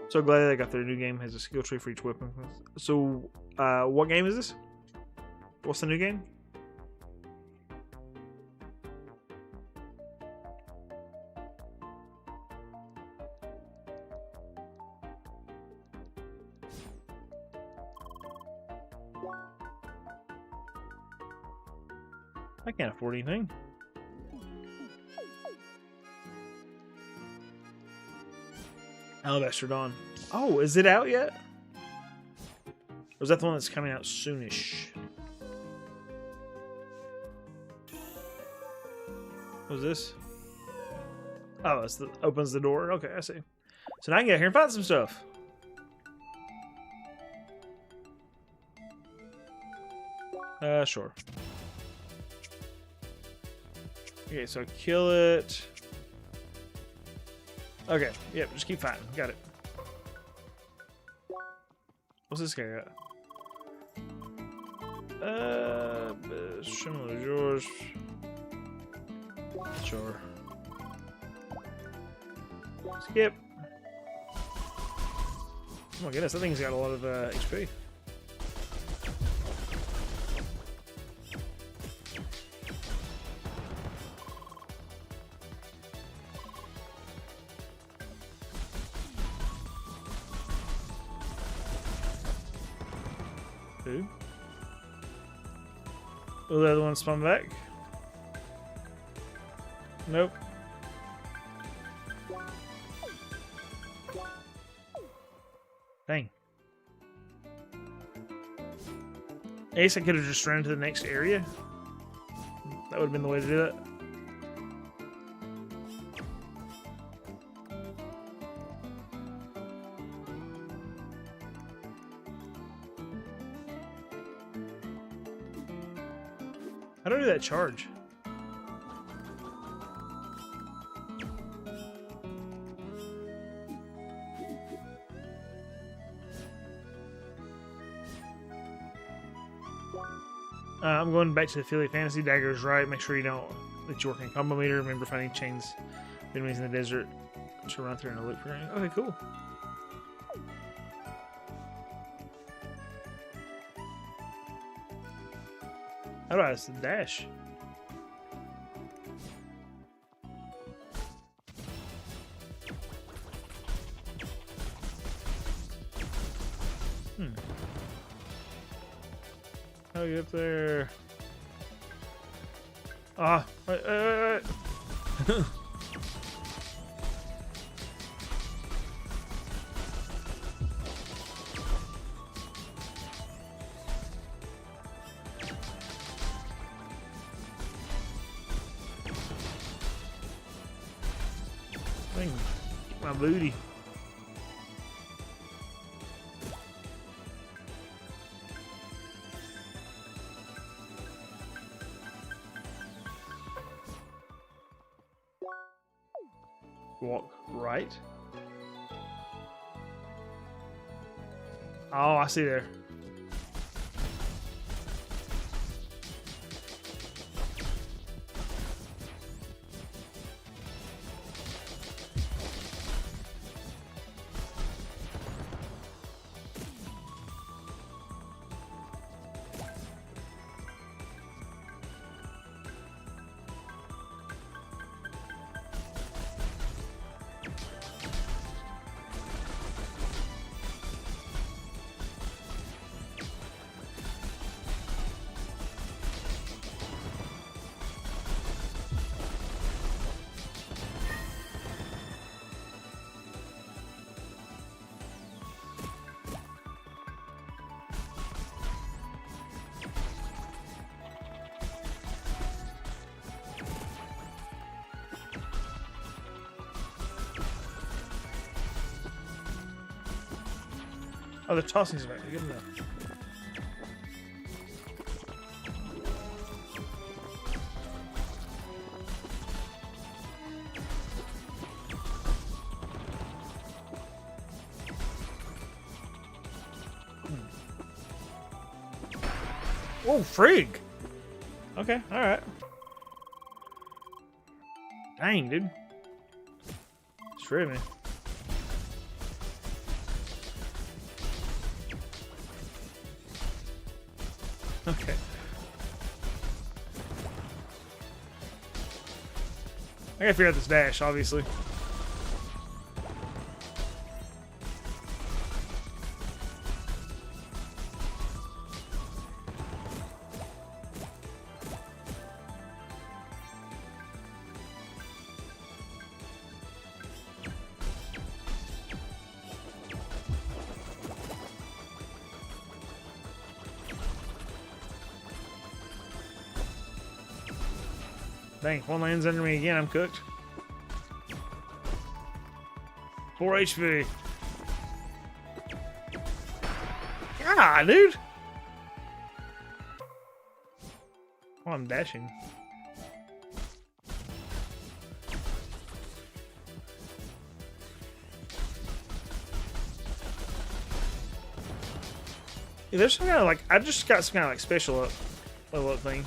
So glad they got their new game. Has a skill tree for each weapon. So, what game is this? What's the new game? I can't afford anything. Alabaster Dawn. Oh, is it out yet? Or is that the one that's coming out soonish? What's this? Oh, it's the opens the door. Okay, I see. So now I can get here and find some stuff. Sure. Okay, so kill it. Okay, yep, just keep fighting. Got it. What's this guy got? Similar to yours. Sure. Skip. Oh my goodness, that thing's got a lot of XP. Who? Will the other one spawn back? Nope. Dang. I guess I could have just ran to the next area. That would have been the way to do that. How do I do that charge? I'm going back to the Philly Fantasy Daggers, right? Make sure you don't that you work in combo meter. Remember finding chains, enemies in the desert to run through in a loop for you. Okay, cool. How do I dash? How do I get up there? Ah, wait. Dang, get my booty. Walk right. Oh, I see there. Oh, the tossing's back. Good enough. Oh, frig! Okay, alright. Dang, dude. Shred me. Okay. I gotta figure out this dash, obviously. Dang, one lands under me again, I'm cooked. 4 HP. God, dude. Oh, I'm dashing. Yeah, there's some kind of like, I just got some kind of like special level up thing.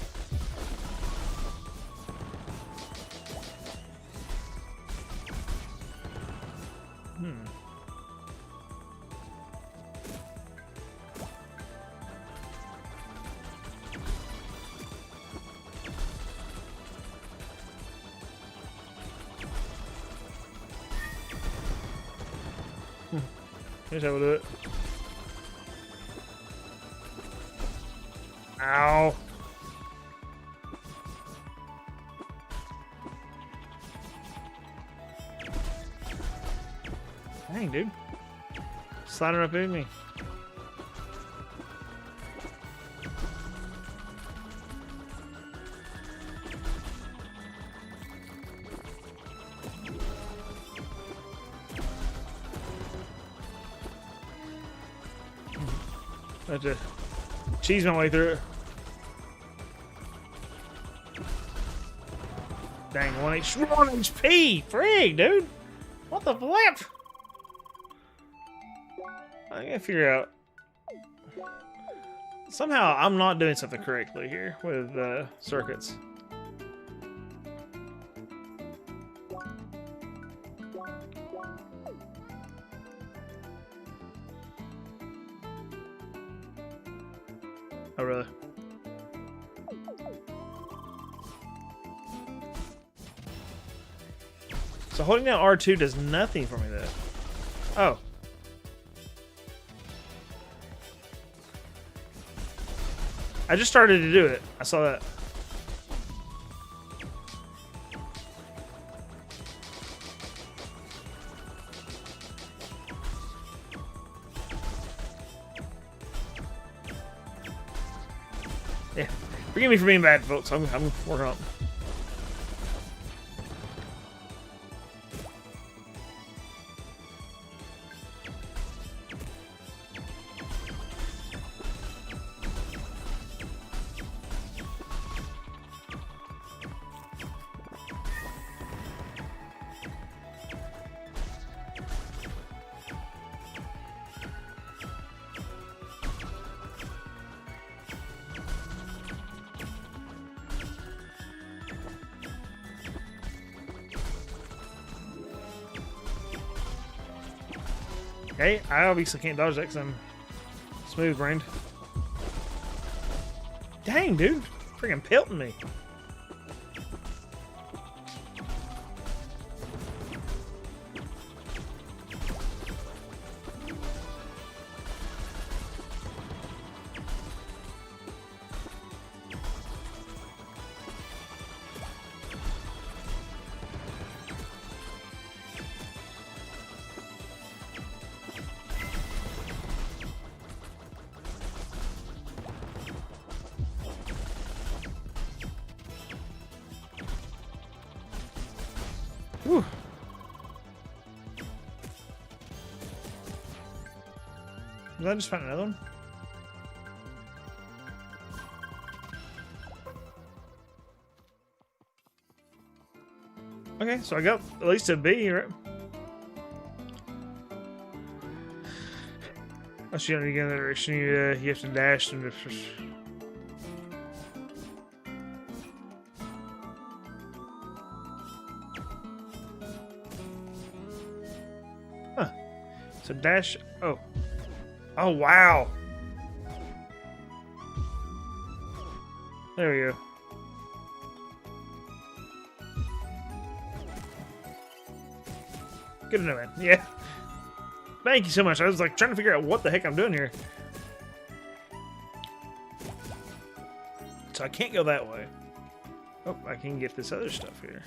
Here's how we'll do it. Ow. Dang, dude. Sliding up in me. I have to cheese my way through it. Dang, 1 HP! Frig, dude! What the flip? I gotta figure out. Somehow I'm not doing something correctly here with circuits. Oh, really? So holding down R2 does nothing for me, though. Oh. I just started to do it. I saw that. Yeah. Forgive me for being bad, folks. I'm working on it. Hey, I obviously can't dodge that because I'm smooth-brained. Dang, dude. Freaking pelting me. Whew. Did I just find another one? Okay, so I got at least a B, right? Oh, so you don't need to go in that direction. You have to dash and just... Huh. So dash... Oh. Oh, wow. There we go. Good to know, man. Yeah. Thank you so much. I was like trying to figure out what the heck I'm doing here. So I can't go that way. Oh, I can get this other stuff here.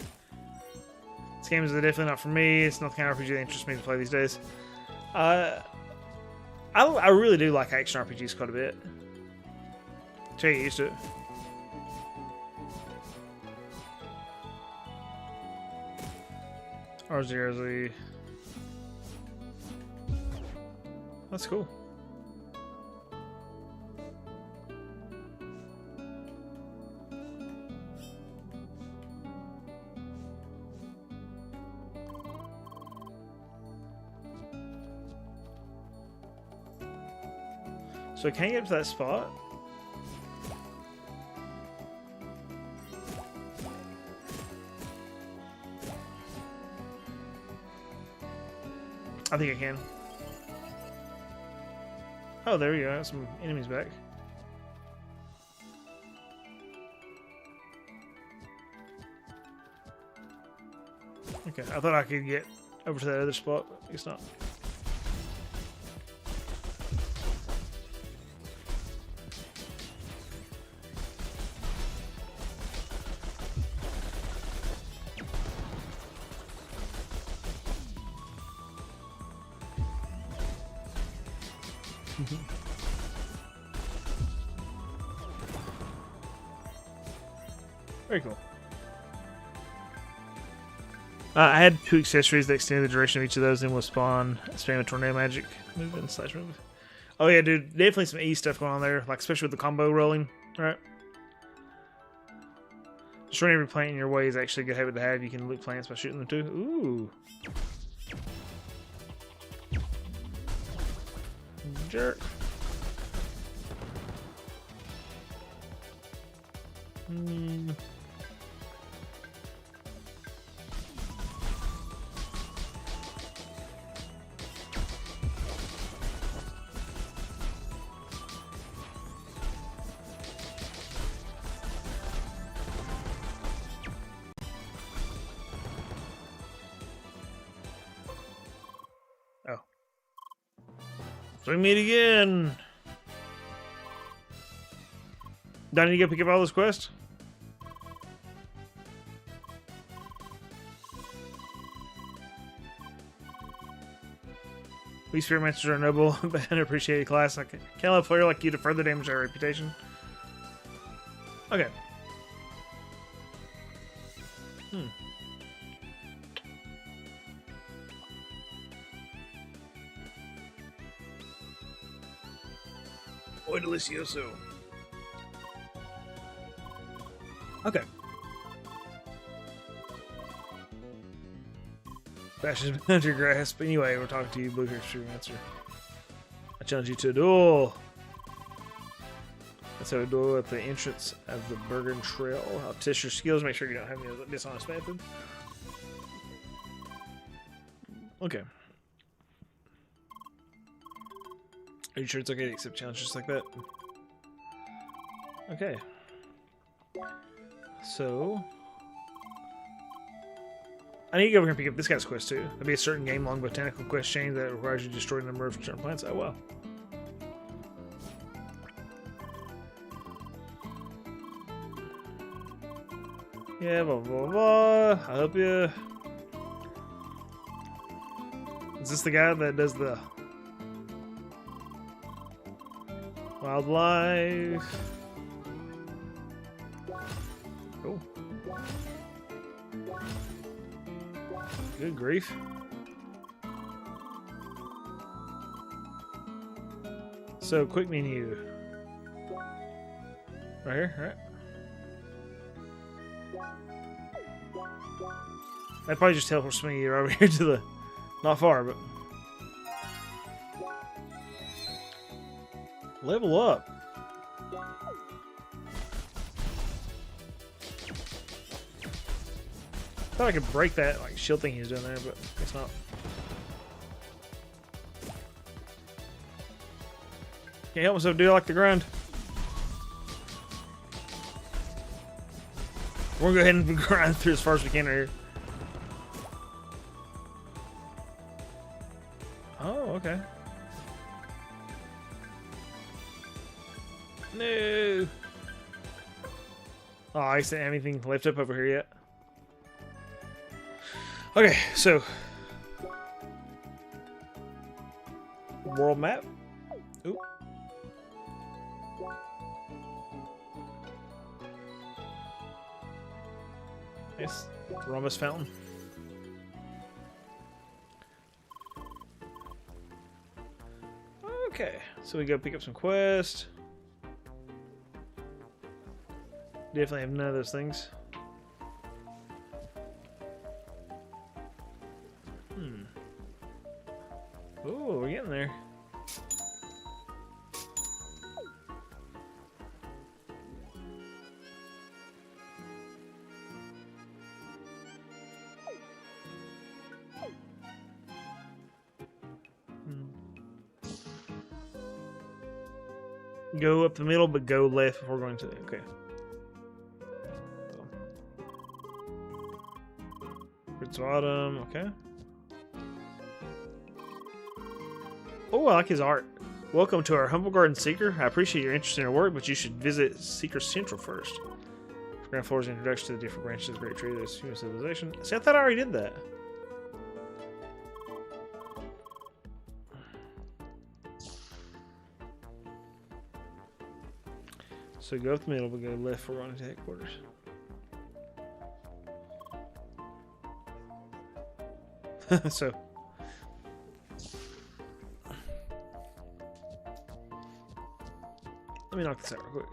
This game is definitely not for me. It's not the kind of RPG that interests me to play these days. I really do like action RPGs quite a bit. Until you get used to it. R0Z. That's cool. So can you get up to that spot? I think I can. Oh, there we go. Some enemies back. Okay, I thought I could get over to that other spot, but I guess not. Very cool. I had 2 accessories that extended the duration of each of those, and will spawn spam a tornado magic movement / move. Oh yeah, dude, definitely some E stuff going on there, like especially with the combo rolling, right? Destroying every plant in your way is actually a good habit to have. You can loot plants by shooting them too. Ooh. Jerk. Oh. So we meet again. Do I need to go pick up all this quest? We experiments are noble, but unappreciated class. I can't let a player like you to further damage our reputation. Okay. Muy delicioso. Okay. Bash has been under your grasp. Anyway, we're talking to you, Blue Hair Experimenter. I challenge you to a duel. Let's have a duel at the entrance of the Bergen Trail. I'll test your skills, make sure you don't have any dishonest method. Okay. Are you sure it's okay to accept challenges like that? Okay. So I need to go over here and pick up this guy's quest too. There'll be a certain game-long botanical quest chain that requires you to destroy a number of certain plants. Oh wow. Yeah, blah blah blah. I'll help you. Is this the guy that does the wildlife? Cool. Good grief. So, quick menu. Right here, right? That probably just teleports me over here to the... Not far, but... Level up. Thought I could break that like shield thing he was doing there, but it's not. Can't help myself, dude. I like the grind. We're gonna go ahead and grind through as far as we can right here. Oh, okay. No. Oh, I didn't have anything left up over here yet. Okay, so world map. Oop. Nice. Rhombus fountain. Okay, so we go pick up some quests. Definitely have none of those things. Oh, we're getting there. Go up the middle, but go left before going to the... Okay. Ritz Autumn, okay. Oh, I like his art. Welcome to our humble garden, Seeker. I appreciate your interest in our work, but you should visit Seeker Central first. Ground floor is an introduction to the different branches of the Great Tree. There's human civilization. See, I thought I already did that. So go up the middle, but go left for going to headquarters. So let me knock this out real quick.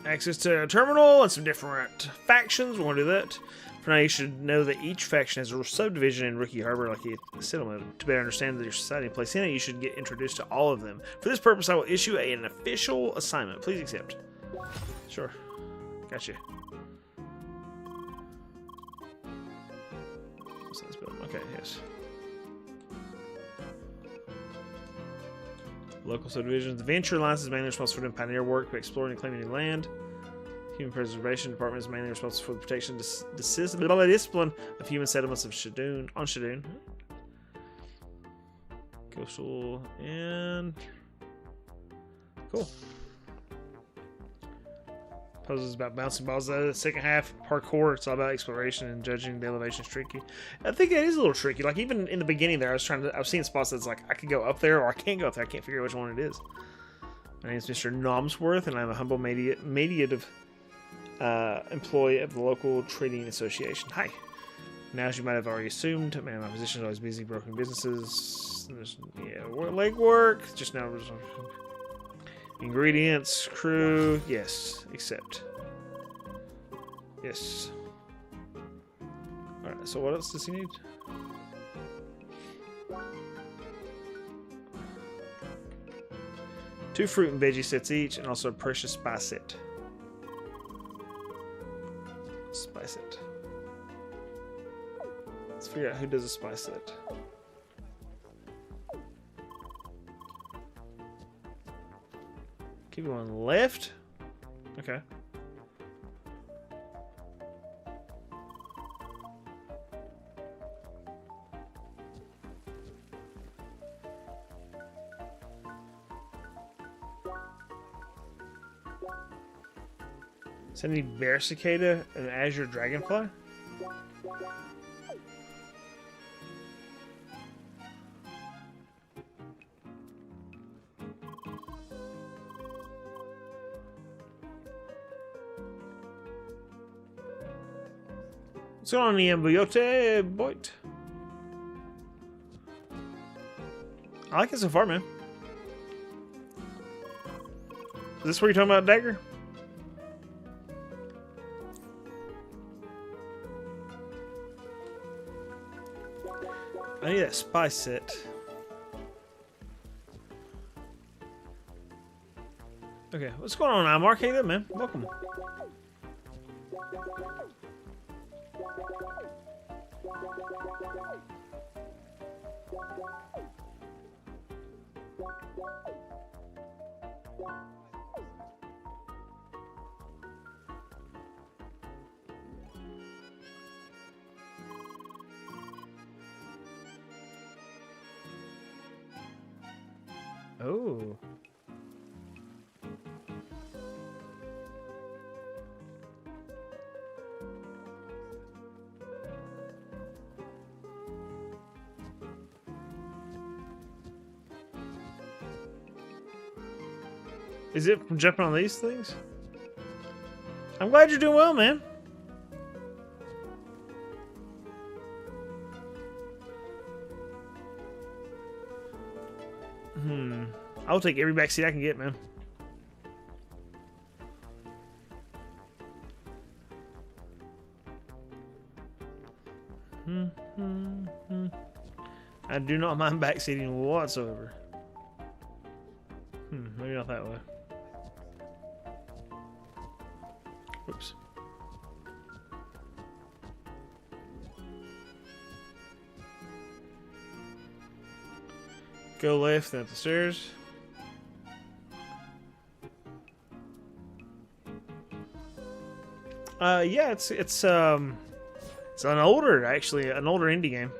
Access to a terminal and some different factions. We want to do that. For now, you should know that each faction has a subdivision in Rookie Harbor, like a settlement. To better understand your society and place in it, you should get introduced to all of them. For this purpose, I will issue an official assignment. Please accept. Sure. Gotcha. Okay, yes. Local subdivisions. The Venture Alliance is mainly responsible for doing pioneer work by exploring and claiming new land. Human Preservation Department is mainly responsible for the protection and discipline of human settlements of Shadoon, on Shadoon. Coastal and... Cool. Puzzles about bouncing balls. The second half, parkour, it's all about exploration and judging the elevation's tricky. I think that is a little tricky. Like, even in the beginning there, I was seeing spots that's like, I could go up there or I can't go up there. I can't figure out which one it is. My name is Mr. Nomsworth, and I'm a humble mediative employee of the local trading association. Hi. Now, as you might have already assumed, man, my position is always busy brokering businesses. There's, yeah, legwork. Just now... Ingredients, crew, yes, accept. Yes. Alright, so what else does he need? Two fruit and veggie sets each, and also a precious spice set. Spice set. It's figure out who does a spy set. Keep going left. Okay. So I need bear cicada and azure dragonfly. What's going on, Niambuyote Boit? I like it so far, man. Is this where you're talking about, Dagger? I need that spy set. Okay, what's going on now, Mark? How you doing, man? Welcome. Oh. Is it from jumping on these things? I'm glad you're doing well, man. I'll take every backseat I can get, man. I do not mind backseating whatsoever. Maybe not that way. Oops. Go left, then up the stairs. Yeah, it's an older, actually, an older indie game.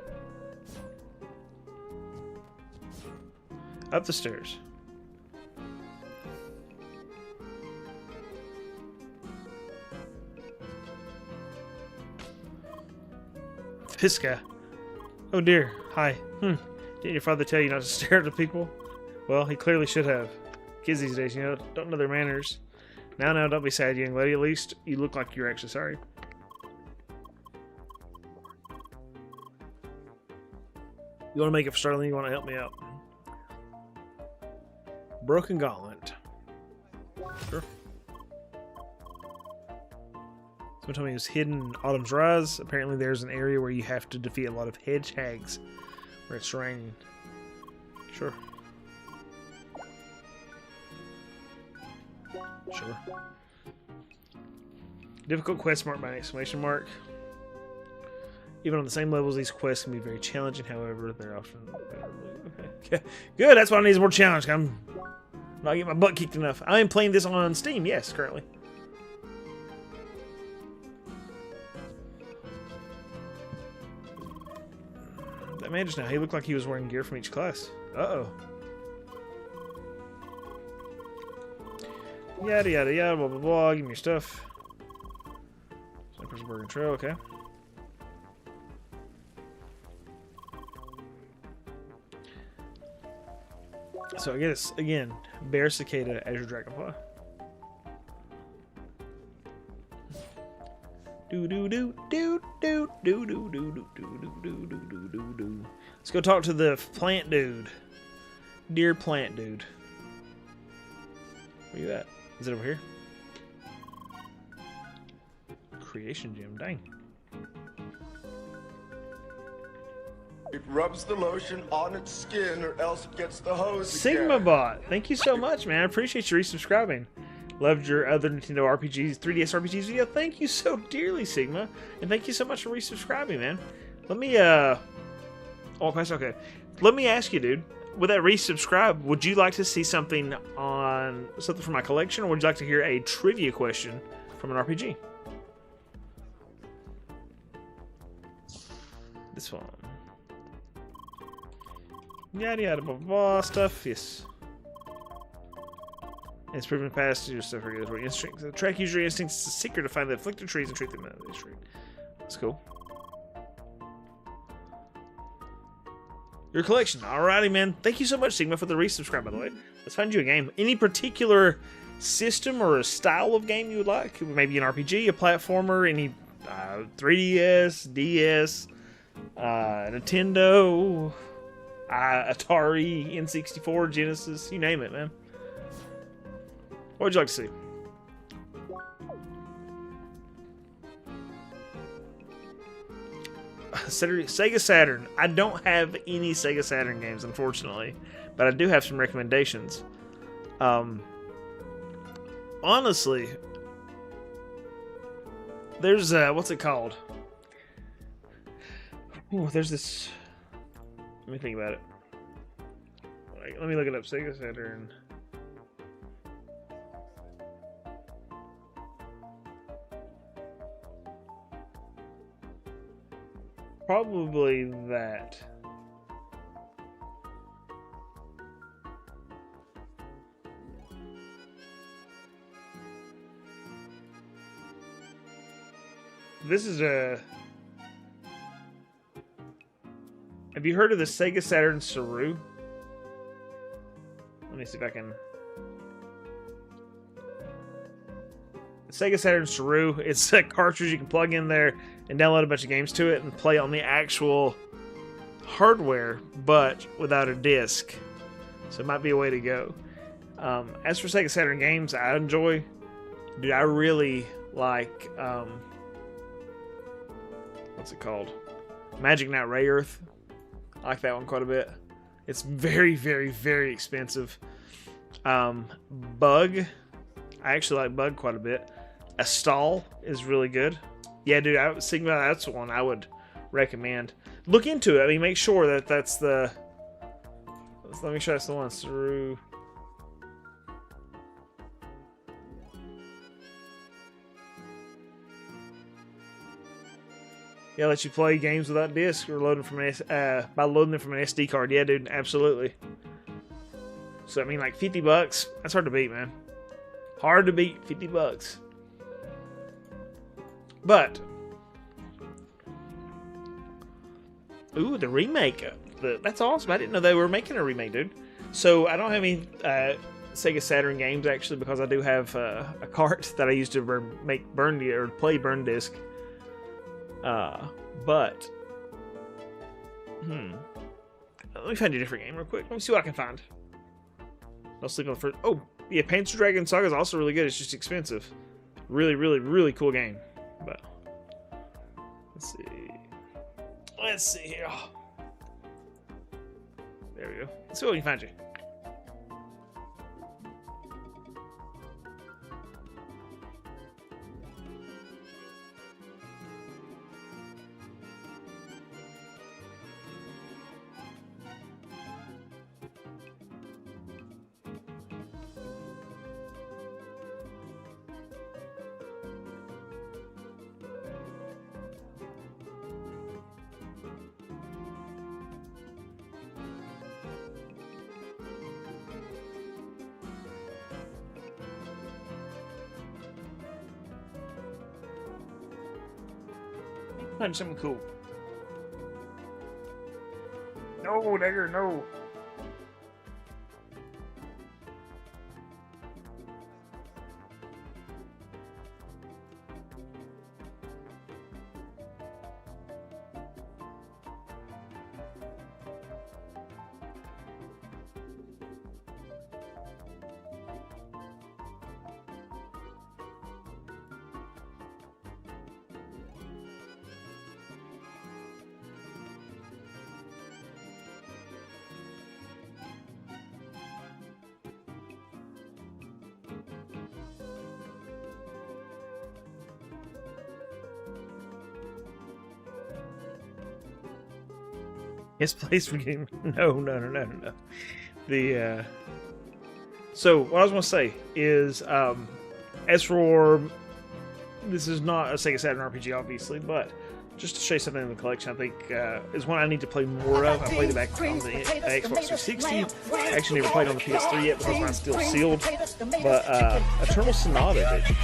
Up the stairs. Pisca. Oh dear. Hi. Didn't your father tell you not to stare at the people? Well, he clearly should have. Kids these days, don't know their manners. Now, don't be sad, young lady. At least you look like you're actually sorry. You want to make it for Starling? You want to help me out? Broken Gauntlet. Sure. Someone told me it was hidden in Autumn's Rise. Apparently there's an area where you have to defeat a lot of hedgehogs where it's raining. Sure. Sure. Difficult quest marked by an exclamation mark. Even on the same levels, these quests can be very challenging. However, they're often... Okay. Good, that's why I need more challenge. I'm not getting my butt kicked enough. I am playing this on Steam, yes, currently. That man just now, he looked like he was wearing gear from each class. Uh-oh. Yada yada yada, blah blah blah, give me your stuff. Cypress Bergen Trail, okay. So I guess, again, Bear Cicada, Azure Dragonfly. Let's go talk to the plant dude. Dear plant dude. Where you at? Is it over here? Creation gym, dang. It rubs the lotion on its skin or else it gets the hose Sigma again. Bot, thank you so much, man. I appreciate you resubscribing. Loved your other Nintendo RPGs, 3DS RPGs video. Thank you so dearly, Sigma. And thank you so much for resubscribing, man. Let me, oh, that's okay. Let me ask you, dude. With that resubscribe, would you like to see something from my collection, or would you like to hear a trivia question from an RPG? This one. Yada yada blah blah stuff. Yes. It's proven past your stuff regulatory instincts. The track user instincts is a secret to find the afflicted trees and treat them out of the tree. That's cool. Your collection. Alrighty, man. Thank you so much, Sigma, for the resubscribe, by the way. Let's find you a game. Any particular system or a style of game you would like? Maybe an RPG, a platformer, any 3DS, DS, Nintendo, Atari, N64, Genesis, you name it, man. What would you like to see? Sega Saturn. I don't have any Sega Saturn games, unfortunately, but I do have some recommendations. Honestly, there's what's it called? Ooh, there's this. Let me think about it. Let me look it up. Sega Saturn. Probably that. This is a... Have you heard of the Sega Saturn Saru? Let me see if I can... Sega Saturn Saru. It's a cartridge you can plug in there and download a bunch of games to it and play on the actual hardware, but without a disc. So it might be a way to go. As for Sega Saturn games, I enjoy. Dude, I really like. What's it called? Magic Knight Ray Earth. I like that one quite a bit. It's very, very, very expensive. Bug. I actually like Bug quite a bit. Astal is really good. Yeah, dude, Sigma, that's the one I would recommend. Look into it. I mean, make sure that that's the... Let me show that's the one. Through... Yeah, let you play games without disc or loading from by loading them from an SD card. Yeah, dude, absolutely. So, I mean, like $50, that's hard to beat, man. Hard to beat, $50. But, ooh, the remake. That's awesome. I didn't know they were making a remake, dude. So, I don't have any Sega Saturn games, actually, because I do have a cart that I used to play Burn Disc. But, let me find a different game real quick. Let me see what I can find. I'll sleep on the first. Oh, yeah, Panzer Dragoon Saga is also really good. It's just expensive. Really, really, really cool game. But let's see. Let's see here. There we go. Let's see what we can find you. Find something cool. No, nigger, no. His place for getting no. The so what I was going to say is, as for this is not a Sega Saturn RPG, obviously, but just to show you something in the collection, I think is one I need to play more of. I played it back on the Xbox 360. I actually never played on the PS3 yet because mine's still sealed. But Eternal Sonata, dude,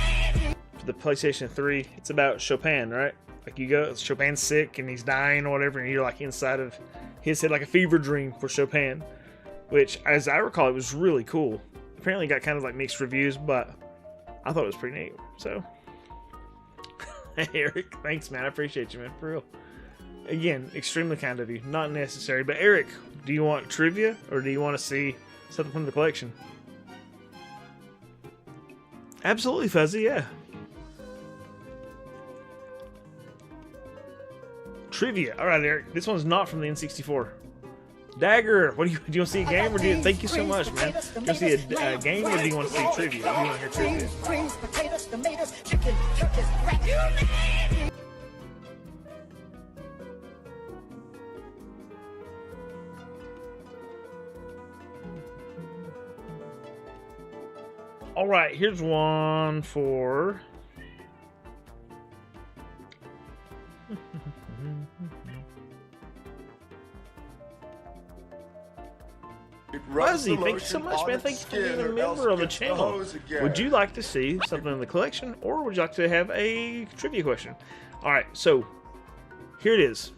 for the PlayStation 3. It's about Chopin, right? Like you go, Chopin's sick and he's dying or whatever, and you're like inside of his head, like a fever dream for Chopin. Which, as I recall, it was really cool. Apparently, got kind of like mixed reviews, but I thought it was pretty neat. So. Hey, Eric, thanks, man. I appreciate you, man. For real. Again, extremely kind of you. Not necessary. But, Eric, do you want trivia or do you want to see something from the collection? Absolutely, Fuzzy, yeah. Trivia. All right, Eric. This one's not from the N64. Dagger, what do you want to see a game or do you? Thank you so much, man. Do you want to see a game or do you want to see trivia? Do you want to hear trivia? All right, here's one for. Fuzzy, thank you so much, man. Thank you for being a member of the channel. Would you like to see something in the collection, or would you like to have a trivia question? All right, so here it is.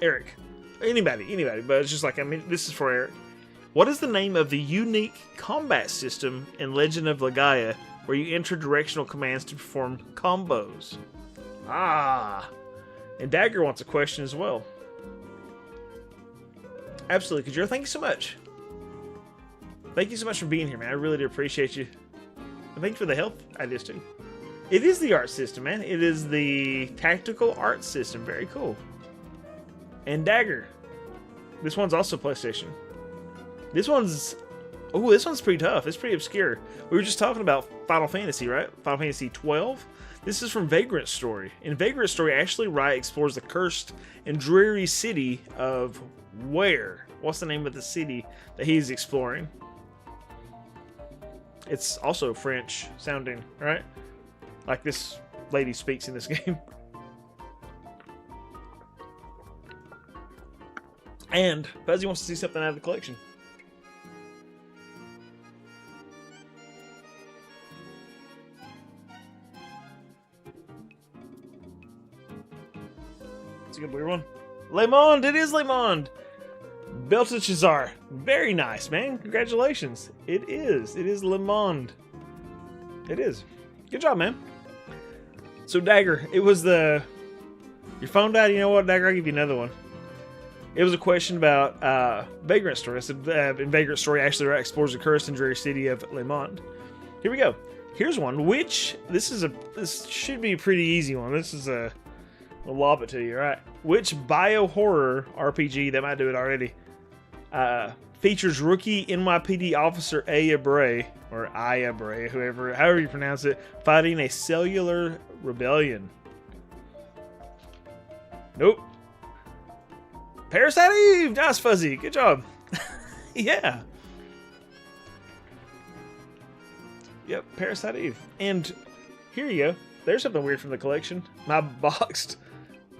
Eric, anybody, but it's just like, I mean, this is for Eric. What is the name of the unique combat system in Legend of Legaia where you enter directional commands to perform combos? And Dagger wants a question as well. Absolutely, Kajira. Thank you so much. Thank you so much for being here, man. I really do appreciate you. And thank you for the help ideas, too. It is the art system, man. It is the tactical art system. Very cool. And Dagger. This one's also PlayStation. This one's pretty tough. It's pretty obscure. We were just talking about Final Fantasy, right? Final Fantasy 12. This is from Vagrant Story. In Vagrant Story, Ashley Wright explores the cursed and dreary city of where? What's the name of the city that he's exploring? It's also French sounding, right? Like this lady speaks in this game. And Fuzzy wants to see something out of the collection. It's a good weird one. Le Monde! It is Le Monde! Belteshazzar. Very nice, man. Congratulations. It is. It is Le Monde. It is. Good job, man. So, Dagger, it was the... Your phone died? You know what, Dagger? I'll give you another one. It was a question about Vagrant Story. I said, in Vagrant Story, Ashley Wright explores the cursed and dreary city of Le Monde. Here we go. Here's one, which... This should be a pretty easy one. This is a... I'll lob it to you, right? Which bio-horror RPG, that might do it already, features rookie NYPD officer Aya Bray, or Aya Bray, however you pronounce it, fighting a cellular rebellion? Nope. Parasite Eve! Nice, Fuzzy. Good job. Yeah. Yep, Parasite Eve. And here you go. There's something weird from the collection. My boxed...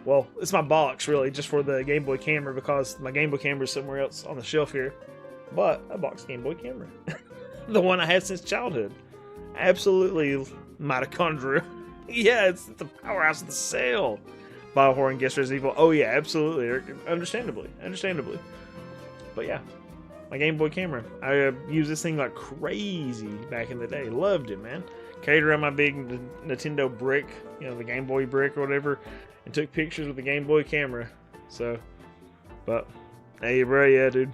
Well, it's my box, really, just for the Game Boy camera, because my Game Boy camera is somewhere else on the shelf here. But a boxed Game Boy camera. The one I had since childhood. Absolutely mitochondria. Yeah, it's the powerhouse of the cell. Biohorror and Guess Resident Evil. Oh, yeah, absolutely. Understandably. But yeah, my Game Boy camera. I used this thing like crazy back in the day. Loved it, man. Carried around my big Nintendo brick, the Game Boy brick or whatever, and took pictures with the Game Boy camera. So, but, hey, bro, yeah, dude.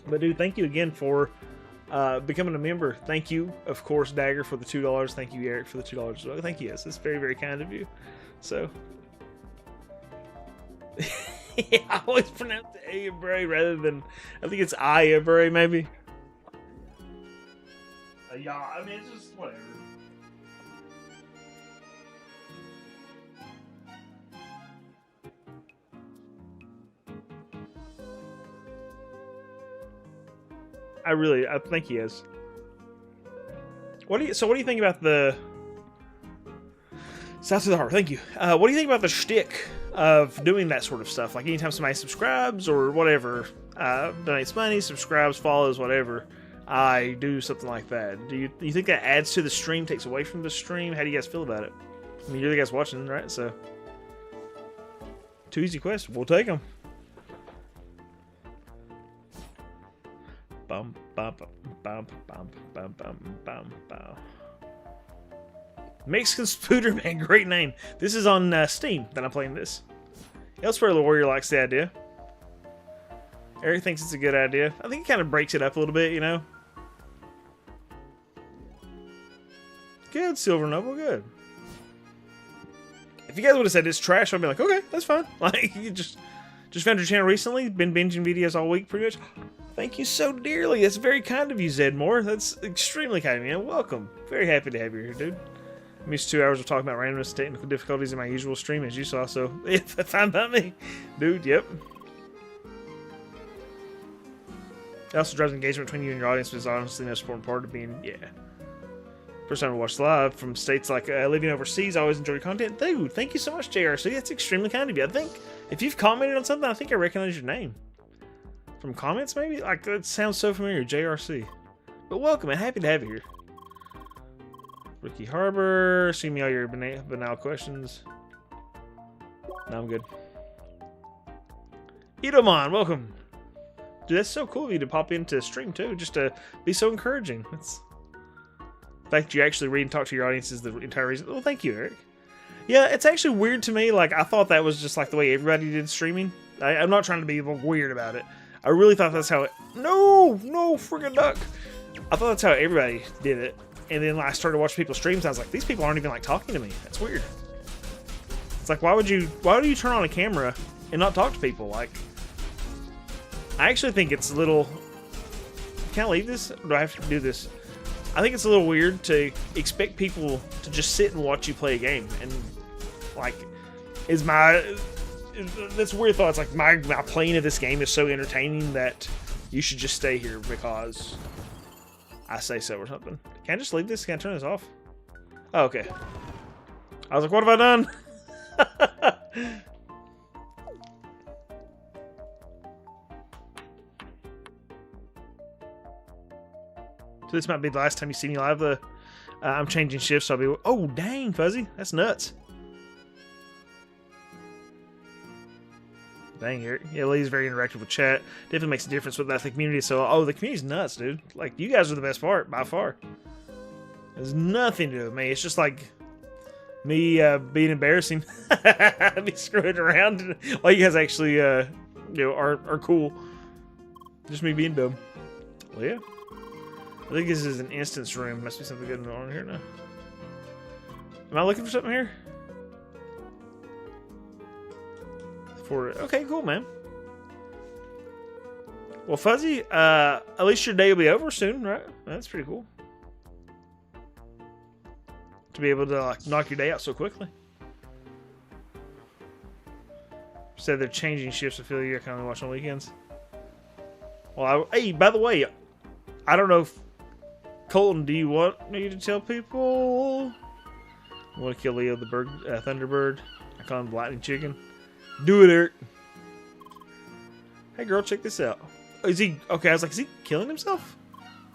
But, dude, thank you again for becoming a member. Thank you, of course, Dagger, for the $2. Thank you, Eric, for the $2 as well. Thank you, yes. It's very, very kind of you. So, yeah, I always pronounce it Ayabray rather than, I think it's Ayabray, maybe. Yeah, I mean, it's just whatever. I think he is. What do you think about the South to the Heart? Thank you. What do you think about the shtick of doing that sort of stuff? Like anytime somebody subscribes or whatever, donates money, subscribes, follows, whatever, I do something like that. Do you think that adds to the stream, takes away from the stream? How do you guys feel about it? I mean, you're the guys watching, right? So, 2 easy questions. We'll take them. Bum, bum, bum, bum, bum, bum, bum, bum. Mexican Spooderman, great name. This is on Steam that I'm playing this. Elsewhere, the Warrior likes the idea. Eric thinks it's a good idea. I think it kind of breaks it up a little bit, you know? Good, Silver Noble, good. If you guys would have said it's trash, I'd be like, okay, that's fine. Like, you just found your channel recently, been binging videos all week, pretty much. Thank you so dearly. That's very kind of you, Zedmore. That's extremely kind of you. Welcome. Very happy to have you here, dude. I missed 2 hours of talking about randomness, technical difficulties in my usual stream, as you saw, so if fine by me. Dude, yep. It also drives engagement between you and your audience, which is honestly the most important part of being, yeah. First time I watched live from states like living overseas, I always enjoy your content. Dude, thank you so much, JRC. That's extremely kind of you. I think if you've commented on something, I think I recognize your name. From comments, maybe? Like, that sounds so familiar, JRC. But welcome, and happy to have you here. Ricky Harbor, see me all your banal questions. No, I'm good. Idomon, welcome. Dude, that's so cool of you to pop into stream, too, just to be so encouraging. That's... The fact that you actually read and talk to your audience is the entire reason. Well, thank you, Eric. Yeah, it's actually weird to me. Like, I thought that was just like the way everybody did streaming. I'm not trying to be weird about it. I really thought that's how it... No, friggin' duck. I thought that's how everybody did it. And then I started watching people's streams, and I was like, these people aren't even, like, talking to me. That's weird. It's like, why would you turn on a camera and not talk to people? Like, I actually think it's a little... Can I leave this? Or do I have to do this? I think it's a little weird to expect people to just sit and watch you play a game. And, like, that's a weird thought. It's like, my playing of this game is so entertaining that you should just stay here because I say so or something. Can I just leave this? Can I turn this off? Oh, okay. I was like, what have I done? So this might be the last time you see me live. I'm changing shifts, so I'll be... Oh, dang, Fuzzy. That's nuts. Dang, Eric. Yeah, Lee's very interactive with chat. Definitely makes a difference with that the community. So, oh, the community's nuts, dude. Like, you guys are the best part, by far. There's nothing to do with me. It's just like me being embarrassing. Me screwing around. Well, you guys actually, you know, are cool. Just me being dumb. Well, yeah. I think this is an instance room. Must be something good on here now. Am I looking for something here? Okay, cool, man. Well, Fuzzy, at least your day will be over soon, right? That's pretty cool. To be able to like knock your day out so quickly. Said they're changing shifts. I feel you can only watch on weekends. Well, hey, by the way, I don't know if Colton, do you want me to tell people? I want to kill Leo the bird, Thunderbird. I call him the Lightning Chicken. Do it, Eric. Hey, girl, check this out. Oh, is he... Okay, I was like, is he killing himself?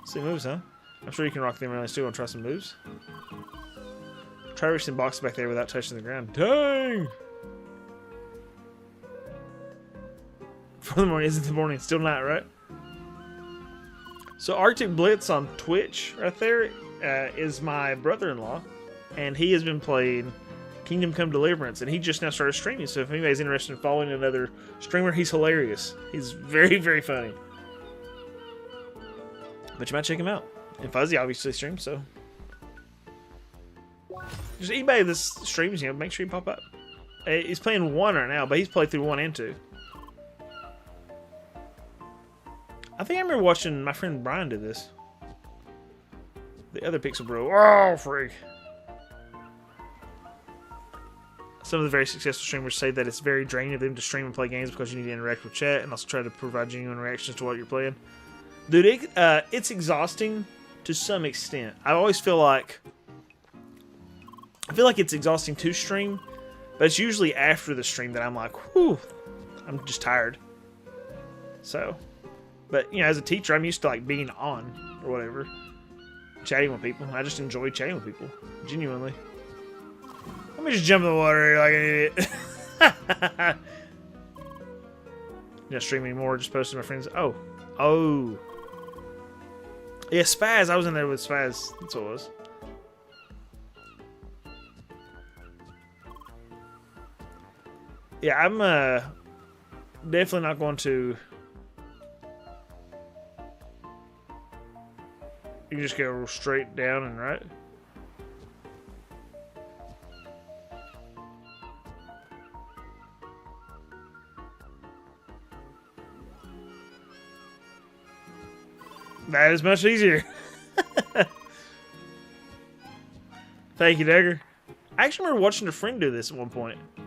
See moves, huh? I'm sure you can rock them around too. Want to try some moves? Try reaching box back there without touching the ground. Dang! 4 in the morning isn't the morning. It's still night, right? So Arctic Blitz on Twitch right there is my brother-in-law. And he has been playing Kingdom Come Deliverance, and he just now started streaming, so if anybody's interested in following another streamer, he's hilarious. He's very, very funny. But you might check him out. And Fuzzy obviously streams, so... Just anybody that streams, you know, make sure you pop up. He's playing 1 right now, but he's played through 1 and 2. I think I remember watching my friend Brian do this. The other Pixel Bro. Oh, freak. Some of the very successful streamers say that it's very draining of them to stream and play games because you need to interact with chat and also try to provide genuine reactions to what you're playing. Dude, it's exhausting to some extent. I always feel like it's exhausting to stream, but it's usually after the stream that I'm like, whew, I'm just tired. So, but you know, as a teacher, I'm used to like being on or whatever, chatting with people. I just enjoy chatting with people, genuinely. Let me just jump in the water like an idiot. Not stream anymore, just posting my friends. Oh. Yeah, Spaz. I was in there with Spaz. That's what it was. Yeah, I'm definitely not going to. You just go straight down and right. That is much easier. Thank you, Dagger. I actually remember watching a friend do this at one point. I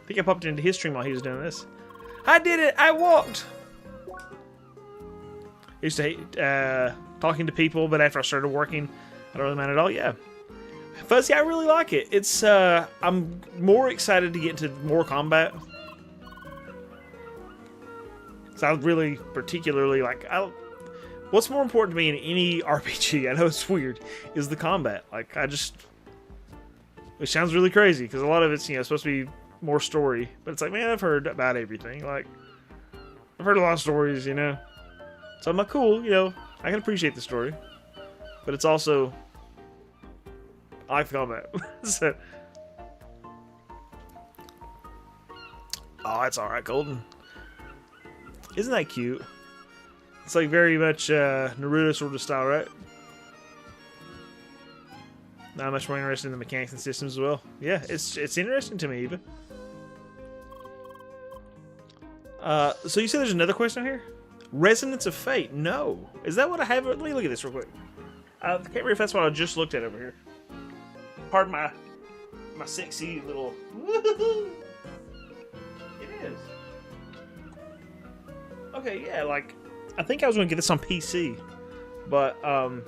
think I popped into his stream while he was doing this. I did it! I walked! I used to hate talking to people, but after I started working, I don't really mind at all. Yeah. Fuzzy, I really like it. It's, I'm more excited to get into more combat. So I really particularly like, what's more important to me in any RPG, I know it's weird, is the combat. Like, it sounds really crazy, because a lot of it's, you know, supposed to be more story, but it's like, man, I've heard about everything. Like, I've heard a lot of stories, you know? So I'm like, cool, you know, I can appreciate the story, but it's also, I like the combat. So, oh, it's alright, Golden. Isn't that cute? It's like very much Naruto sort of style, right? Not much more interested in the mechanics and systems as well. Yeah, it's interesting to me, even. So you said there's another question here? Resonance of Fate? No. Is that what I have? Let me look at this real quick. I can't remember if that's what I just looked at over here. Pardon my sexy little... It is. Okay, yeah, like, I think I was going to get this on PC, but I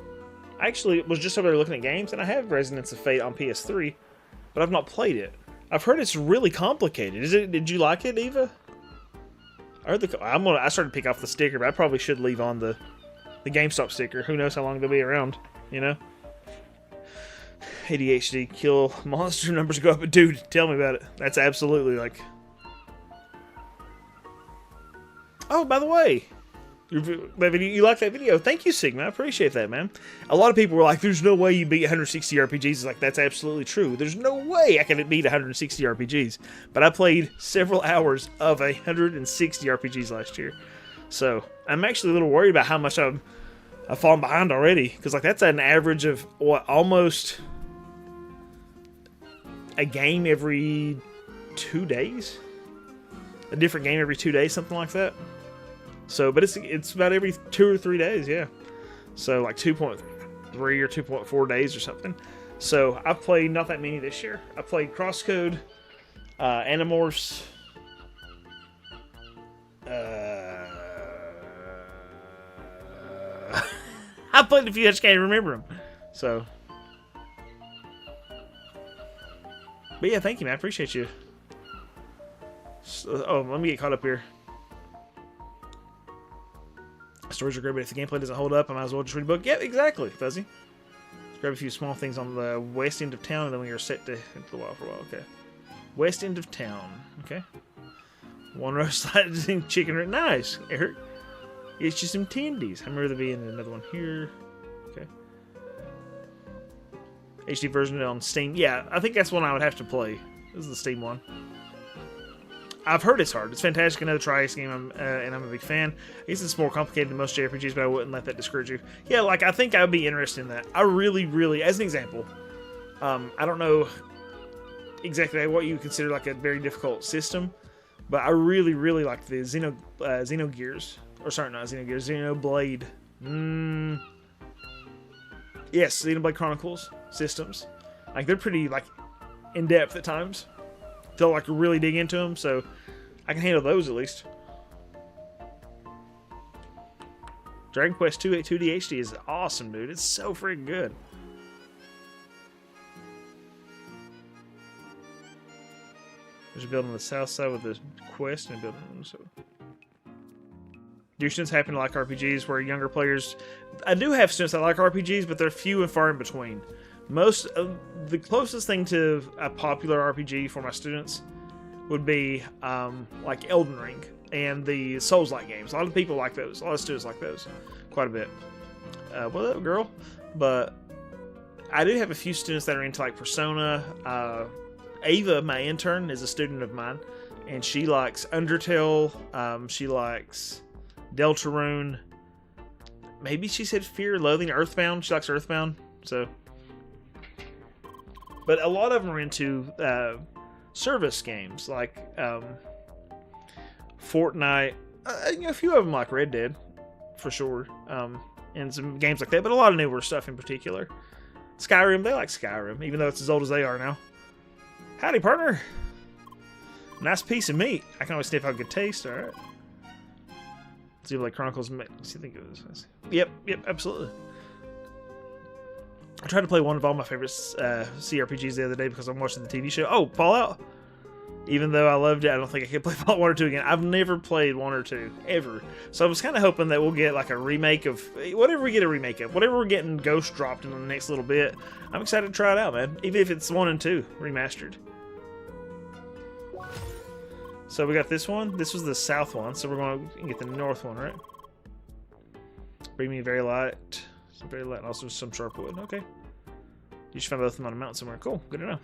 actually was just over there looking at games, and I have Resonance of Fate on PS3, but I've not played it. I've heard it's really complicated. Did you like it, Eva? I heard I started to pick off the sticker, but I probably should leave on the GameStop sticker. Who knows how long they'll be around, you know? ADHD, kill monster numbers go up. Dude, tell me about it. That's absolutely like... Oh, by the way, you like that video? Thank you, Sigma. I appreciate that, man. A lot of people were like, there's no way you beat 160 RPGs. It's like, that's absolutely true. There's no way I can beat 160 RPGs. But I played several hours of 160 RPGs last year. So, I'm actually a little worried about how much I've fallen behind already. Because, like, that's an average of, what, almost a game every 2 days? A different game every 2 days, something like that. So, but it's about every 2 or 3 days, yeah. So, like 2.3 or 2.4 days or something. So, I've played not that many this year. I played CrossCode, Animorphs, I played a few, I just can't remember them. So, but yeah, thank you, man. I appreciate you. So, oh, let me get caught up here. Stories are great, but if the gameplay doesn't hold up, I might as well just read a book. Yeah, exactly, Fuzzy. Let's grab a few small things on the west end of town, and then we are set to into the wild for a while. Okay. West end of town. Okay. One roast sliding chicken. Nice, Eric. It's just some tendies. I remember there being another one here. Okay. HD version on Steam. Yeah, I think that's one I would have to play. This is the Steam one. I've heard it's hard. It's fantastic. Another Tri-Ace game, and I'm a big fan. I guess it's more complicated than most JRPGs, but I wouldn't let that discourage you. Yeah, like, I think I would be interested in that. I really, as an example, I don't know exactly what you consider like a very difficult system, but I really like the Xenogears. Or sorry, not Xenogears, Xenoblade. Yes, Xenoblade Chronicles systems. Like, they're pretty, like, in-depth at times. They'll like really dig into them, so I can handle those at least. Dragon Quest 2 2D HD is awesome, dude. It's so freaking good. There's a building on the south side with the quest and a building on the south. Your students happen to like RPGs where younger players... I do have students that like RPGs, but they're few and far in between. The closest thing to a popular RPG for my students would be like Elden Ring and the Souls-like games. A lot of people like those. A lot of students like those quite a bit. What up, girl? But I do have a few students that are into like Persona. Ava, my intern, is a student of mine, and she likes Undertale. She likes Deltarune. Maybe she said Fear, Loathing, Earthbound. She likes Earthbound. So, but a lot of them are into service games like Fortnite. A few of them like Red Dead, for sure, and some games like that. But a lot of newer stuff in particular. Skyrim, they like Skyrim, even though it's as old as they are now. Howdy, partner. Nice piece of meat. I can always sniff out good taste. All right. Xenoblade Chronicles. I think it was. Yep, absolutely. I tried to play one of all my favorite CRPGs the other day because I'm watching the TV show. Oh, Fallout. Even though I loved it, I don't think I could play Fallout 1 or 2 again. I've never played 1 or 2, ever. So I was kind of hoping that we'll get like a remake of whatever we get a remake of. Whatever we're getting Ghost dropped in the next little bit. I'm excited to try it out, man. Even if it's 1 and 2 remastered. So we got this one. This was the south one, so we're going to get the north one, right? Bring me very light. Some very light and also some sharp wood. Okay. You should find both of them on a mountain somewhere. Cool. Good to know.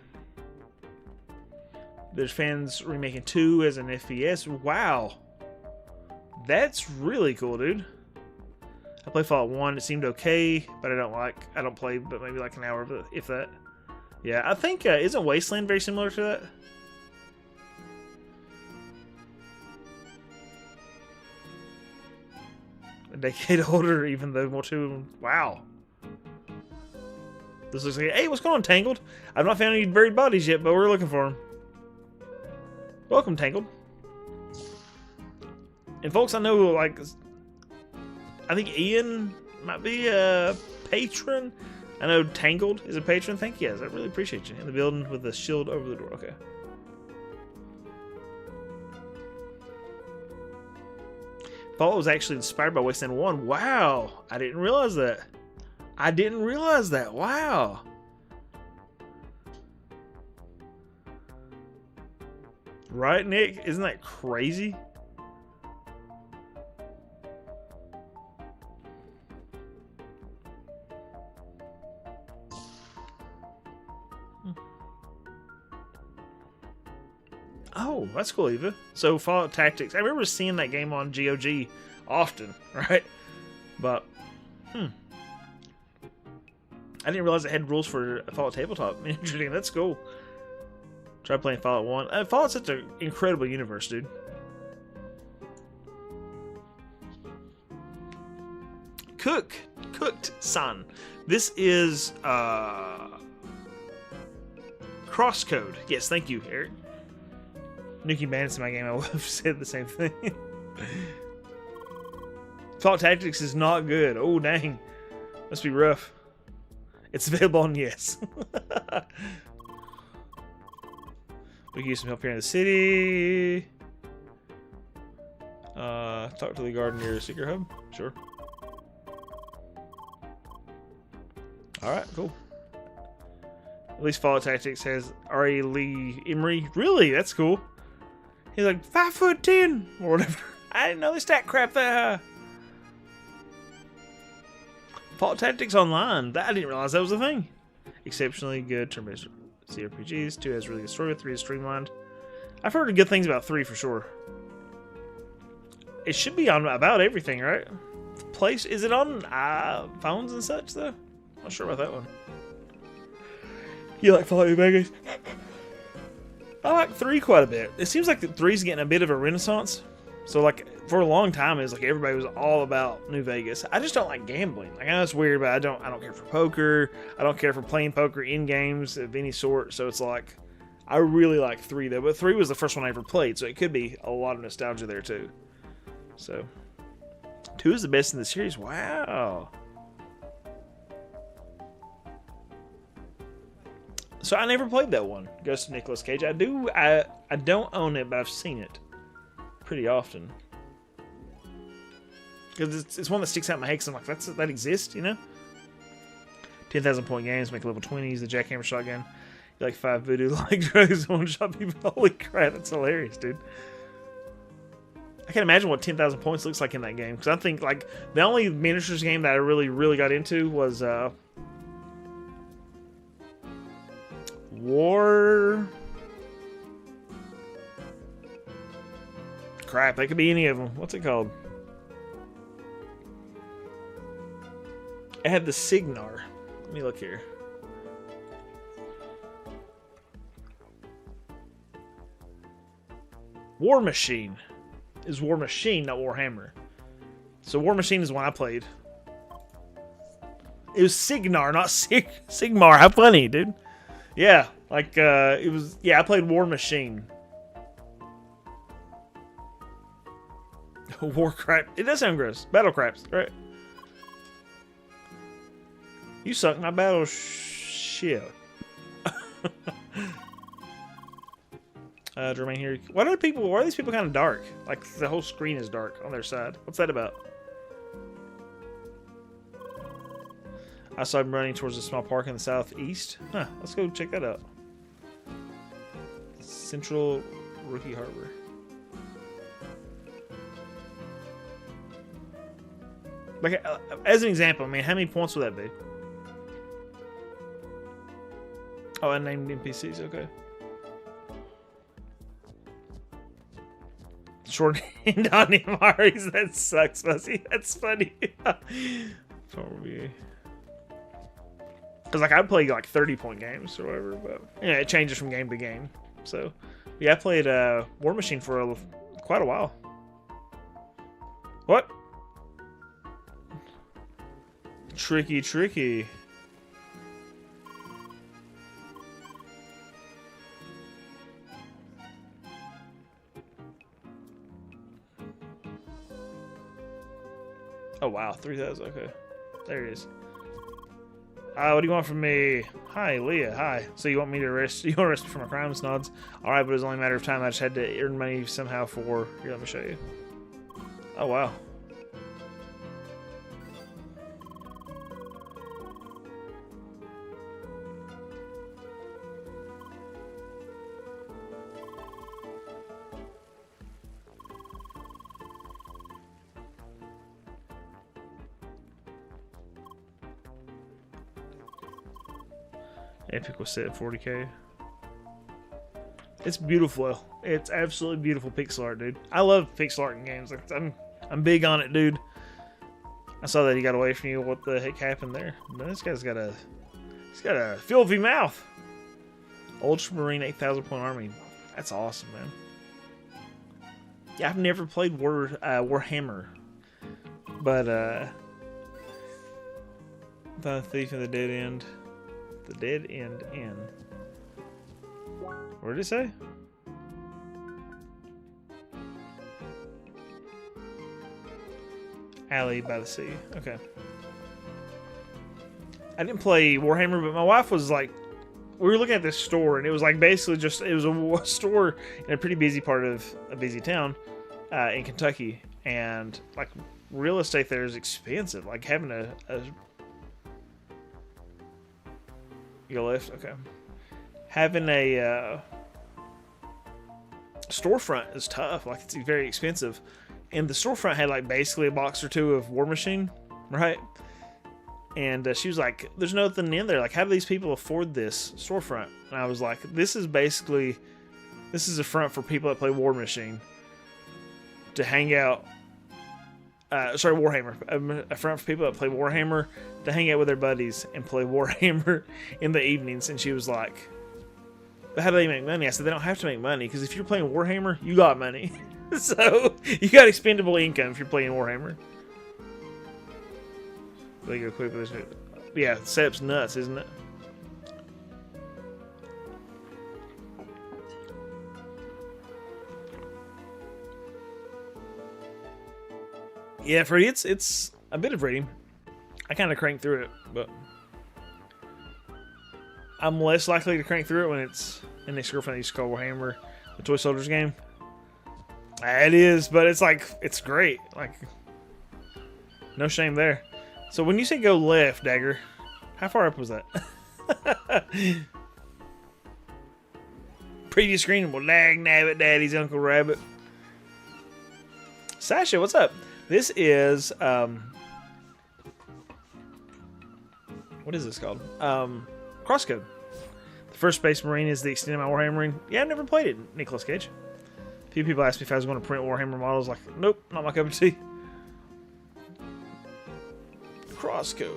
There's fans remaking 2 as an FPS. Wow. That's really cool, dude. I played Fallout 1. It seemed okay, but I don't play but maybe like an hour, if that. Yeah, I think, isn't Wasteland very similar to that? A decade older, even though more too. Wow. This looks like, hey, what's going on, Tangled? I've not found any buried bodies yet, but we're looking for them. Welcome, Tangled. And folks, I know, like, I think Ian might be a patron. I know Tangled is a patron. Thank you guys. I really appreciate you. In the building with the shield over the door. Okay. Fallout was actually inspired by Wasteland 1. Wow. I didn't realize that. Wow. Right, Nick? Isn't that crazy? Oh, that's cool, Eva. So, Fallout Tactics. I remember seeing that game on GOG often, right? But, I didn't realize it had rules for Fallout Tabletop. Interesting, that's cool. Try playing Fallout 1. Fallout's such an incredible universe, dude. Cooked, son. This is, CrossCode. Yes, thank you, Eric. Nuking Bandits in my game, I would have said the same thing. Fallout Tactics is not good. Oh, dang. Must be rough. It's available on yes. We can use some help here in the city. Talk to the guard near Secret Hub. Sure. Alright, cool. At least Fallout Tactics has R.A. Lee Emery. Really? That's cool. He's like 5'10" or whatever. I didn't know they stat crap that high. Fallout Tactics Online. I didn't realize that was a thing. Exceptionally good turn-based CRPGs. 2 has really good story. 3 is streamlined. I've heard good things about 3 for sure. It should be on about everything, right? Is it on phones and such though? Not sure about that one. You like Fallout New Vegas? I like 3 quite a bit. It seems like 3's getting a bit of a renaissance. So, like, for a long time, it was like everybody was all about New Vegas. I just don't like gambling. Like, I know it's weird, but I don't care for poker. I don't care for playing poker in games of any sort. So it's like, I really like 3 though. But 3 was the first one I ever played, so it could be a lot of nostalgia there too. So, 2 is the best in the series. Wow. So I never played that one, Ghost of Nicolas Cage. I don't own it, but I've seen it pretty often. Because it's one that sticks out in my head, because I'm like, that exists, you know? 10,000 point games, make level 20s, the jackhammer shotgun. You like 5 voodoo like drugs, one shot people. Holy crap, that's hilarious, dude. I can't imagine what 10,000 points looks like in that game. Because I think, like, the only miniatures game that I really got into was, War... Crap, that could be any of them. What's it called? It had the Signar. Let me look here. War Machine. Is War Machine, not Warhammer. So War Machine is one I played. It was Signar, not Sigmar. How funny, dude. Yeah, like, it was... Yeah, I played War Machine. War crap. It does sound gross. Battle craps, right? You suck my battle shit. Remain here. Why are these people kind of dark? Like, the whole screen is dark on their side. What's that about? I saw him running towards a small park in the southeast. Huh, let's go check that out. Central Rookie Harbor. Like, as an example, I mean, how many points would that be? Oh, unnamed NPCs, okay. Short hand on MREs, that sucks, Fuzzy. That's funny. Probably. Because, like, I play, like, 30-point games or whatever, but, yeah, it changes from game to game. So, yeah, I played War Machine for quite a while. What? Tricky. Oh, wow. 3,000. Okay. There it is. What do you want from me? Hi, Leah. Hi. So you want me to arrest? You want to arrest me for my crimes, Nods? All right, but it was only a matter of time. I just had to earn money somehow for... Here, let me show you. Oh, wow. Epic was set at 40k. It's beautiful. It's absolutely beautiful pixel art, dude. I love pixel art in games. Like, I'm big on it, dude. I saw that he got away from you. What the heck happened there? Man, this guy's got a filthy mouth. Ultramarine 8,000 point army. That's awesome, man. Yeah, I've never played Warhammer, but the Thief in the Dead End. The Dead End Inn. What did it say? Alley by the Sea. Okay. I didn't play Warhammer, but my wife was like, we were looking at this store, and it was like basically just, it was a store in a pretty busy part of a busy town in Kentucky, and like real estate there is expensive. Like having a you go left? Okay. Having a storefront is tough. Like, it's very expensive. And the storefront had, like, basically a box or two of War Machine, right? And she was like, there's nothing in there. Like, how do these people afford this storefront? And I was like, this is a front for people that play War Machine to hang out. Warhammer. A front for people that play Warhammer to hang out with their buddies and play Warhammer in the evenings. And she was like, but how do they make money? I said, they don't have to make money, because if you're playing Warhammer, you got money. So, you got expendable income if you're playing Warhammer. Let me go quick with this. Yeah, setup's nuts, isn't it? Yeah, Freddy, it's a bit of reading. I kind of crank through it, but I'm less likely to crank through it when it's an ex-girlfriend used to call Warhammer, the Toy Soldiers game. It is, but it's like, it's great. Like, no shame there. So when you say go left, Dagger, how far up was that? Previous screen, well, dag nabbit, daddy's Uncle Rabbit. Sasha, what's up? This is, what is this called? CrossCode. The first Space Marine is the extended my Warhammer Marine. Yeah, I've never played it, Nicolas Cage. A few people asked me if I was going to print Warhammer models. Like, nope, not my cup of tea. CrossCode.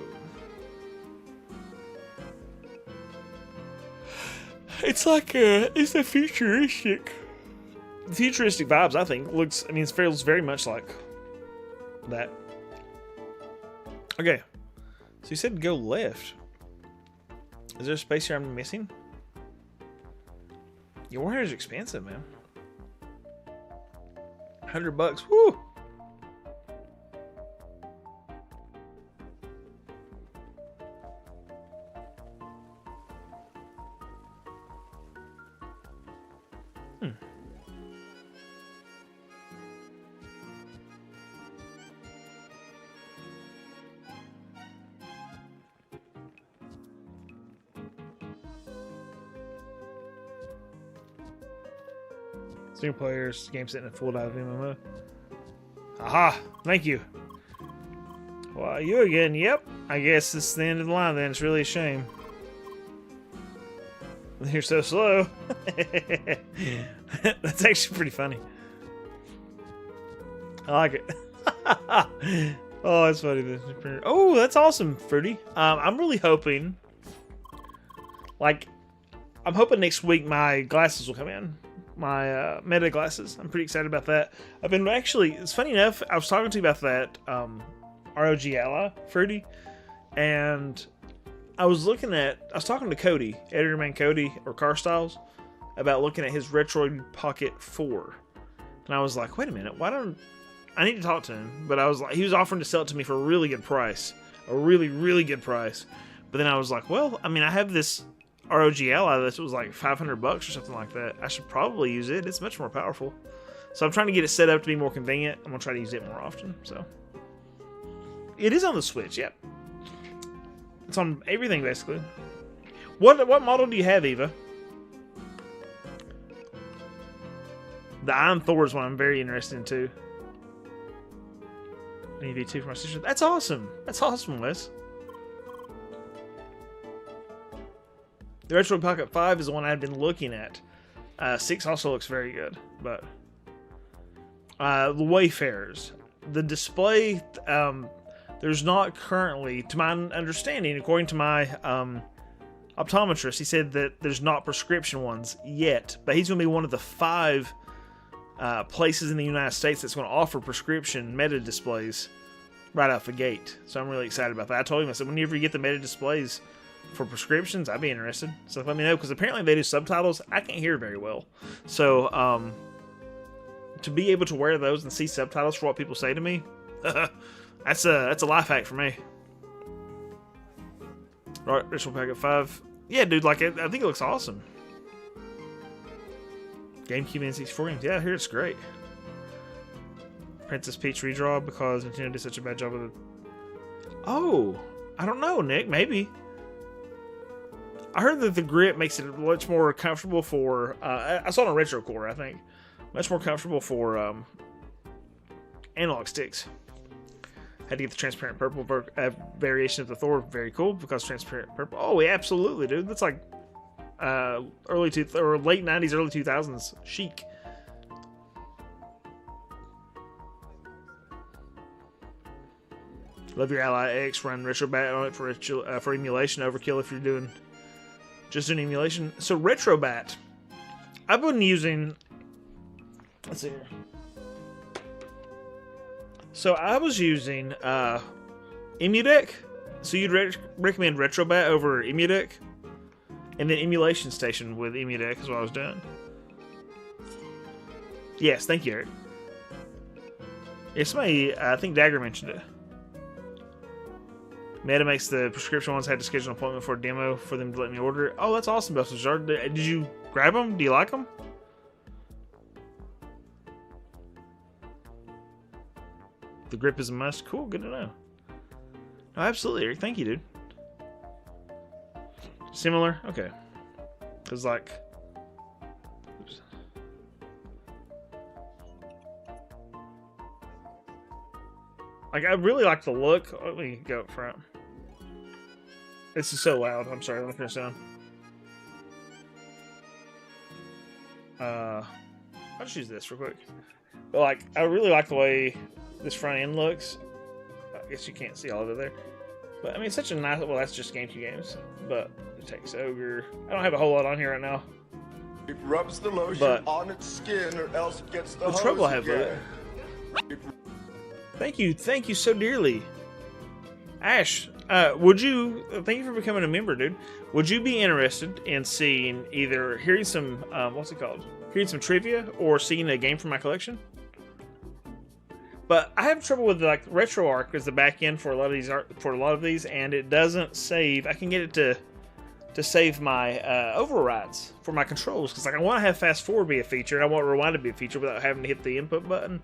It's like it's a futuristic vibes. I think looks. I mean, it feels very much like that. Okay, so you said go left. Is there a space here I'm missing? Your Warhammer's expensive, man. $100. Woo! Single players, game set in a full dive MMO. Aha! Thank you. Well, you again. Yep. I guess this is the end of the line then. It's really a shame. You're so slow. That's actually pretty funny. I like it. Oh, that's funny. Oh, that's awesome, Fruity. I'm really hoping, like, I'm hoping next week my glasses will come in. My Meta glasses. I'm pretty excited about that. I've been actually, it's funny enough, I was talking to you about that ROG Ally, Fruity, and I was talking to Cody, Editor-Man Cody, or Car Styles, about looking at his Retroid Pocket 4. And I was like, wait a minute, I need to talk to him. But I was like, he was offering to sell it to me for a really good price. A really, really good price. But then I was like, well, I mean, I have this ROG Ally that was like $500 or something like that. I should probably use it. It's much more powerful. So I'm trying to get it set up to be more convenient. I'm going to try to use it more often. So it is on the Switch, yep. It's on everything, basically. What model do you have, Eva? The Iron Thor is one I'm very interested in, too. EV2 for my sister. That's awesome. That's awesome, Wes. The Retroid Pocket 5 is the one I've been looking at. 6 also looks very good, but the Wayfarers. The display, there's not currently, to my understanding, according to my optometrist, he said that there's not prescription ones yet, but he's going to be one of the 5 places in the United States that's going to offer prescription Meta displays right out the gate. So I'm really excited about that. I told him, I said, whenever you get the Meta displays for prescriptions, I'd be interested. So let me know, because apparently they do subtitles. I can't hear very well. So to be able to wear those and see subtitles for what people say to me, that's a life hack for me. Right, Retro Packet 5. Yeah, dude, like, I think it looks awesome. GameCube N64 games. Yeah, I hear it's great. Princess Peach redraw because Nintendo did such a bad job with it. Oh, I don't know, Nick. Maybe. I heard that the grip makes it much more comfortable for... I saw it on Retro Core, I think. Much more comfortable for analog sticks. Had to get the transparent purple variation of the Thor. Very cool, because transparent purple... Oh, yeah, absolutely, dude. That's like late 90s, early 2000s chic. Love your Ally X. Run Retrobat on it for emulation. Overkill if you're doing... just an emulation. So Retrobat, I've been using. Let's see here. So I was using EmuDeck. So you'd recommend Retrobat over EmuDeck, and then Emulation Station with EmuDeck is what I was doing. Yes, thank you, Eric. Yeah, somebody, I think Dagger mentioned it. Meta makes the prescription ones. Had to schedule an appointment for a demo for them to let me order it. Oh, that's awesome, Belshazzar. Did you grab them? Do you like them? The grip is a must. Cool, good to know. Oh, absolutely, Eric. Thank you, dude. Similar? Okay. Because, like... Oops. Like, I really like the look. Let me go up front. This is so loud. I'm sorry. Let me turn this down. I'll just use this real quick. But, like, I really like the way this front end looks. I guess you can't see all of it there. But, I mean, it's such a nice... Well, that's just GameCube games. But it takes Ogre. I don't have a whole lot on here right now. It rubs the lotion But on its skin or else it gets the hose trouble I have with again. it. Thank you so dearly. Ash, would you... Thank you for becoming a member, dude. Would you be interested in seeing either... Hearing some... what's it called? Hearing some trivia or seeing a game from my collection? But I have trouble with like RetroArch as the back end for a lot of these, and it doesn't save. I can get it to save my overrides for my controls because like I want to have fast forward be a feature, and I want rewind to be a feature without having to hit the input button,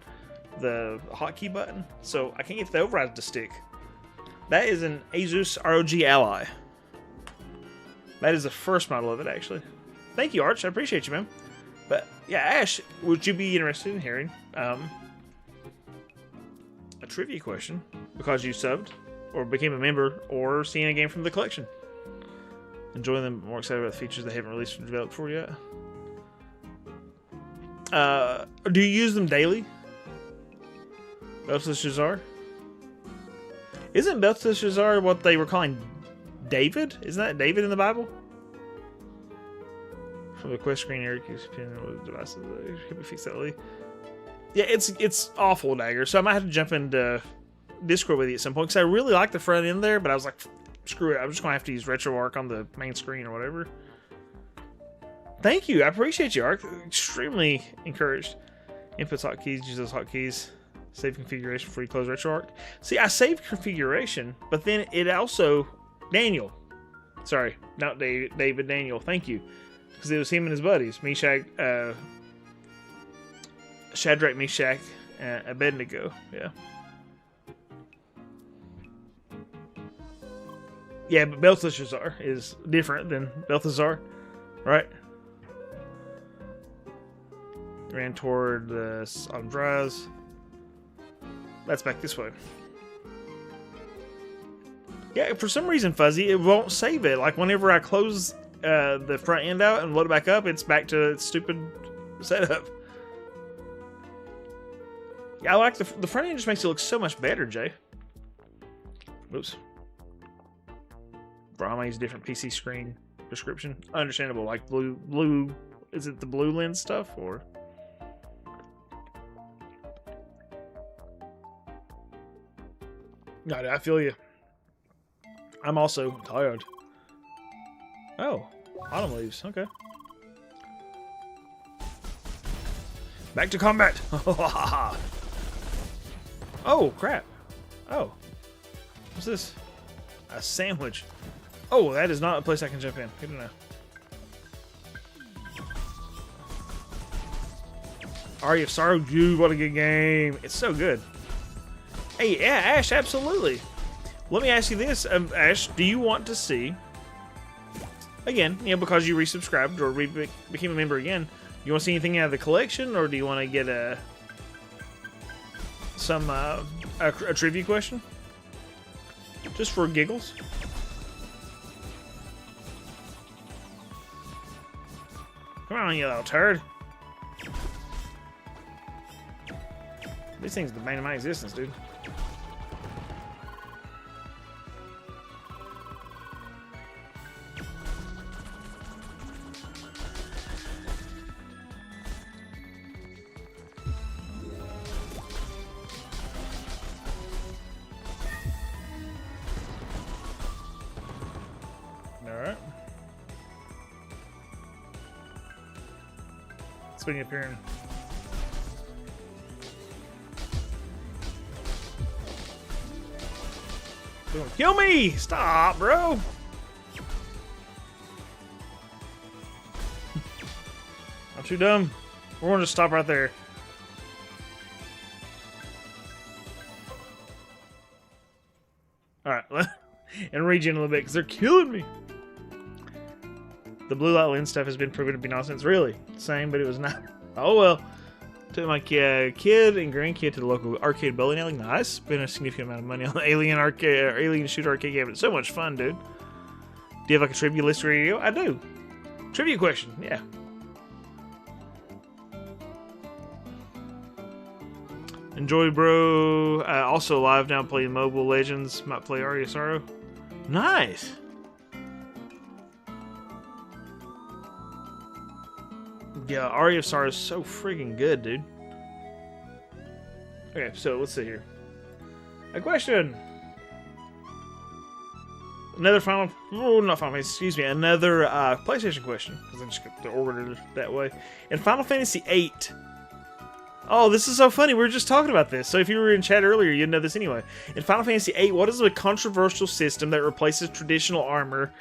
the hotkey button. So I can't get the override to stick. That is an Asus ROG Ally. That is the first model of it, actually. Thank you, Arch. I appreciate you, man. But yeah, Ash, would you be interested in hearing a trivia question because you subbed or became a member or seeing a game from the collection? Enjoying them, more excited about the features they haven't released or developed for yet. Do you use them daily? Belshazzar? Isn't Belshazzar what they were calling David? Isn't that David in the Bible? From the quest screen, Eric is depending on what devices could be fixed that way. Yeah, it's awful, Dagger. So I might have to jump into Discord with you at some point because I really like the front end there, but I was like, screw it. I'm just gonna have to use RetroArch on the main screen or whatever. Thank you. I appreciate you, Arc. Extremely encouraged. Inputs hotkeys. Use those hotkeys. Save configuration before you close RetroArch. See, I saved configuration, but then it also Daniel. Sorry, not David. Daniel. Thank you. Because it was him and his buddies, Meshach, Shadrach, Meshach, Abednego. Yeah. Yeah, but Belshazzar is different than Balthazar, right? Ran toward the Sodom Drives. That's back this way. Yeah, for some reason, Fuzzy, it won't save it. Like, whenever I close the front end out and load it back up, it's back to its stupid setup. Yeah, I like the front end. Just makes it look so much better, Jay. Oops. Brahma's different PC screen description. Understandable. Like blue. Is it the blue lens stuff or? No, I feel you. I'm also tired. Oh, autumn leaves. Okay. Back to combat. Oh, crap. Oh. What's this? A sandwich. Oh, that is not a place I can jump in. Good to know. Aria of Sorrow, dude, what a good game. It's so good. Hey, yeah, Ash, absolutely. Let me ask you this, Ash. Do you want to see, again, you know, because you resubscribed or became a member again, you want to see anything out of the collection, or do you want to get a trivia question? Just for giggles? Come on, you little turd. These things are the bane of my existence, dude. Alright. Swing up here and... Kill me! Stop, bro! I'm too dumb. We're gonna just stop right there. Alright, and regen a little bit because they're killing me. The blue light lens stuff has been proven to be nonsense. Really? Same, but it was not. Oh well. Took my kid and grandkid to the local arcade bowling alley. Nice. Spent a significant amount of money on the alien shooter arcade game. It's so much fun, dude. Do you have like a trivia list or radio? I do. Trivia question, yeah. Enjoy, bro. Also live now playing Mobile Legends. Might play Aria of Sorrow. Nice. Yeah, Aria of Sorrow is so freaking good, dude. Okay, so let's see here. A question. Another Final... Oh, not Final Fantasy, excuse me. Another PlayStation question. Because I just got the order that way. In Final Fantasy VIII... Oh, this is so funny. We were just talking about this. So if you were in chat earlier, you'd know this anyway. In Final Fantasy VIII, what is a controversial system that replaces traditional armor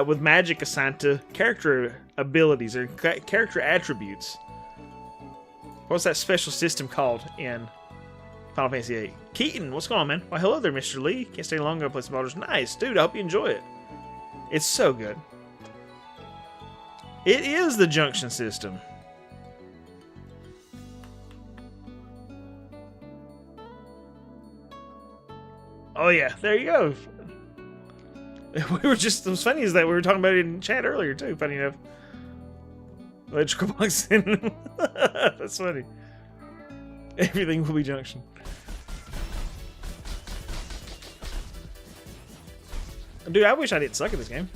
with magic assigned to character abilities or character attributes? What's that special system called in Final Fantasy VIII? Keaton, what's going on, man? Why, hello there, Mr. Lee. Can't stay long. Gonna play some Baldur's. Nice, dude. I hope you enjoy it. It's so good. It is the junction system. Oh yeah, there you go. We were just, it was funny is that we were talking about it in chat earlier too, funny enough. Electrical box in. That's funny. Everything will be junction. Dude, I wish I didn't suck at this game.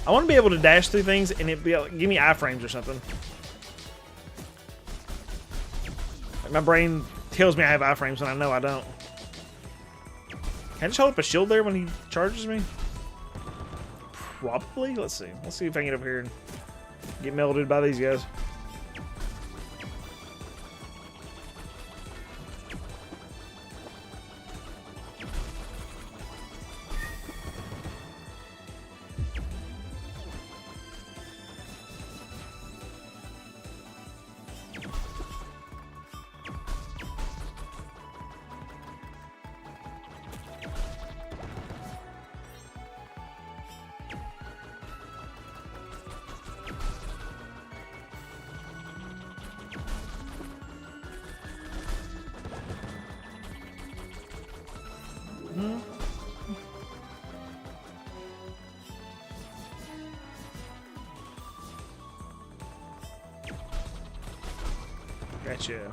I want to be able to dash through things and it be like, give me iframes or something. Like my brain tells me I have iframes when I know I don't. Can I just hold up a shield there when he charges me? Probably. Let's see. Let's see if I can get up here and get melted by these guys. Gotcha.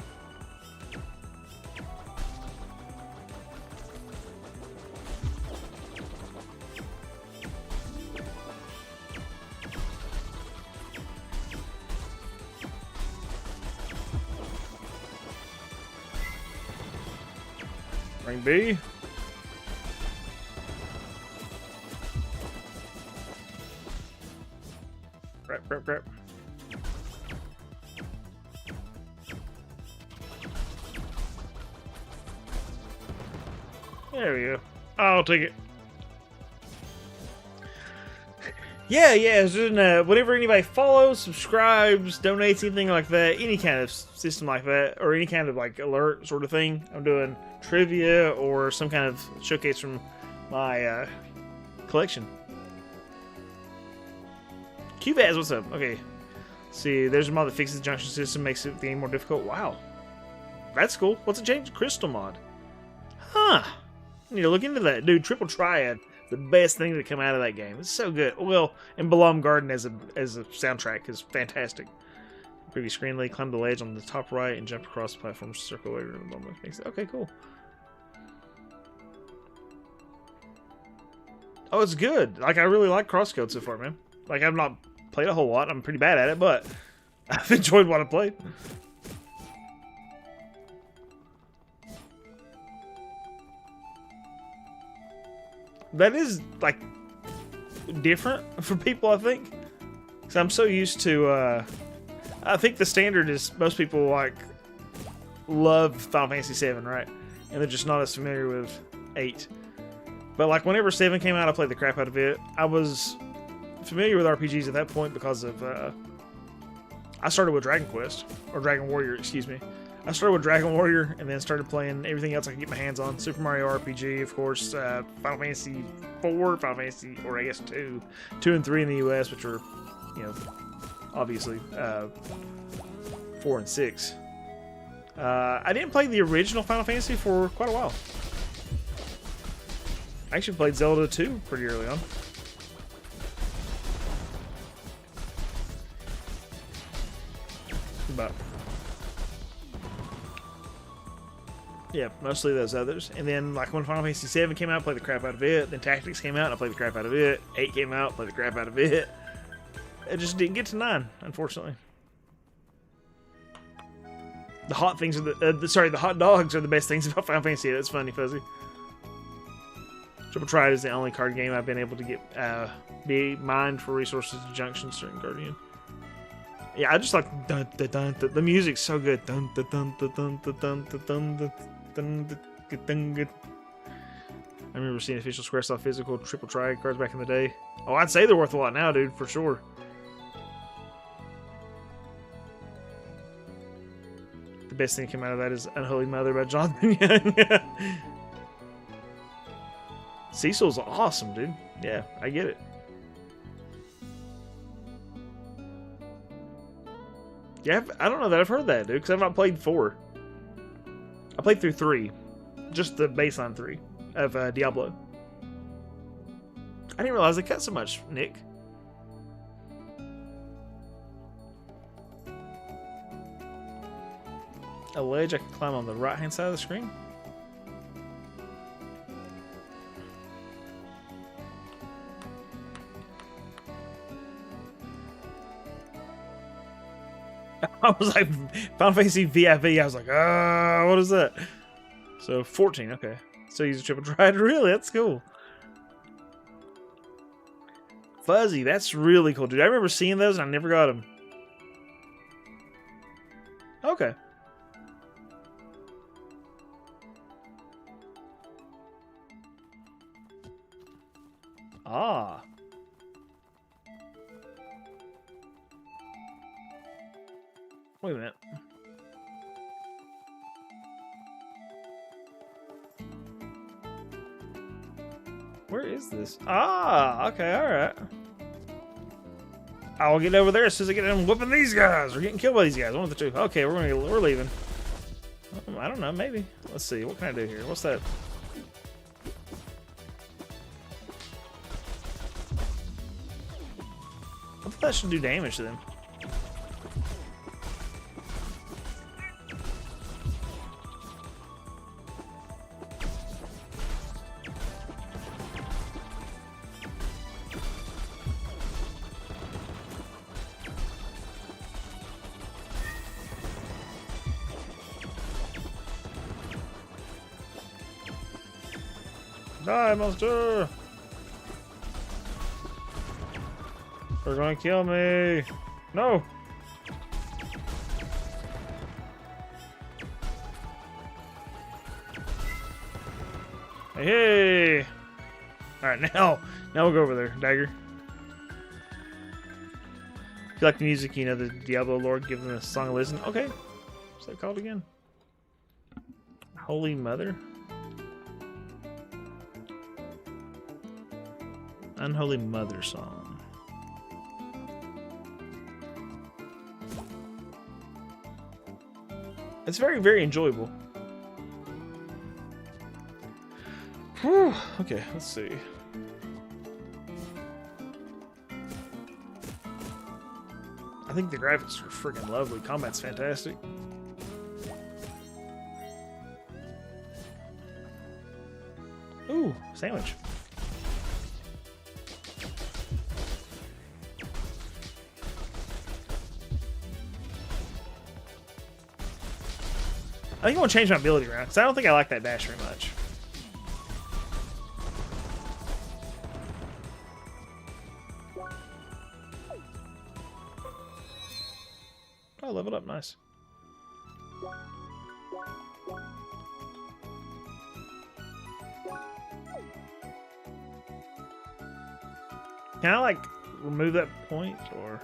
Ring B. Crap. There we go. I'll take it. Yeah. Whenever anybody follows, subscribes, donates, anything like that, any kind of system like that, or any kind of like alert sort of thing, I'm doing trivia or some kind of showcase from my collection. QVAZ, what's up? Okay. See, there's a mod that fixes the junction system, makes the game more difficult. Wow. That's cool. What's a change? Crystal mod. Huh. I need to look into that. Dude, Triple Triad. The best thing to come out of that game. It's so good. Well, and Belum Garden as a soundtrack is fantastic. Previous screen lay, climb the ledge on the top right and jump across the platform, circle over the moment. Okay, cool. Oh, it's good. Like, I really like CrossCode so far, man. Like, I've not played a whole lot. I'm pretty bad at it, but I've enjoyed what I played. That is, like, different for people, I think. Because I'm so used to, I think the standard is most people, like, love Final Fantasy VII, right? And they're just not as familiar with 8. But like whenever 7 came out, I played the crap out of it. I was familiar with RPGs at that point because of I started with Dragon Quest or Dragon Warrior, excuse me. I started with Dragon Warrior and then started playing everything else I could get my hands on. Super Mario RPG, of course, Final Fantasy 4, Final Fantasy, or I guess 2 and 3 in the US, which were, you know, obviously 4 and 6. I didn't play the original Final Fantasy for quite a while. I actually played Zelda 2 pretty early on. But yeah, mostly those others. And then like when Final Fantasy 7 came out, I played the crap out of it. Then Tactics came out, and I played the crap out of it. 8 came out, played the crap out of it. It just didn't get to 9, unfortunately. The hot things are the hot dogs are the best things about Final Fantasy. That's funny, Fuzzy. Triple Triad is the only card game I've been able to get be mined for resources to Junction Certain Guardian. Yeah, I just like dun, dun, dun, dun, the music's so good. Dun, dun, dun, dun, dun, dun, dun, dun, dun, dun, dun, dun, dun. I remember seeing official Squaresoft physical Triple Triad cards back in the day. Oh, I'd say they're worth a lot now, dude, for sure. The best thing that came out of that is Unholy Mother by Jonathan Young. Cecil's awesome, dude. Yeah, I get it. Yeah, I don't know that I've heard that, dude, because I've not played 4. I played through 3. Just the baseline 3 of Diablo. I didn't realize they cut so much, Nick. A ledge I can climb on the right-hand side of the screen? I was like, Final Fantasy VIP. I was like, what is that? So 14, okay. So use a Triple Triad. Really? That's cool. Fuzzy, that's really cool, dude. I remember seeing those and I never got them. Okay. Ah. Wait a minute. Where is this? Ah, okay, alright. I'll get over there as soon as I get done whooping these guys or getting killed by these guys. One of the two. Okay, we're leaving. I don't know, maybe. Let's see. What can I do here? What's that? I thought that should do damage to them. Die, monster! They're gonna kill me! No! Hey! Alright, now we'll go over there, Dagger. If you like the music, you know the Diablo Lord, give them a song to listen. Okay. What's that called again? Holy Mother? Unholy Mother song. It's very, very enjoyable. Whew. Okay, let's see. I think the graphics are freaking lovely. Combat's fantastic. Ooh, sandwich. I think I want to change my ability around because I don't think I like that dash very much. Oh, leveled up, nice. Can I, like, remove that point, or...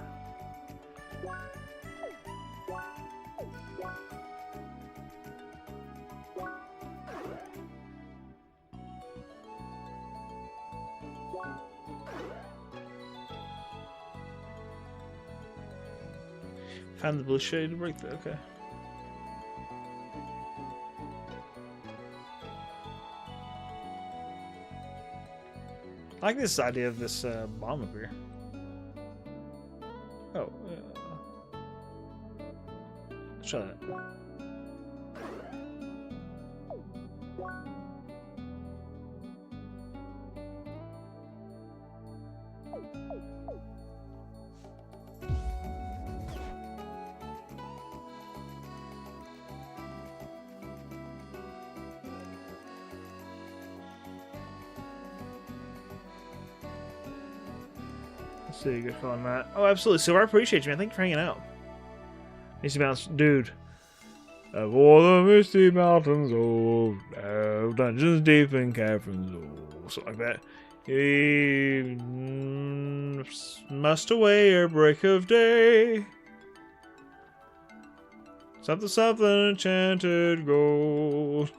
Find the blue shade to break the... Okay. I like this idea of this bomb up here. Oh, let's try that. Let's see, good calling, Matt. Oh, absolutely. So I appreciate you, man. Thank you for hanging out. Misty Mountains, dude. Of all the misty mountains, of dungeons deep in caverns, something like that. He must away ere break of day. Something, something, enchanted gold.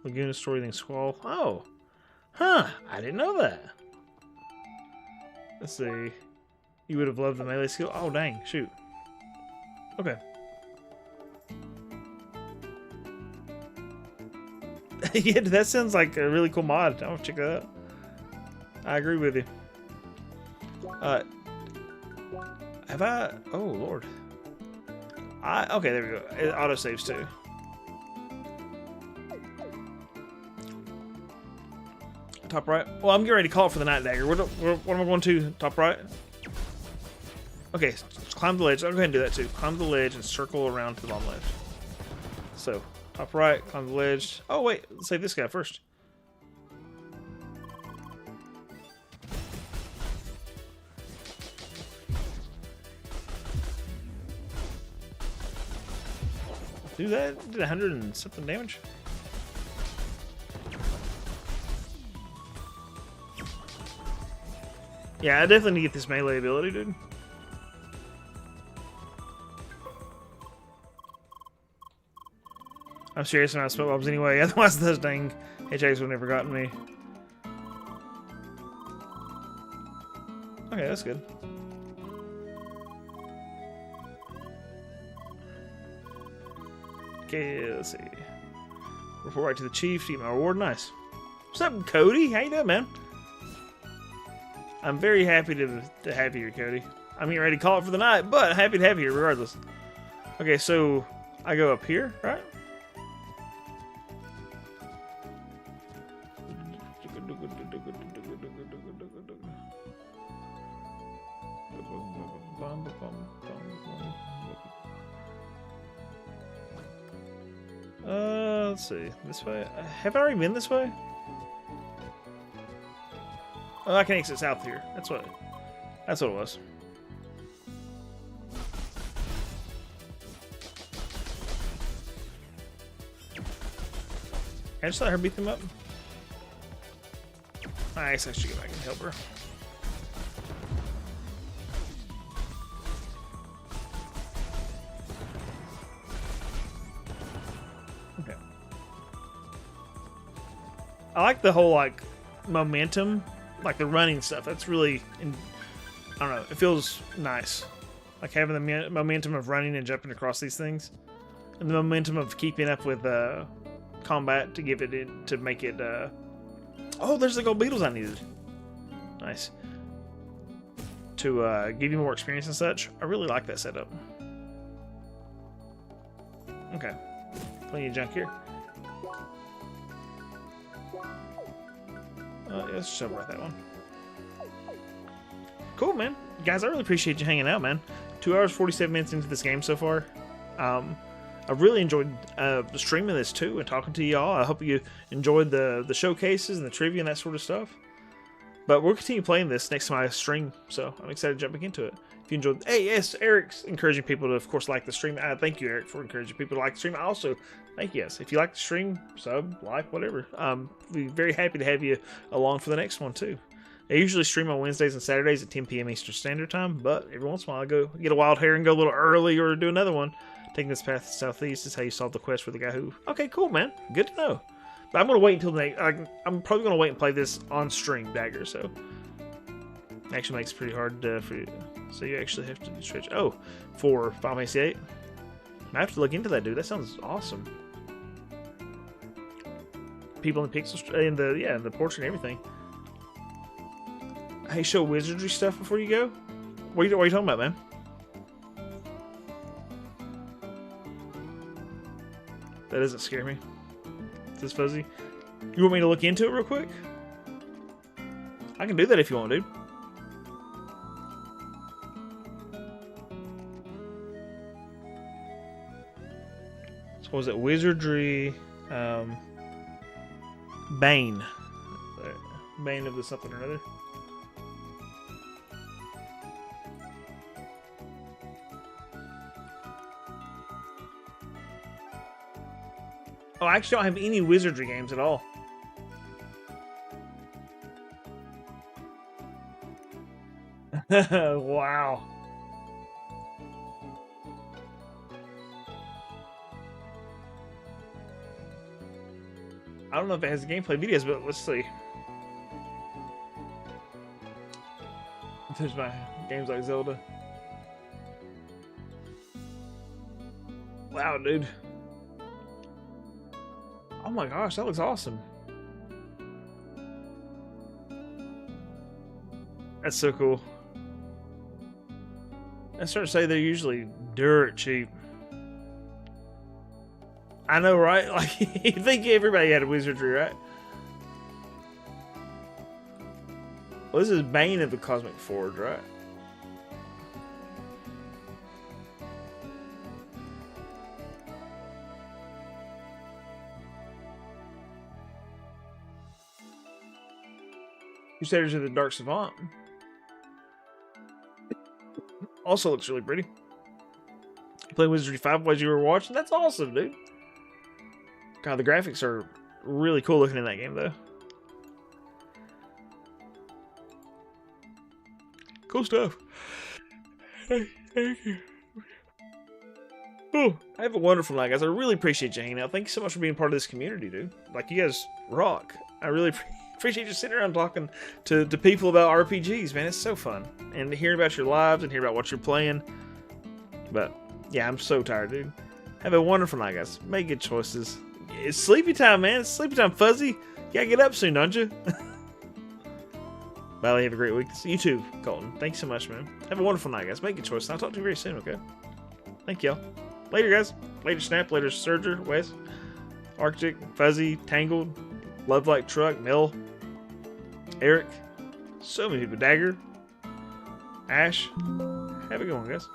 Laguna Story thing, Squall. Oh. Huh. I didn't know that. Let's see. You would have loved the melee skill. Oh, dang. Shoot. Okay. Yeah, that sounds like a really cool mod. I'll check that out. I agree with you. Have I... Oh, Lord. Okay, there we go. It auto-saves, too. Top right. Well, I'm getting ready to call it for the night dagger. What am I going to? Top right? Okay, just climb the ledge. I'll go ahead and do that too. Climb the ledge and circle around to the bottom left. So, top right, climb the ledge. Oh, wait. Let's save this guy first. Do that? Did 100 and something damage? Yeah, I definitely need to get this melee ability, dude. I'm serious about smoke bombs anyway, otherwise those dang hitchhikers would never gotten me. Okay, that's good. Okay, let's see. Report right to the chief to get my reward. Nice. What's up, Cody? How you doing, man? I'm very happy to have you here, Cody. I'm getting ready to call it for the night, but happy to have you here regardless. Okay, so I go up here, right? Let's see. This way? Have I already been this way? Oh, I can exit south here. That's what it was. Can I just let her beat them up? Nice, I should get back and help her. Okay. I like the whole, like, momentum. Like the running stuff, that's really, I don't know, it feels nice. Like having the momentum of running and jumping across these things. And the momentum of keeping up with combat to give it in, to make it, oh, there's the gold beetles I needed. Nice. To give you more experience and such. I really like that setup. Okay. Plenty of junk here. Yeah, let's jump right that one. Cool, man. Guys, I really appreciate you hanging out, man. 2 hours, 47 minutes into this game so far. I've really enjoyed streaming this too and talking to y'all. I hope you enjoyed the showcases and the trivia and that sort of stuff. But we'll continue playing this next time I stream, so I'm excited to jump back into it. If you enjoyed, hey, yes, Eric's encouraging people to, of course, like the stream. Thank you, Eric, for encouraging people to like the stream. I also, thank you, yes. If you like the stream, sub, like, whatever. We're very happy to have you along for the next one, too. I usually stream on Wednesdays and Saturdays at 10 p.m. Eastern Standard Time, but every once in a while I go get a wild hair and go a little early or do another one. Taking this path southeast is how you solve the quest for the guy who... Okay, cool, man. Good to know. But I'm going to wait until the next... I'm probably going to wait and play this on stream, Dagger, so... Actually makes it pretty hard for you. So you actually have to stretch... Oh, for Final Fantasy 8? I have to look into that, dude. That sounds awesome. People in the pixel... in the portrait and everything. Hey, show wizardry stuff before you go? What are you talking about, man? That doesn't scare me. Is this fuzzy? You want me to look into it real quick? I can do that if you want, dude. So what was it? Wizardry... Bane. Bane of the something or other. Oh, I actually don't have any wizardry games at all. Wow. I don't know if it has gameplay videos, but let's see. There's my games like Zelda. Wow, dude. Oh my gosh, that looks awesome. That's so cool. I start to say they're usually dirt cheap. I know, right? Like, you think everybody had a wizardry, right? Well, this is Bane of the Cosmic Forge, right? Crusaders of the Dark Savant. Also looks really pretty. You play Wizardry 5 while you were watching? That's awesome, dude. God, the graphics are really cool looking in that game, though. Cool stuff. Hey, thank you. Oh, I have a wonderful night, guys. I really appreciate you hanging out. Thank you so much for being part of this community, dude. Like, you guys rock. I really appreciate you sitting around talking to people about RPGs, man. It's so fun. And hearing about your lives and hearing about what you're playing. But, yeah, I'm so tired, dude. Have a wonderful night, guys. Make good choices. It's sleepy time, man. It's sleepy time, Fuzzy. You gotta get up soon, don't you? Well, have a great week. You too, Colton. Thanks so much, man. Have a wonderful night, guys. Make good choices. I'll talk to you very soon, okay? Thank y'all. Later, guys. Later, Snap. Later, Surger, Wes, Arctic, Fuzzy, Tangled, Love Like Truck, Mill, Eric. So many people. Dagger, Ash. Have a good one, guys.